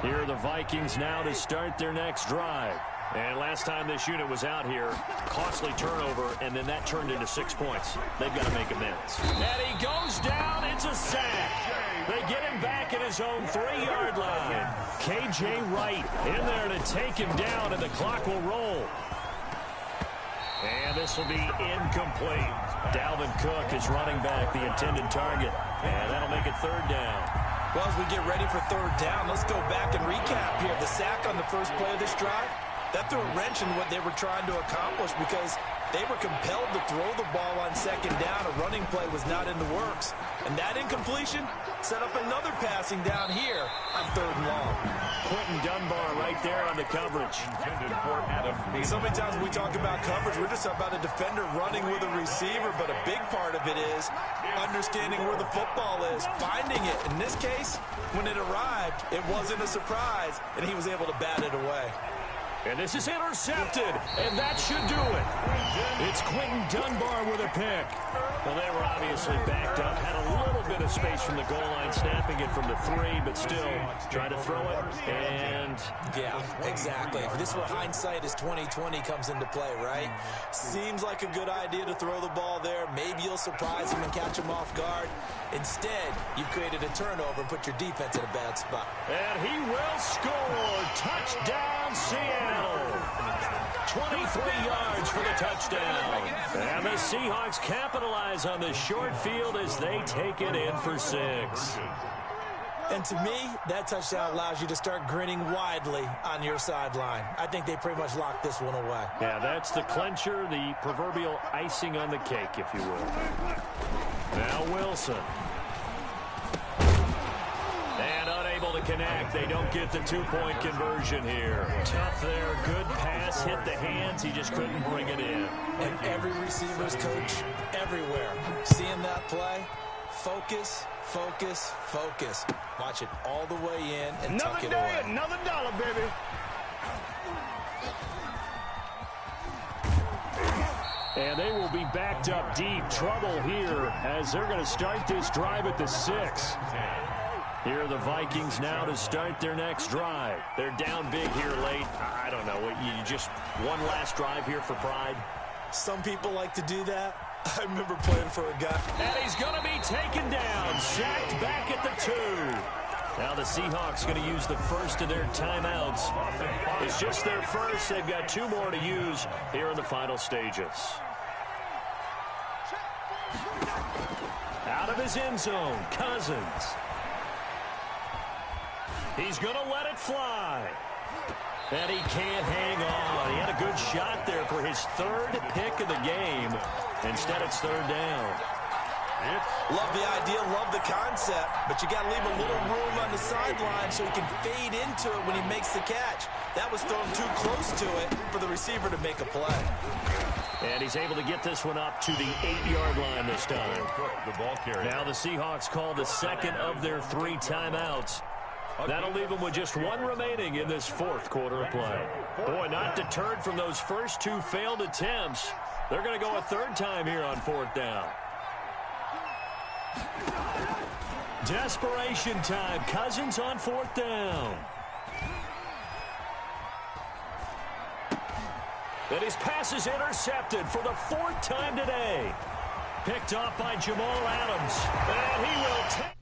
Here are the Vikings now to start their next drive. And last time this unit was out here, costly turnover, and then that turned into 6 points. They've got to make amends. And he goes down. It's a sack. They get him back at his own 3-yard line. K.J. Wright in there to take him down, and the clock will roll. And this will be incomplete. Dalvin Cook is running back the intended target. And that'll make it third down. Well, as we get ready for third down, let's go back and recap here. The sack on the first play of this drive, that threw a wrench in what they were trying to accomplish because they were compelled to throw the ball on second down. A running play was not in the works. And that incompletion set up another passing down here on third and long. Quentin Dunbar right there on the coverage. So many times when we talk about coverage, we're just talking about a defender running with a receiver, but a big part of it is understanding where the football is, finding it. In this case, when it arrived, it wasn't a surprise, and he was able to bat it away. And this is intercepted, and that should do it. It's Quentin Dunbar with a pick. Well, they were obviously backed up, had a little bit of space from the goal line, snapping it from the 3, but still trying to throw it, and... Yeah, exactly. This is where hindsight is 20/20 comes into play, right? Seems like a good idea to throw the ball there. Maybe you'll surprise him and catch him off guard. Instead, you've created a turnover and put your defense in a bad spot. And he will score. Touchdown, Seattle. 23 yards for the touchdown. And the Seahawks capitalize on the short field as they take it in for 6. And to me, that touchdown allows you to start grinning widely on your sideline. I think they pretty much locked this one away. Yeah, that's the clincher, the proverbial icing on the cake, if you will. Now Wilson. And unable to connect. They don't get the 2-point conversion here. Tough there. Good pass. Hit the hands. He just couldn't bring it in. And every receiver's coach everywhere. Seeing that play, focus, focus, focus. Watch it all the way in and tuck it away. Another dollar, baby. And they will be backed up deep. Trouble here as they're going to start this drive at the 6. Here are the Vikings now to start their next drive. They're down big here late. I don't know. You just one last drive here for pride? Some people like to do that. I remember playing for a guy. And he's going to be taken down. Sacked back at the 2. Now the Seahawks going to use the first of their timeouts. It's just their first. They've got 2 more to use here in the final stages. Out of his end zone, Cousins. He's going to let it fly. And he can't hang on. He had a good shot there for his 3rd pick of the game. Instead, it's 3rd down. Love the idea, love the concept, but you got to leave a little room on the sideline so he can fade into it when he makes the catch. That was thrown too close to it for the receiver to make a play. And he's able to get this one up to the 8-yard line this time. The ball carrier. Now the Seahawks call the second of their 3 timeouts. That'll leave them with just 1 remaining in this 4th quarter of play. Boy, not deterred from those first 2 failed attempts. They're going to go a 3rd time here on 4th down. Desperation time. Cousins on 4th down. And his pass is intercepted for the 4th time today. Picked off by Jamal Adams. And he will take...